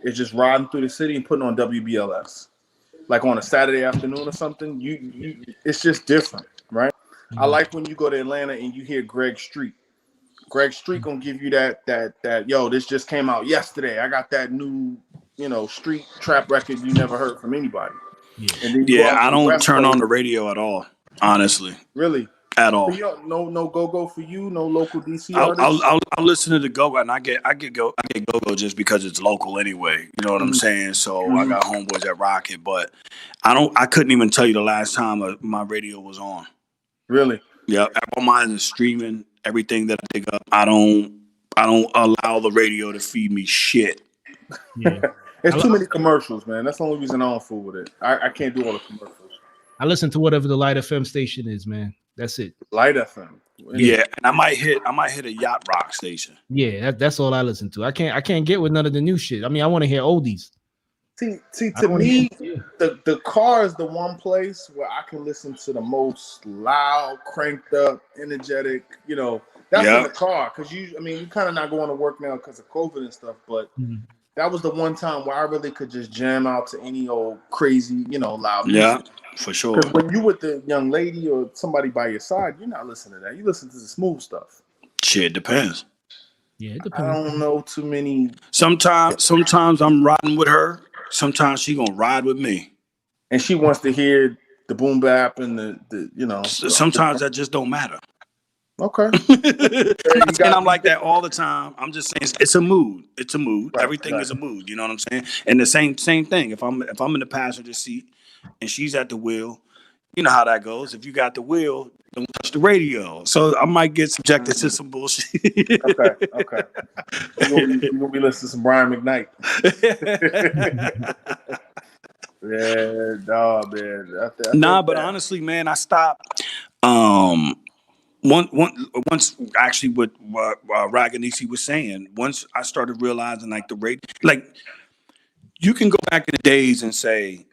is just riding through the city and putting on WBLS. Like on a Saturday afternoon or something. It's just different, right? Mm-hmm. I like when you go to Atlanta and you hear Greg Street. Greg Street gonna give you that yo, this just came out yesterday. I got that new, street trap record you never heard from anybody. Yeah, I don't turn on the radio at all, honestly. Really? At all. No go-go for you, no local DC artists? I'll listen to the go-go, and I get go-go just because it's local anyway. You know what I'm saying? So I got homeboys that rock it, but I couldn't even tell you the last time my radio was on. Really? Yeah, all mine is streaming. Everything that I pick up, I don't allow the radio to feed me shit. Yeah. There's too many commercials, man. That's the only reason I don't fool with it. I can't do all the commercials. I listen to whatever the Light FM station is, man. That's it. Light FM. Yeah, and I might hit a yacht rock station. Yeah, that's all I listen to. I can't get with none of the new shit. I mean, I want to hear oldies. See, to me, the car is the one place where I can listen to the most loud, cranked up, energetic. That's in the car because you kind of not going to work now because of COVID and stuff. But that was the one time where I really could just jam out to any old crazy, loud music. Yeah, for sure. Because when you with the young lady or somebody by your side, you're not listening to that. You listen to the smooth stuff. Shit depends. Yeah, it depends. I don't know too many. Sometimes I'm riding with her. Sometimes she gonna ride with me, and she wants to hear the boom bap and the. Sometimes that just don't matter. Okay. And I'm like that all the time. I'm just saying it's a mood. It's a mood. Right, Everything is a mood. You know what I'm saying? And the same thing. If I'm in the passenger seat and she's at the wheel, you know how that goes. If you got the wheel, don't touch the radio. So I might get subjected to some bullshit. Okay. You're gonna be listening to some Brian McKnight. Yeah, no, man. Nah, but honestly, man, I stopped. Once actually what Raganisi was saying, once I started realizing like the rate, like you can go back in the days and say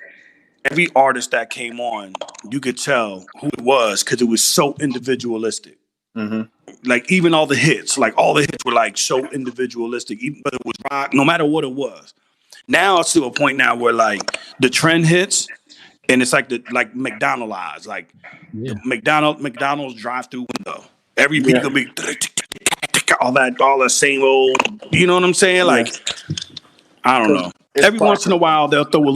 every artist that came on, you could tell who it was because it was so individualistic. Mm-hmm. Like even all the hits, like all the hits were like so individualistic, even whether it was rock, no matter what it was. Now it's to a point now where like the trend hits, and it's like the like McDonald's, like the McDonald's drive-through window. Every beat gonna be all that same old. You know what I'm saying? Like I don't know. Every once in a while they'll throw a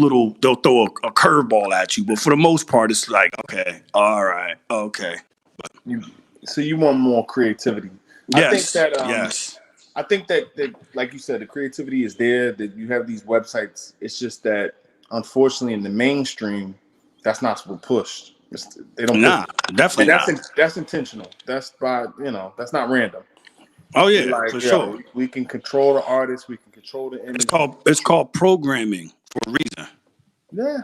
curveball at you, but for the most part it's like okay, all right, okay. So you want more creativity? Yes. I think that like you said, the creativity is there. That you have these websites. It's just that unfortunately in the mainstream, that's not what's pushed. They don't. Definitely and that's intentional. That's by that's not random. Oh yeah, for sure. We can control the artist. We can control the image. It's called programming for a reason. Yeah,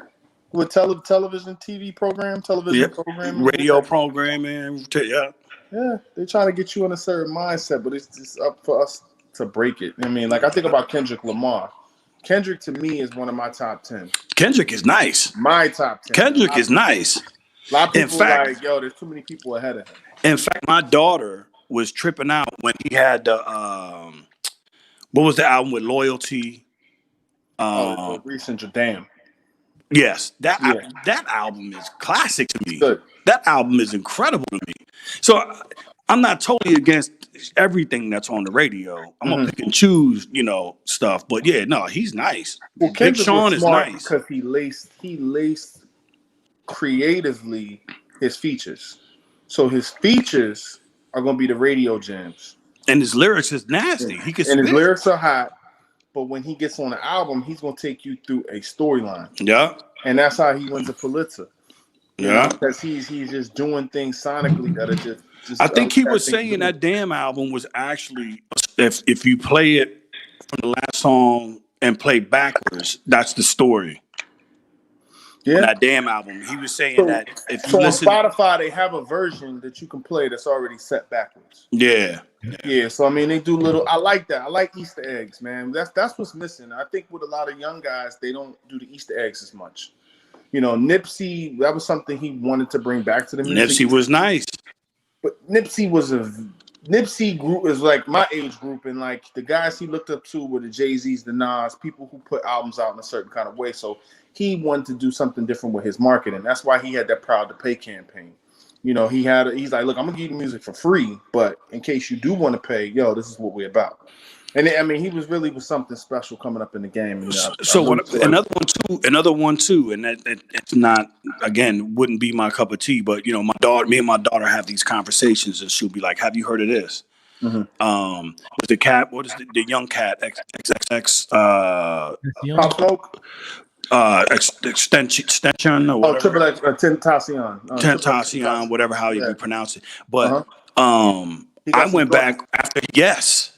with television, TV program, programming, radio programming. Yeah, they're trying to get you in a certain mindset, but it's just up for us to break it. I mean, like I think about Kendrick Lamar. Kendrick to me is one of my top 10. Kendrick is nice. My top 10. Kendrick is nice. A lot of people are like, yo, there's too many people ahead of him. In fact, my daughter was tripping out when he had the what was the album with Loyalty? Recent Damn. Yes, that album is classic to me. Good. That album is incredible to me. So I'm not totally against everything that's on the radio. I'm gonna pick and choose, stuff. But yeah, no, he's nice. Well, Big Sean is nice because he laced creatively his features. So his features are gonna be the radio jams. And his lyrics is nasty. He can and his lyrics are hot. But when he gets on the album, he's gonna take you through a storyline. Yeah. And that's how he went to Pulitzer. Yeah. Because he's just doing things sonically that are just I think he was saying that Damn album was actually if you play it from the last song and play backwards, that's the story. Yeah. That Damn album. He was saying that if you listen on Spotify, they have a version that you can play that's already set backwards. Yeah. Yeah. So I mean they do little I like that. I like Easter eggs, man. That's what's missing. I think with a lot of young guys, they don't do the Easter eggs as much. Nipsey, that was something he wanted to bring back to the music. Nipsey was nice. But Nipsey group is like my age group, and like the guys he looked up to were the Jay-Z's, the Nas, people who put albums out in a certain kind of way. So he wanted to do something different with his marketing. That's why he had that Proud to Pay campaign. He's like, look, I'm gonna give you music for free, but in case you do want to pay, this is what we're about. And I mean, he was something special coming up in the game. Another one too, and that it's not wouldn't be my cup of tea, but me and my daughter have these conversations, and she'll be like, "Have you heard of this?" Mm-hmm. Was the cat? What is the young cat? XXX. Pop Smoke. Extension or whatever. Triple X, Tentacion, whatever how you pronounce it. But I went back after Yes,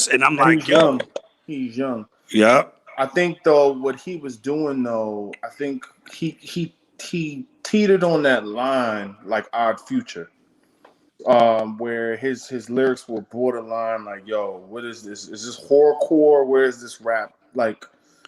and I'm like, yo, he's young. Yeah. I think though what he was doing though, I think he teetered on that line like Odd Future, where his lyrics were borderline like, yo, what is this? Is this horrorcore? Where is this rap? Like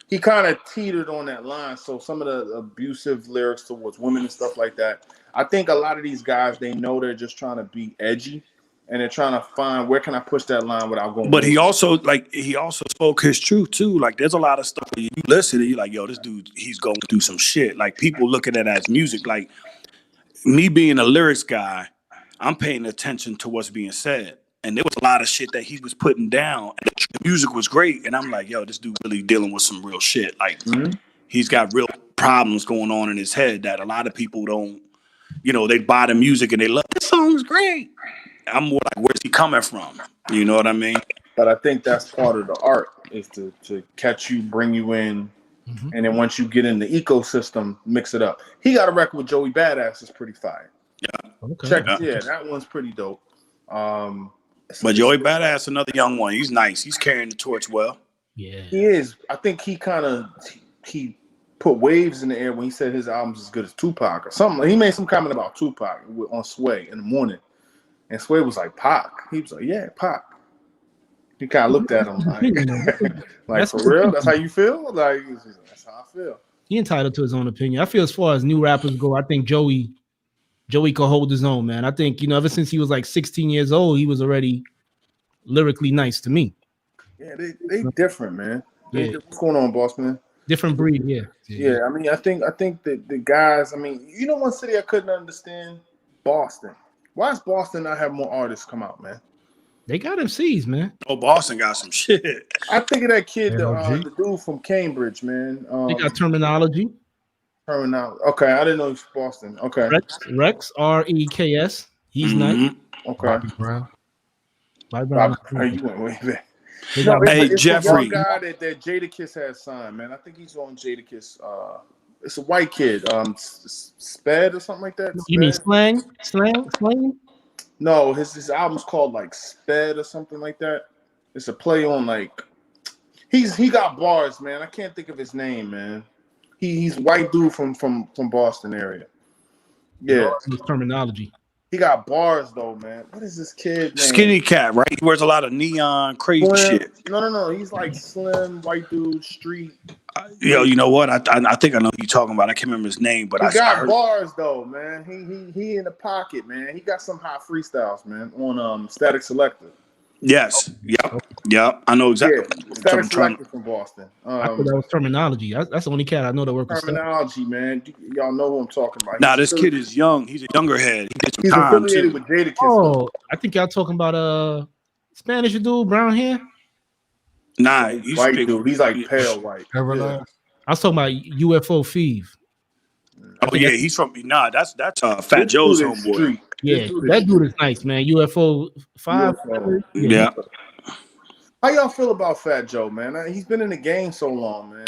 he kind of teetered on that line. So some of the abusive lyrics towards women and stuff like that. I think a lot of these guys, they know they're just trying to be edgy. And they're trying to find where can I push that line without going. But he also spoke his truth too. Like there's a lot of stuff where you listen and you're like, yo, this dude, he's going through some shit. Like people looking at it as music. Like me being a lyrics guy, I'm paying attention to what's being said. And there was a lot of shit that he was putting down. And the music was great. And I'm like, yo, this dude really dealing with some real shit. Like he's got real problems going on in his head that a lot of people don't, they buy the music and they love this song's great. I'm more like, where's he coming from? You know what I mean? But I think that's part of the art is to catch you, bring you in, and then once you get in the ecosystem, mix it up. He got a record with Joey Badass that's pretty fire. Yeah. Okay. That one's pretty dope. But Joey Badass, another young one. He's nice. He's carrying the torch well. Yeah. He is. I think he kind of he put waves in the air when he said his album's as good as Tupac or something. He made some comment about Tupac on Sway in the morning, and Sway was like, "Pac." He was like, "Yeah, Pac." He kind of looked at him like, "For real? That's how you feel?" Like, that's how I feel. He entitled to his own opinion. I feel as far as new rappers go, I think Joey could hold his own, man. I think, ever since he was like 16 years old, he was already lyrically nice to me. Yeah, they different, man. Yeah. What's going on, boss man? Different breed, yeah. Yeah, I mean, I think that the guys, I mean, one city I couldn't understand? Boston. Why does Boston not have more artists come out, man? They got MCs, man. Oh, Boston got some shit. I think of that kid, the dude from Cambridge, man. They got Terminology. Okay, I didn't know he was Boston. Okay. Rex, REKS. He's nice. Okay. Bobby Brown. You went way back. Hey, Jeffrey. It's a guy that Jadakiss has signed, man. I think he's on Jadakiss. It's a white kid. Sped or something like that. You mean Slang? No, his album's called like Sped or something like that. It's a play on like he got bars, man. I can't think of his name, man. He's white dude from Boston area. Yeah. Terminology. He got bars though, man. What is this kid name? Skinny cat, right? He wears a lot of neon, crazy shit. No. He's like slim, white dude, street. You know what? I think I know who you're talking about. I can't remember his name, but he got bars though, man. He in the pocket, man. He got some hot freestyles, man, on Static Selector. Yes. Yep. I know exactly. Yeah, Static Selector from Boston. I thought that was Terminology. That's the only cat I know that works with Terminology, man. Y'all know who I'm talking about. Nah, this kid is young. He's a younger head. He's affiliated with Jadakiss. Oh, I think y'all talking about Spanish dude, brown hair. Nah, white dude. He's like pale white. Yeah. I was talking about UFO Feeve. Oh yeah, he's from that's Fat Joe's homeboy. Yeah, that dude is nice, man. UFO 5. Yeah. How y'all feel about Fat Joe, man? He's been in the game so long, man.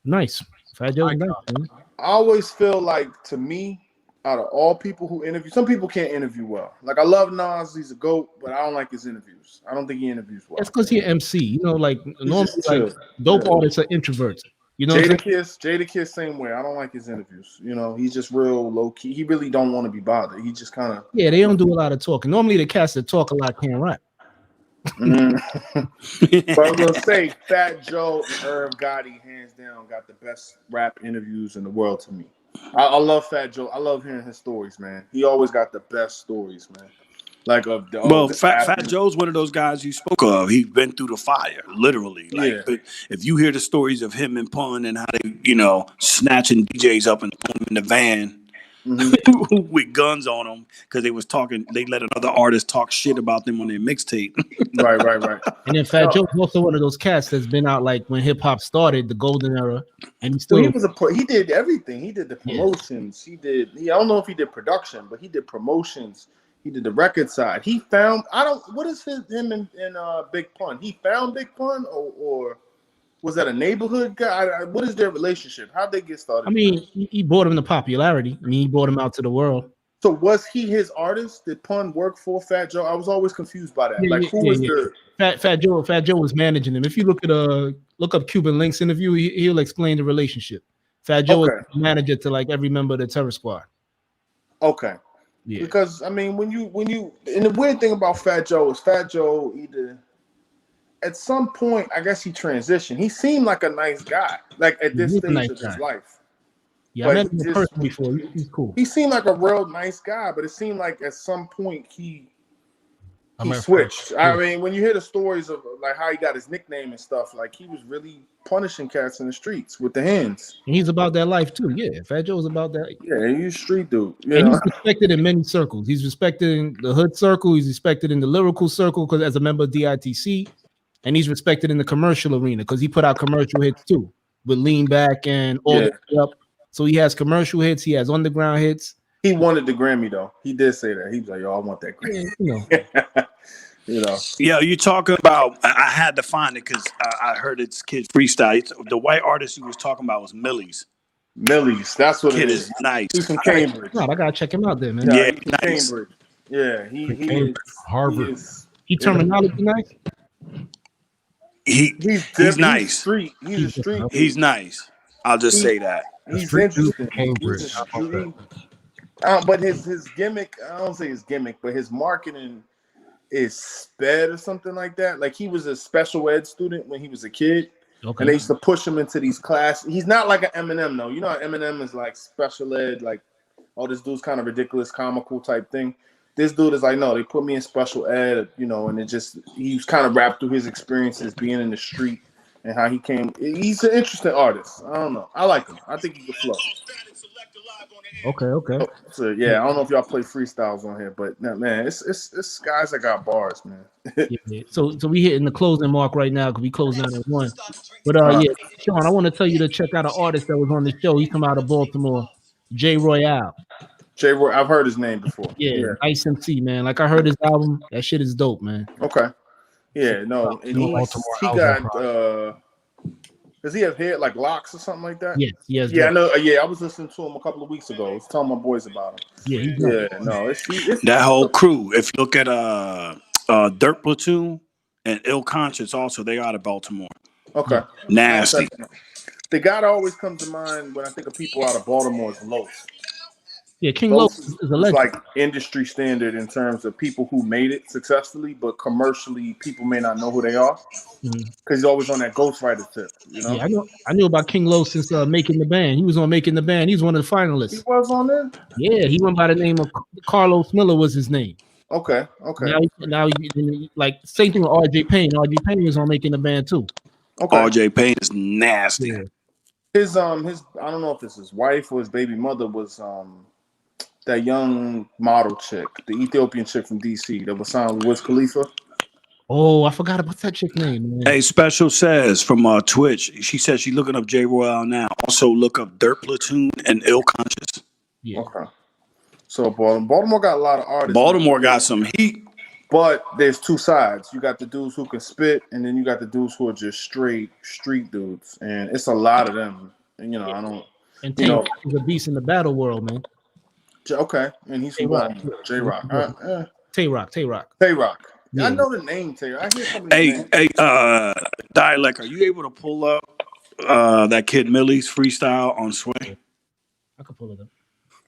Nice. Fat Joe's nice, man. I always feel like, to me, out of all people who interview, some people can't interview well. Like, I love Nas, he's a GOAT, but I don't like his interviews. I don't think he interviews well. That's because he's an MC. Like, normally, like, dope artists are introverts. Jadakiss, same way. I don't like his interviews. He's just real low key. He really don't want to be bothered. He just kind of they don't do a lot of talking. Normally, the cats that talk a lot can't rap. But I'm gonna say Fat Joe and Irv Gotti, hands down, got the best rap interviews in the world to me. I love Fat Joe. I love hearing his stories, man. He always got the best stories, man. Like Fat Joe's one of those guys you spoke of. He's been through the fire, literally. If you hear the stories of him and Pun and how they, snatching DJs up and putting them in the van with guns on them because they let another artist talk shit about them on their mixtape. Right. And then Fat Joe's also one of those cats that's been out like when hip hop started, the golden era, and he still he did everything. He did the promotions. He did. I don't know if he did production, but he did promotions. He did the record side. He found what is him and Big Pun? He found Big Pun or was that a neighborhood guy? What is their relationship? How'd they get started? I mean, he brought him the popularity. I mean, he brought him out to the world. So was he his artist? Did Pun work for Fat Joe? I was always confused by that. Who was the Fat Joe? Fat Joe was managing him. If you look up Cuban Link's interview, he'll explain the relationship. Fat Joe was manager to like every member of the Terror Squad. Okay. Yeah. Because I mean, when you and the weird thing about Fat Joe is Fat Joe either at some point, I guess he transitioned. He seemed like a nice guy, like at this stage of his life. Yeah, I met him in person before. He's cool. He seemed like a real nice guy, but it seemed like at some point he switched. I mean, when you hear the stories of like how he got his nickname and stuff, like he was really punishing cats in the streets with the hands. And he's about that life too. Yeah, Fat Joe's about that. Yeah, he's a street dude. And he's respected in many circles. He's respected in the hood circle. He's respected in the lyrical circle because as a member of DITC, and he's respected in the commercial arena because he put out commercial hits too with Lean Back and all the way up. So he has commercial hits. He has underground hits. He wanted the Grammy though. He did say that. He was like, "Yo, I want that Grammy." Yeah, you talking about? I had to find it because I heard it's kid freestyle. The white artist he was talking about was Millie's. That's what kid it is. Nice. He's from Cambridge. God, I gotta check him out there, man. Yeah, he's nice. Cambridge. Yeah, he is Harvard. He terminology nice. He's nice. He's a street. He's nice. I'll just say that. He's He's interesting. Cambridge. But his gimmick, I don't say his gimmick, but his marketing is sped or something like that. Like he was a special ed student when he was a kid. Okay. And they used to push him into these classes. He's not like an Eminem though. You know how Eminem is like special ed, like oh, this dude's kind of ridiculous, comical type thing. This dude is like, no, they put me in special ed, you know, and he was kind of wrapped through his experiences being in the street and how he came. He's an interesting artist. I don't know. I like him. I think he can flow. Okay. So yeah, I don't know if y'all play freestyles on here, but no, man, it's guys that got bars, man. Yeah. So we hitting the closing mark right now because we closing out at 1. But yeah, Sean, I want to tell you to check out an artist that was on the show. He's from out of Baltimore, J. Royale. Jay Roy, I've heard his name before. Yeah, Ice MC, man. Like I heard his album. That shit is dope, man. Okay. Yeah, no, and he got. Does he have hair like locks or something like that? Yes. Yeah, I know. Yeah, I was listening to him a couple of weeks ago. I was telling my boys about him. It's that whole crew. If you look at Dirt Platoon and Ill Conscious, also they out of Baltimore. Okay. Nasty. The guy that always comes to mind when I think of people out of Baltimore is Los. Yeah, King Los is a legend. Like industry standard in terms of people who made it successfully, but commercially people may not know who they are because he's always on that ghostwriter tip. You know? Yeah, I knew about King Los since Making the Band. He was on Making the Band. He was one of the finalists. He was on there? Yeah, he went by the name of Carlos Miller was his name. Okay. Now he, like same thing with RJ Payne. RJ Payne was on Making the Band too. Okay. RJ Payne is nasty. Yeah. His I don't know if it's his wife or his baby mother was that young model chick, the Ethiopian chick from DC that was signed with Wiz Khalifa. Oh, I forgot about that chick name, man. Hey, Special says from Twitch, she says she's looking up J. Royale now. Also look up Dirt Platoon and Ill Conscious. Yeah. Okay. So Baltimore got a lot of artists. Baltimore got some heat. But there's two sides. You got the dudes who can spit, and then you got the dudes who are just straight street dudes. And it's a lot of them. And, you know, I don't... And Tay Rock is a beast in the battle world, man. Okay. And he's from Baltimore. J-Rock. Tay Rock. Yeah. I know the name, Tay. I hear somebody's name. Hey, Dialect, are you able to pull up that Kid Millie's freestyle on Sway? I can pull it up.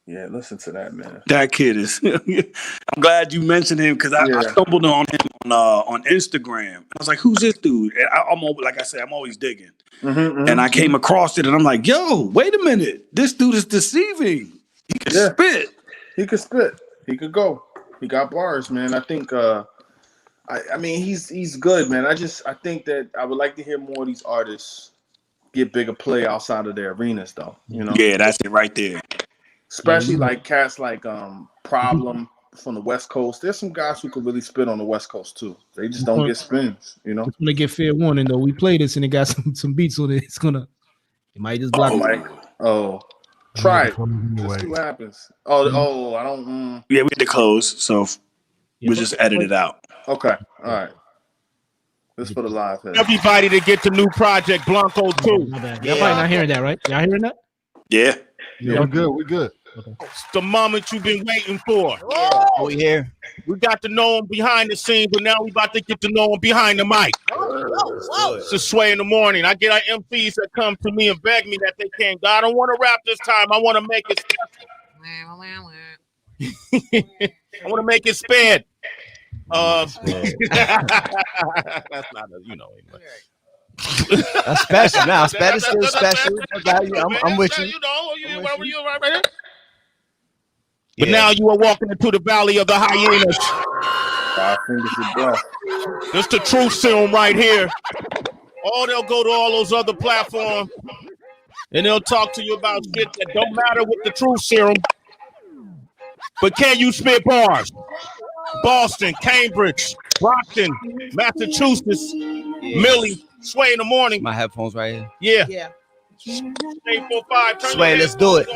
Yeah, listen to that, man. That kid is. I'm glad you mentioned him because I stumbled on him on Instagram. I was like, "Who's this dude?" And I'm like I said, I'm always digging. And I came across it, and I'm like, "Yo, wait a minute! This dude is deceiving. He can spit. He could spit. He could go. He got bars, man. I think. I mean, he's good, man. I think that I would like to hear more of these artists get bigger play outside of their arenas, though. You know? Yeah, that's it right there. Especially like cats like Problem from the West Coast. There's some guys who could really spit on the West Coast too. They just don't get spins, you know. It's gonna get fair warning though. We play this and it got some beats on it. It might just block. Try it. Just see what happens. I don't. Yeah, we had to close, so we'll just edit it out. Okay, all right. This for the live. Everybody to get the new project Blanco 2. Y'all probably not hearing that, right? Y'all hearing that? Yeah. Yeah, we're good. Okay. It's the moment you've been waiting for. We here. We got to know him behind the scenes, but now we about to get to know him behind the mic. It's a Sway in the morning. I get our MCs that come to me and beg me that they can't. God, I don't want to rap this time. I want to make it special. I want to make it sped. That's not a, anyway. That's special. Now, sped is still special. I'm with you. But now you are walking into the valley of the hyenas. This the truth serum right here. Or they'll go to all those other platforms and they'll talk to you about shit that don't matter with the truth serum. But can you spit bars? Boston, Cambridge, Brockton, Massachusetts, Millie, Sway in the morning. My headphones right here. Yeah. 845. Sway, let's do it.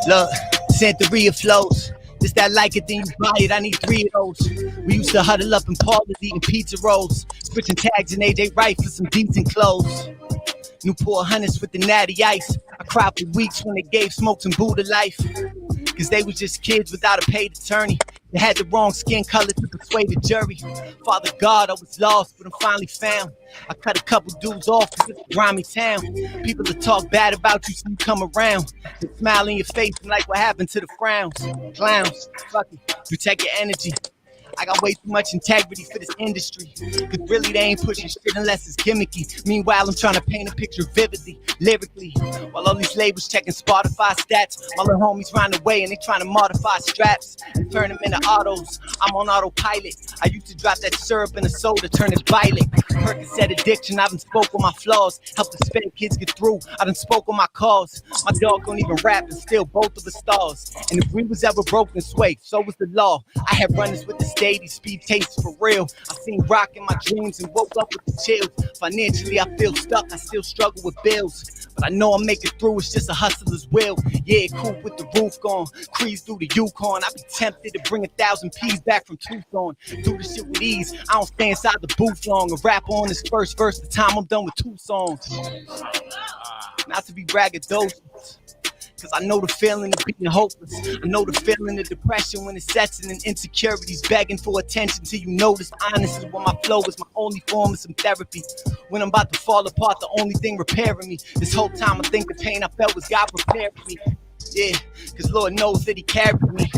Look, Santeria flows. Just that like it, then you buy it. I need 3 of those. We used to huddle up in parlors eating pizza rolls, switching tags and AJ Wright for some decent clothes. Newport Hunters with the natty ice. I cried for weeks when they gave Smokes and Buddha life. Cause they was just kids without a paid attorney. They had the wrong skin color to persuade the jury. Father God, I was lost, but I'm finally found. I cut a couple dudes off because it's a grimy town. People that talk bad about you, so you come around. They smile in your face and like what happened to the frowns. Clowns, fuck it, protect your energy. I got way too much integrity for this industry. Cause really they ain't pushing shit unless it's gimmicky. Meanwhile, I'm trying to paint a picture vividly, lyrically. While all these labels checking Spotify stats. My little homies run away and they trying to modify straps and turn them into autos. I'm on autopilot. I used to drop that syrup in a soda, turn it violet. Percocet addiction, I done spoke on my flaws. Help the Hispanic kids get through, I done spoke on my cause. My dog don't even rap and still both of us stars. And if we was ever broke this way, so was the law. I had runners with the steady speed tastes for real. I seen rock in my dreams and woke up with the chills. Financially, I feel stuck. I still struggle with bills, but I know I'll make it through. It's just a hustler's will. Yeah, coupe with the roof gone, cruise through the Yukon. I be tempted to bring 1,000 P's back from Tucson. Do the shit with ease. I don't stay inside the booth long. A rap on this first verse. The time I'm done with 2 songs. Not to be braggadocious, cause I know the feeling of being hopeless. I know the feeling of depression when it sets in and insecurities begging for attention till you notice honestly when my flow is my only form of some therapy. When I'm about to fall apart, the only thing repairing me. This whole time I think the pain I felt was God prepared for me. Yeah, cause Lord knows that he carried me.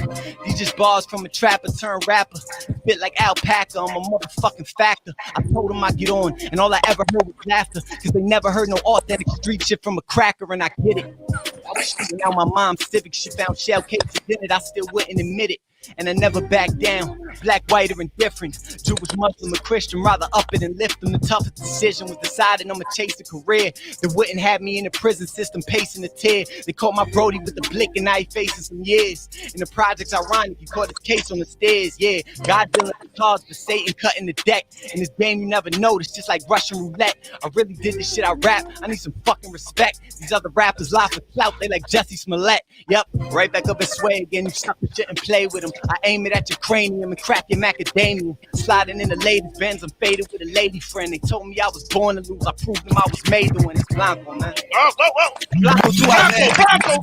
These just bars from a trapper turned rapper. Bit like alpaca, I'm a motherfucking factor. I told him I'd get on, and all I ever heard was laughter. Cause they never heard no authentic street shit from a cracker, and I get it. I was shooting out my mom's civic shit, found shell cases in it, I still wouldn't admit it. And I never back down, black, white, or indifferent. Jewish, Muslim, or Christian, rather up it and lift them. The toughest decision was deciding I'ma chase a career that wouldn't have me in the prison system pacing the tear. They caught my Brody with the blick and now he facing some years. In the projects, ironic, he caught his case on the stairs. Yeah, God dealing the cards for Satan cutting the deck. In this game you never noticed, just like Russian roulette. I really did this shit I rap, I need some fucking respect. These other rappers lie for clout, they like Jesse Smollett. Yep, right back up and sway again, you suck the shit and play with them. I aim it at your cranium and crack your macadamia. Sliding in the latest Benz, I'm faded with a lady friend. They told me I was born to lose, I proved them I was made to win. It's Blanco, man. Whoa. Blanco, too out there. Blanco.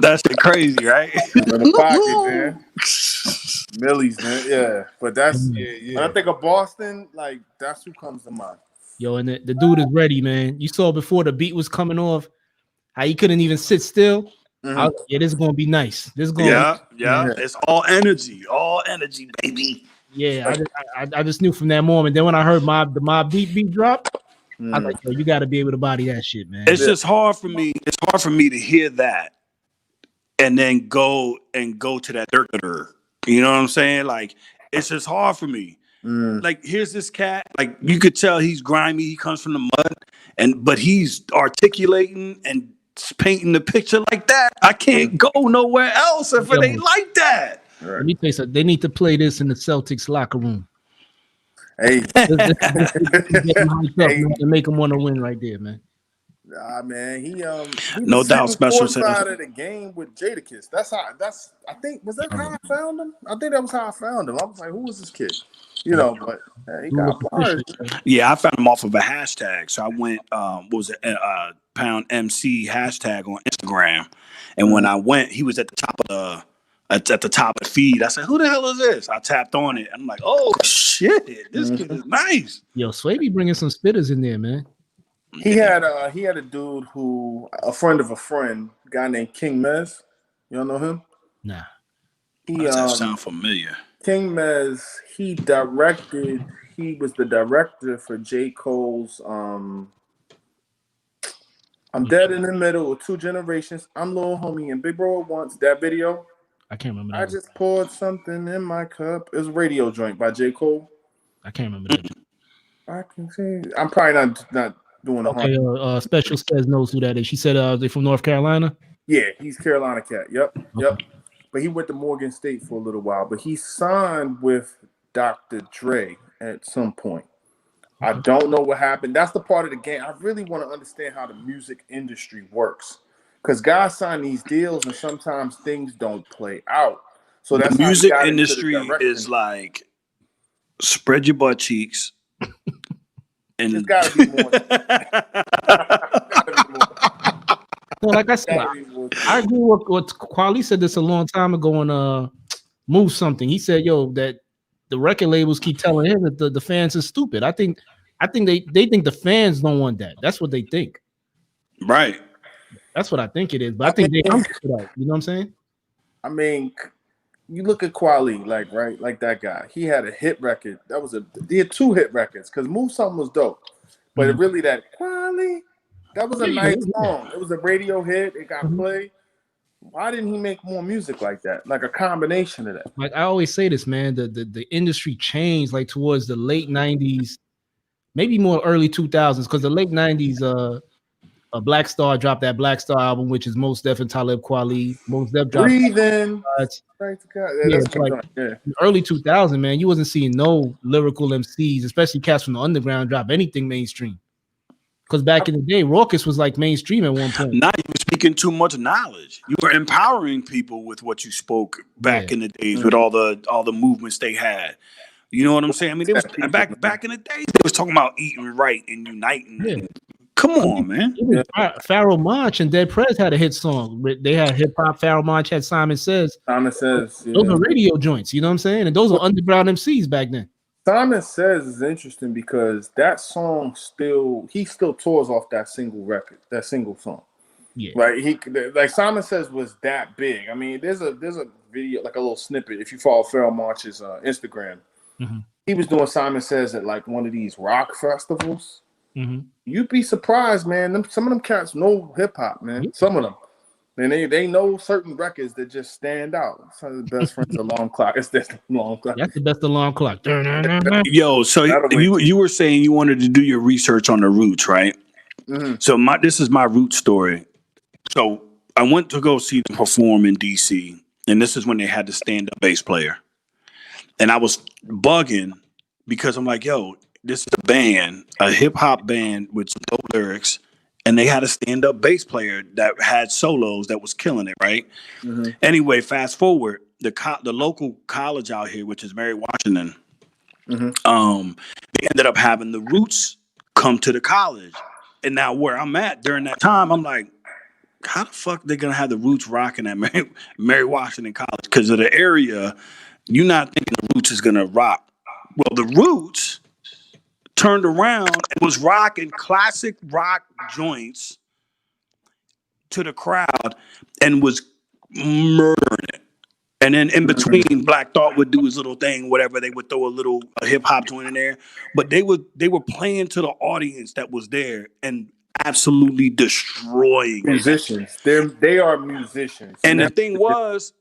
That shit crazy, right? In the pocket, man. Millies, man. Yeah, but that's when I think of Boston, like that's who comes to mind. Yo, and the dude is ready, man. You saw before the beat was coming off how he couldn't even sit still. Mhm. Yeah, this is gonna be nice. This is gonna Yeah. It's all energy, baby. Yeah, I just knew from that moment. Then when I heard the mob beat drop, I was like, yo, you got to be able to body that shit, man. It's just hard for me. It's hard for me to hear that and then go to that dirt. You know what I'm saying? Like, it's just hard for me. Like, here's this cat. Like, you could tell he's grimy. He comes from the mud, but he's articulating and painting the picture like that. I can't go nowhere else if it ain't like that. Let me tell you something. They need to play this in the Celtics locker room. Hey, To make them want to win right there, man. Man, he No doubt, special side of the game with Jadakiss. I think was that how I found him? I think that was how I found him. I was like, who is this kid? You know, but he got bars. Yeah, I found him off of a hashtag. So I went, what was it, pound MC hashtag on Instagram, and when I went, he was at the top of the feed. I said, "Who the hell is this?" I tapped on it. I'm like, "Oh shit, this kid is nice." Yo, Sway be bringing some spitters in there, man. He had a dude a friend of a friend, a guy named King Mez. You don't know him? Nah. Does that sound familiar? King Mez, he was the director for J. Cole's I'm Dead in the Middle of 2 Generations. I'm Lil Homie and Big Bro at Once. That video. I can't remember that. I just poured something in my cup. It was a radio joint by J. Cole. I can't remember that. I can see. I'm probably not doing a okay. Special says knows who that is. She said they from North Carolina. Yeah, he's Carolina cat. Yep. But he went to Morgan State for a little while. But he signed with Dr. Dre at some point. I don't know what happened. That's the part of the game. I really want to understand how the music industry works. Because guys sign these deals and sometimes things don't play out. So that's the music industry is like spread your butt cheeks. And there's gotta be more. Hold like I said, I agree with what Quali said this a long time ago on Move Something. He said, "Yo, that the record labels keep telling him that the fans are stupid." I think they think the fans don't want that. That's what they think. Right. That's what I think it is. But I think they hungry for that. You know what I'm saying? I mean, you look at Quali, like that guy. He had a hit record. He had 2 hit records because Move Something was dope. But really, that Quali, that was a nice song. It was a radio hit. It got played. Why didn't he make more music like that? Like a combination of that. Like I always say this, man, the industry changed like towards the late 90s, maybe more early 2000s, because the late 90s, a Black Star dropped that Black Star album, which is Most Def and Talib Kweli. Most Def dropped Breathing. Early 2000, man, you wasn't seeing no lyrical MCs, especially cats from the underground, drop anything mainstream. Because back in the day, Raucous was like mainstream at one point. Not even speaking too much knowledge. You were empowering people with what you spoke back in the days with all the movements they had. You know what I'm saying? I mean, they was back in the days, they was talking about eating right and uniting. Yeah. Come on, man. Pharoah Monch and Dead Prez had a hit song. They had hip hop. Pharoah Monch had Simon Says. Those are radio joints. You know what I'm saying? And those are underground MCs back then. Simon Says is interesting because that song he still tours off that single record, that single song. Yeah. Right. Like Simon Says was that big. I mean, there's a video, like a little snippet. If you follow Pharoah Monch's Instagram, he was doing Simon Says at like one of these rock festivals. You'd be surprised, man. Some of them cats know hip hop, man. Some of them. And they know certain records that just stand out. Some of the best friends, Alarm Clock. It's the Alarm Clock. That's the best Alarm Clock. Yo, so you were saying you wanted to do your research on the Roots, right? So this is my root story. So I went to go see them perform in DC, and this is when they had the stand-up bass player. And I was bugging because I'm like, yo, this is a band, a hip-hop band with some dope lyrics, and they had a stand-up bass player that had solos that was killing it, right? Anyway, fast forward, the local college out here, which is Mary Washington, they ended up having the Roots come to the college. And now where I'm at during that time, I'm like, how the fuck they gonna have the Roots rocking at Mary Washington College? Because of the area, you're not thinking the Roots is gonna rock. Well, the Roots turned around and was rocking classic rock joints to the crowd and was murdering it. And then in between, Black Thought would do his little thing, whatever. They would throw a hip hop joint in there, but they were playing to the audience that was there and absolutely destroying musicians. They are musicians. And the thing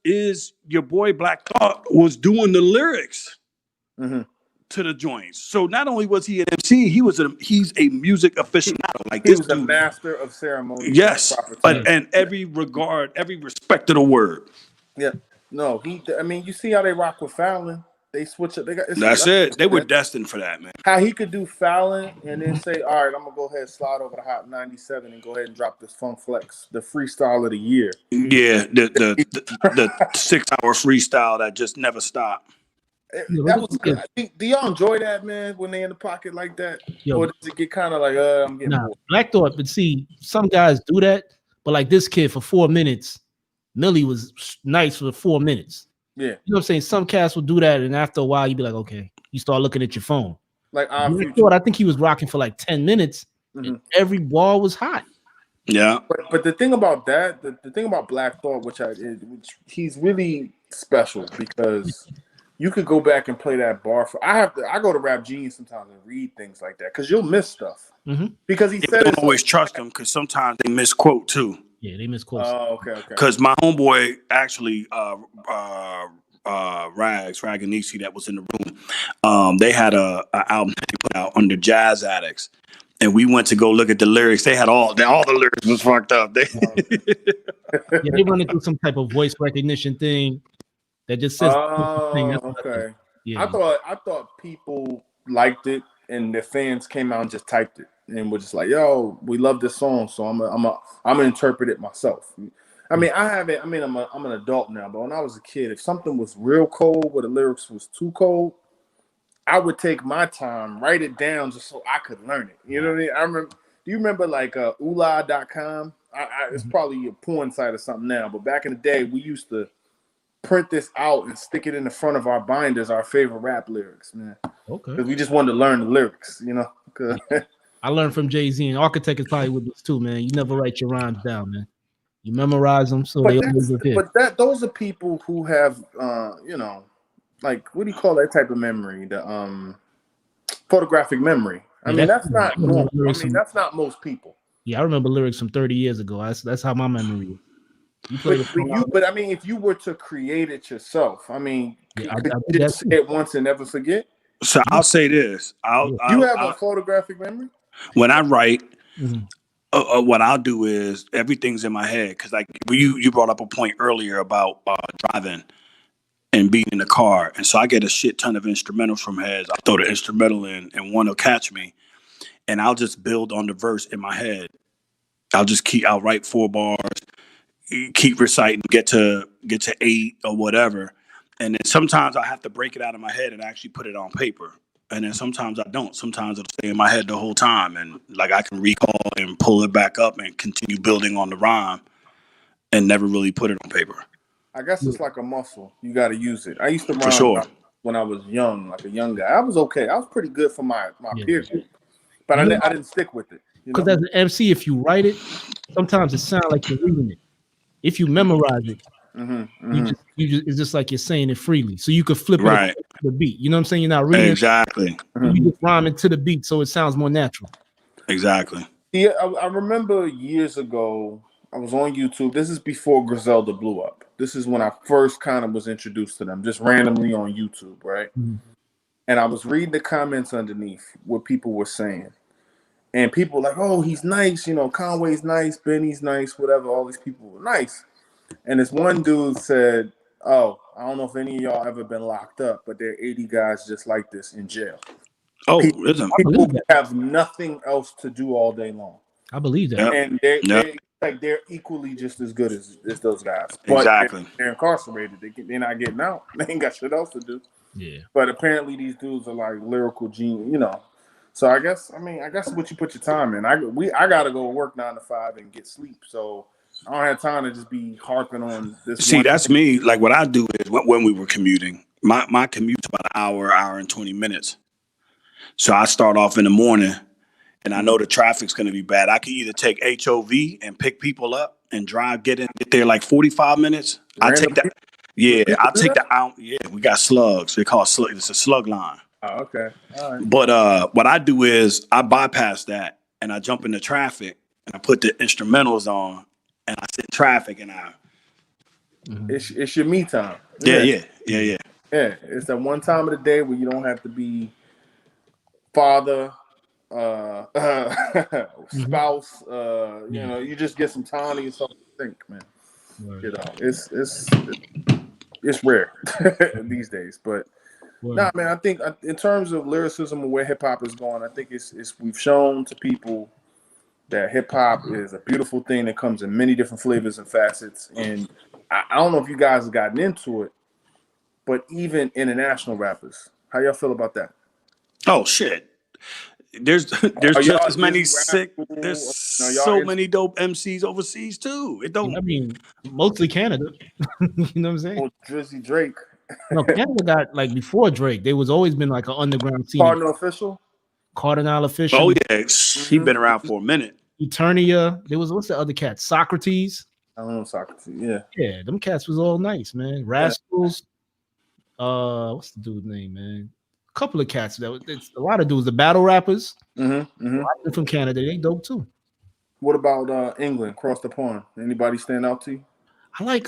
is your boy Black Thought was doing the lyrics to the joints. So not only was he an MC, he's a music aficionado. Like he was a master of ceremony. Yes, and every respect of the word. Yeah. No, I mean, you see how they rock with Fallon. They switch it. That's it. They were destined for that, man. How he could do Fallon and then say, all right, I'm going to go ahead and slide over to Hot 97 and go ahead and drop this Funk Flex, the freestyle of the year. Yeah, the 6-hour freestyle that just never stopped. That was good. Do y'all enjoy that, man, when they in the pocket like that? Or does it get kind of like, I'm getting bored? Black Thought, but see, some guys do that, but like this kid for 4 minutes, Millie was nice for 4 minutes. Yeah. You know what I'm saying? Some cats will do that, and after a while, you'd be like, okay, you start looking at your phone. Like I think he was rocking for like 10 minutes, and every ball was hot. Yeah. But the thing about that, the thing about Black Thought, which he's really special because you could go back and play that bar for. I go to Rap Genius sometimes and read things like that because you'll miss stuff. Because he said don't always trust them because sometimes they misquote too. Yeah, they misquote. Oh, okay. Because my homeboy actually, Raganisi, that was in the room. They had a album that they put out under Jazz Addicts, and we went to go look at the lyrics. They had all the lyrics was fucked up. They running through some type of voice recognition thing that just says. Okay. Yeah. I thought people liked it, and the fans came out and just typed it. And we're just like, yo, we love this song, so I'm gonna interpret it myself. I mean, I'm an adult now, but when I was a kid, if something was real cold, where the lyrics was too cold, I would take my time, write it down, just so I could learn it. You know what I mean? Do you remember like Ula.com? It's probably a porn site or something now, but back in the day, we used to print this out and stick it in the front of our binders, our favorite rap lyrics, man. Okay. Because we just wanted to learn the lyrics, you know. I learned from Jay-Z, and Architect is probably with this too, man. You never write your rhymes down, man. You memorize them so they always appear. But those are people who have, you know, like, what do you call that type of memory? The photographic memory. I mean, that's not normal. I mean, that's not most people. Yeah, I remember lyrics from 30 years ago. That's how my memory is. But I mean, if you were to create it yourself, I mean, yeah, could you just say it once and never forget? So I'll say this. You have a photographic memory? When I write, what I'll do is everything's in my head. Because like you brought up a point earlier about driving and being in the car. And so I get a shit ton of instrumentals from heads. I throw the instrumental in and one will catch me. And I'll just build on the verse in my head. I'll write 4 bars, keep reciting, get to 8 or whatever. And then sometimes I have to break it out of my head and actually put it on paper. And then sometimes I don't. Sometimes it'll stay in my head the whole time. And like I can recall and pull it back up and continue building on the rhyme and never really put it on paper. I guess it's like a muscle. You got to use it. I used to rhyme when I was young, like a young guy. I was okay. I was pretty good for my peer group. But I didn't stick with it. Because as an MC, if you write it, sometimes it sounds like you're reading it. If you memorize it, it's just like you're saying it freely. So you could flip it to the beat. You know what I'm saying? You're not reading exactly. You just rhyming to the beat, so it sounds more natural. Exactly. Yeah, I remember years ago, I was on YouTube. This is before Griselda blew up. This is when I first kind of was introduced to them, just randomly on YouTube, right? And I was reading the comments underneath what people were saying. And people were like, oh, he's nice. You know, Conway's nice. Benny's nice. Whatever. All these people were nice. And this one dude said, oh, I don't know if any of y'all ever been locked up, but there are 80 guys just like this in jail. Oh, people have nothing else to do all day long. I believe that. And they're equally just as good as those guys. But they're incarcerated. They're not getting out. They ain't got shit else to do. Yeah. But apparently these dudes are like lyrical genius, you know. So I guess what you put your time in. I gotta go work 9 to 5 and get sleep. So I don't have time to just be harping on this. See, that's me. Like what I do is when we were commuting, my commute's about an hour and 20 minutes. So I start off in the morning and I know the traffic's gonna be bad. I can either take HOV and pick people up and get there like 45 minutes. I take that. Yeah, I'll take that out. Yeah, we got slugs. They call slug. It's a slug line. Oh, okay. All right. But what I do is I bypass that and I jump into traffic and I put the instrumentals on and I sit in traffic and it's your me time. Yeah. Yeah, it's that one time of the day where you don't have to be father, spouse. You know, you just get some time to yourself to think, man. Right. You know, it's rare these days, but. Nah, man. I think in terms of lyricism and where hip hop is going, I think we've shown to people that hip hop is a beautiful thing that comes in many different flavors and facets. And I don't know if you guys have gotten into it, but even international rappers, how y'all feel about that? Oh shit! There's just as many sick. There's so many dope MCs overseas too. It don't. I mean, mostly Canada. You know what I'm saying? Oh, Drizzy Drake. No, Canada got like before Drake. There was always been like an underground scene. Cardinal Official. Oh yeah, he been around for a minute. Eternia. There was what's the other cat? Socrates. I don't know Socrates. Yeah. Yeah, them cats was all nice, man. Rascals. What's the dude's name, man? A couple of cats. It's a lot of dudes. The battle rappers. A lot of them from Canada. They dope too. What about England? Across the pond. Anybody stand out to you? I like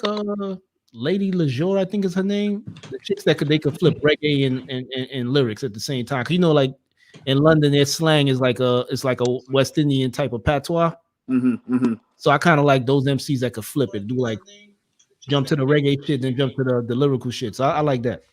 Lady Lejour, I think is her name. The chicks that they could flip reggae and lyrics at the same time. You know, like in London, their slang is like a West Indian type of patois. So I kind of like those MCs that could flip it, do like jump to the reggae shit, then jump to the lyrical shit. So I like that.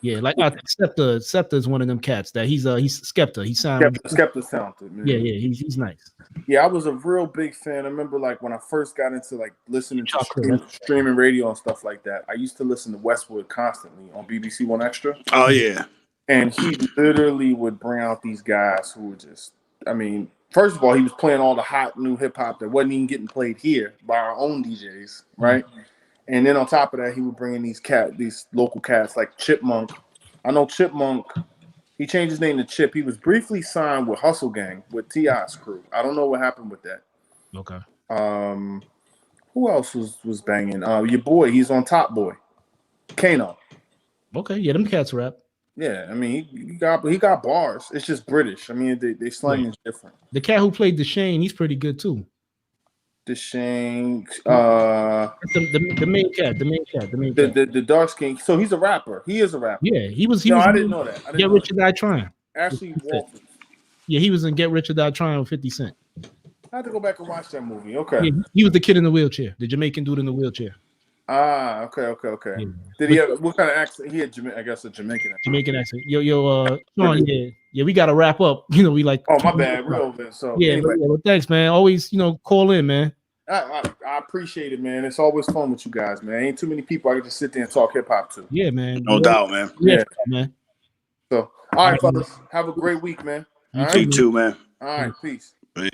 Yeah, like Skepta is one of them cats that he's Skepta. He sounds Skepta's talented, man. Yeah, he's nice. Yeah, I was a real big fan. I remember like when I first got into like listening to streaming radio and stuff like that. I used to listen to Westwood constantly on BBC One Extra. Oh yeah. And he literally would bring out these guys who were just, I mean, first of all, he was playing all the hot new hip hop that wasn't even getting played here by our own DJs, right? And then on top of that, he would bring in these local cats like Chipmunk. I know Chipmunk. He changed his name to Chip. He was briefly signed with Hustle Gang with T.I.'s crew. I don't know what happened with that. Okay. Who else was banging? Your boy, he's on Top Boy, Kano. Okay, yeah, them cats rap. Yeah, I mean he got bars. It's just British. I mean they slang is different. The cat who played Deshane, he's pretty good too. Deshane, the main cat. The dark skin. So he's a rapper. He is a rapper. Yeah, he was. I didn't know that. Get Rich or Die Trying. Ashley Walters. Yeah, he was in Get Rich or Die Trying with 50 Cent. I had to go back and watch that movie. Okay. Yeah, he was the kid in the wheelchair, the Jamaican dude in the wheelchair. Ah, okay. Yeah. Did he have what kind of accent? He had I guess a Jamaican accent. Jamaican accent. Sean, yeah, we gotta wrap up. You know, we like. Oh, my bad. Real bit. So yeah, anyway. well, thanks, man. Always, call in, man. I appreciate it, man. It's always fun with you guys, man. Ain't too many people I can just sit there and talk hip hop to. Yeah, man. No doubt, man. Yeah, man. So, all right, fellas. Have a great week, man. You too, man. All right, peace. Peace.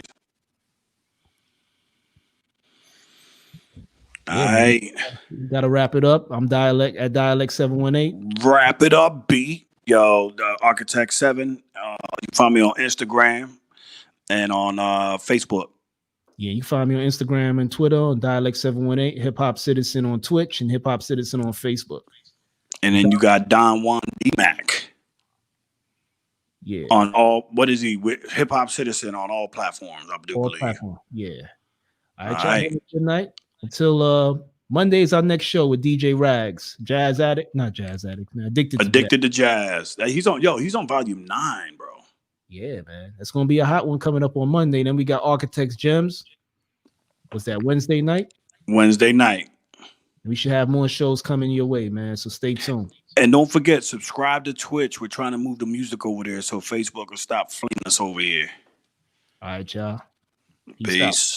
All right. Gotta wrap it up. I'm at Dialect 718. Wrap it up, B. Yo, the Architect 7. You can find me on Instagram and on Facebook. Yeah, you can find me on Instagram and Twitter on Dialect 718, Hiphopcitizen on Twitch, and Hiphopcitizen on Facebook. And then you got Don Juan D-Mac. Yeah. On all, what is he? With Hiphopcitizen on all platforms, I do believe. Platform. Yeah. All right, All y'all. right. Good night. Until Monday is our next show with DJ Rags. Jazz Addict. Not Jazz Addict, man. Addicted to Jazz. He's on volume 9, bro. Yeah, man. That's gonna be a hot one coming up on Monday. Then we got Architects Gems. What's that, Wednesday night? Wednesday night. We should have more shows coming your way, man. So stay tuned. And don't forget, subscribe to Twitch. We're trying to move the music over there so Facebook will stop flinging us over here. All right, y'all. Peace.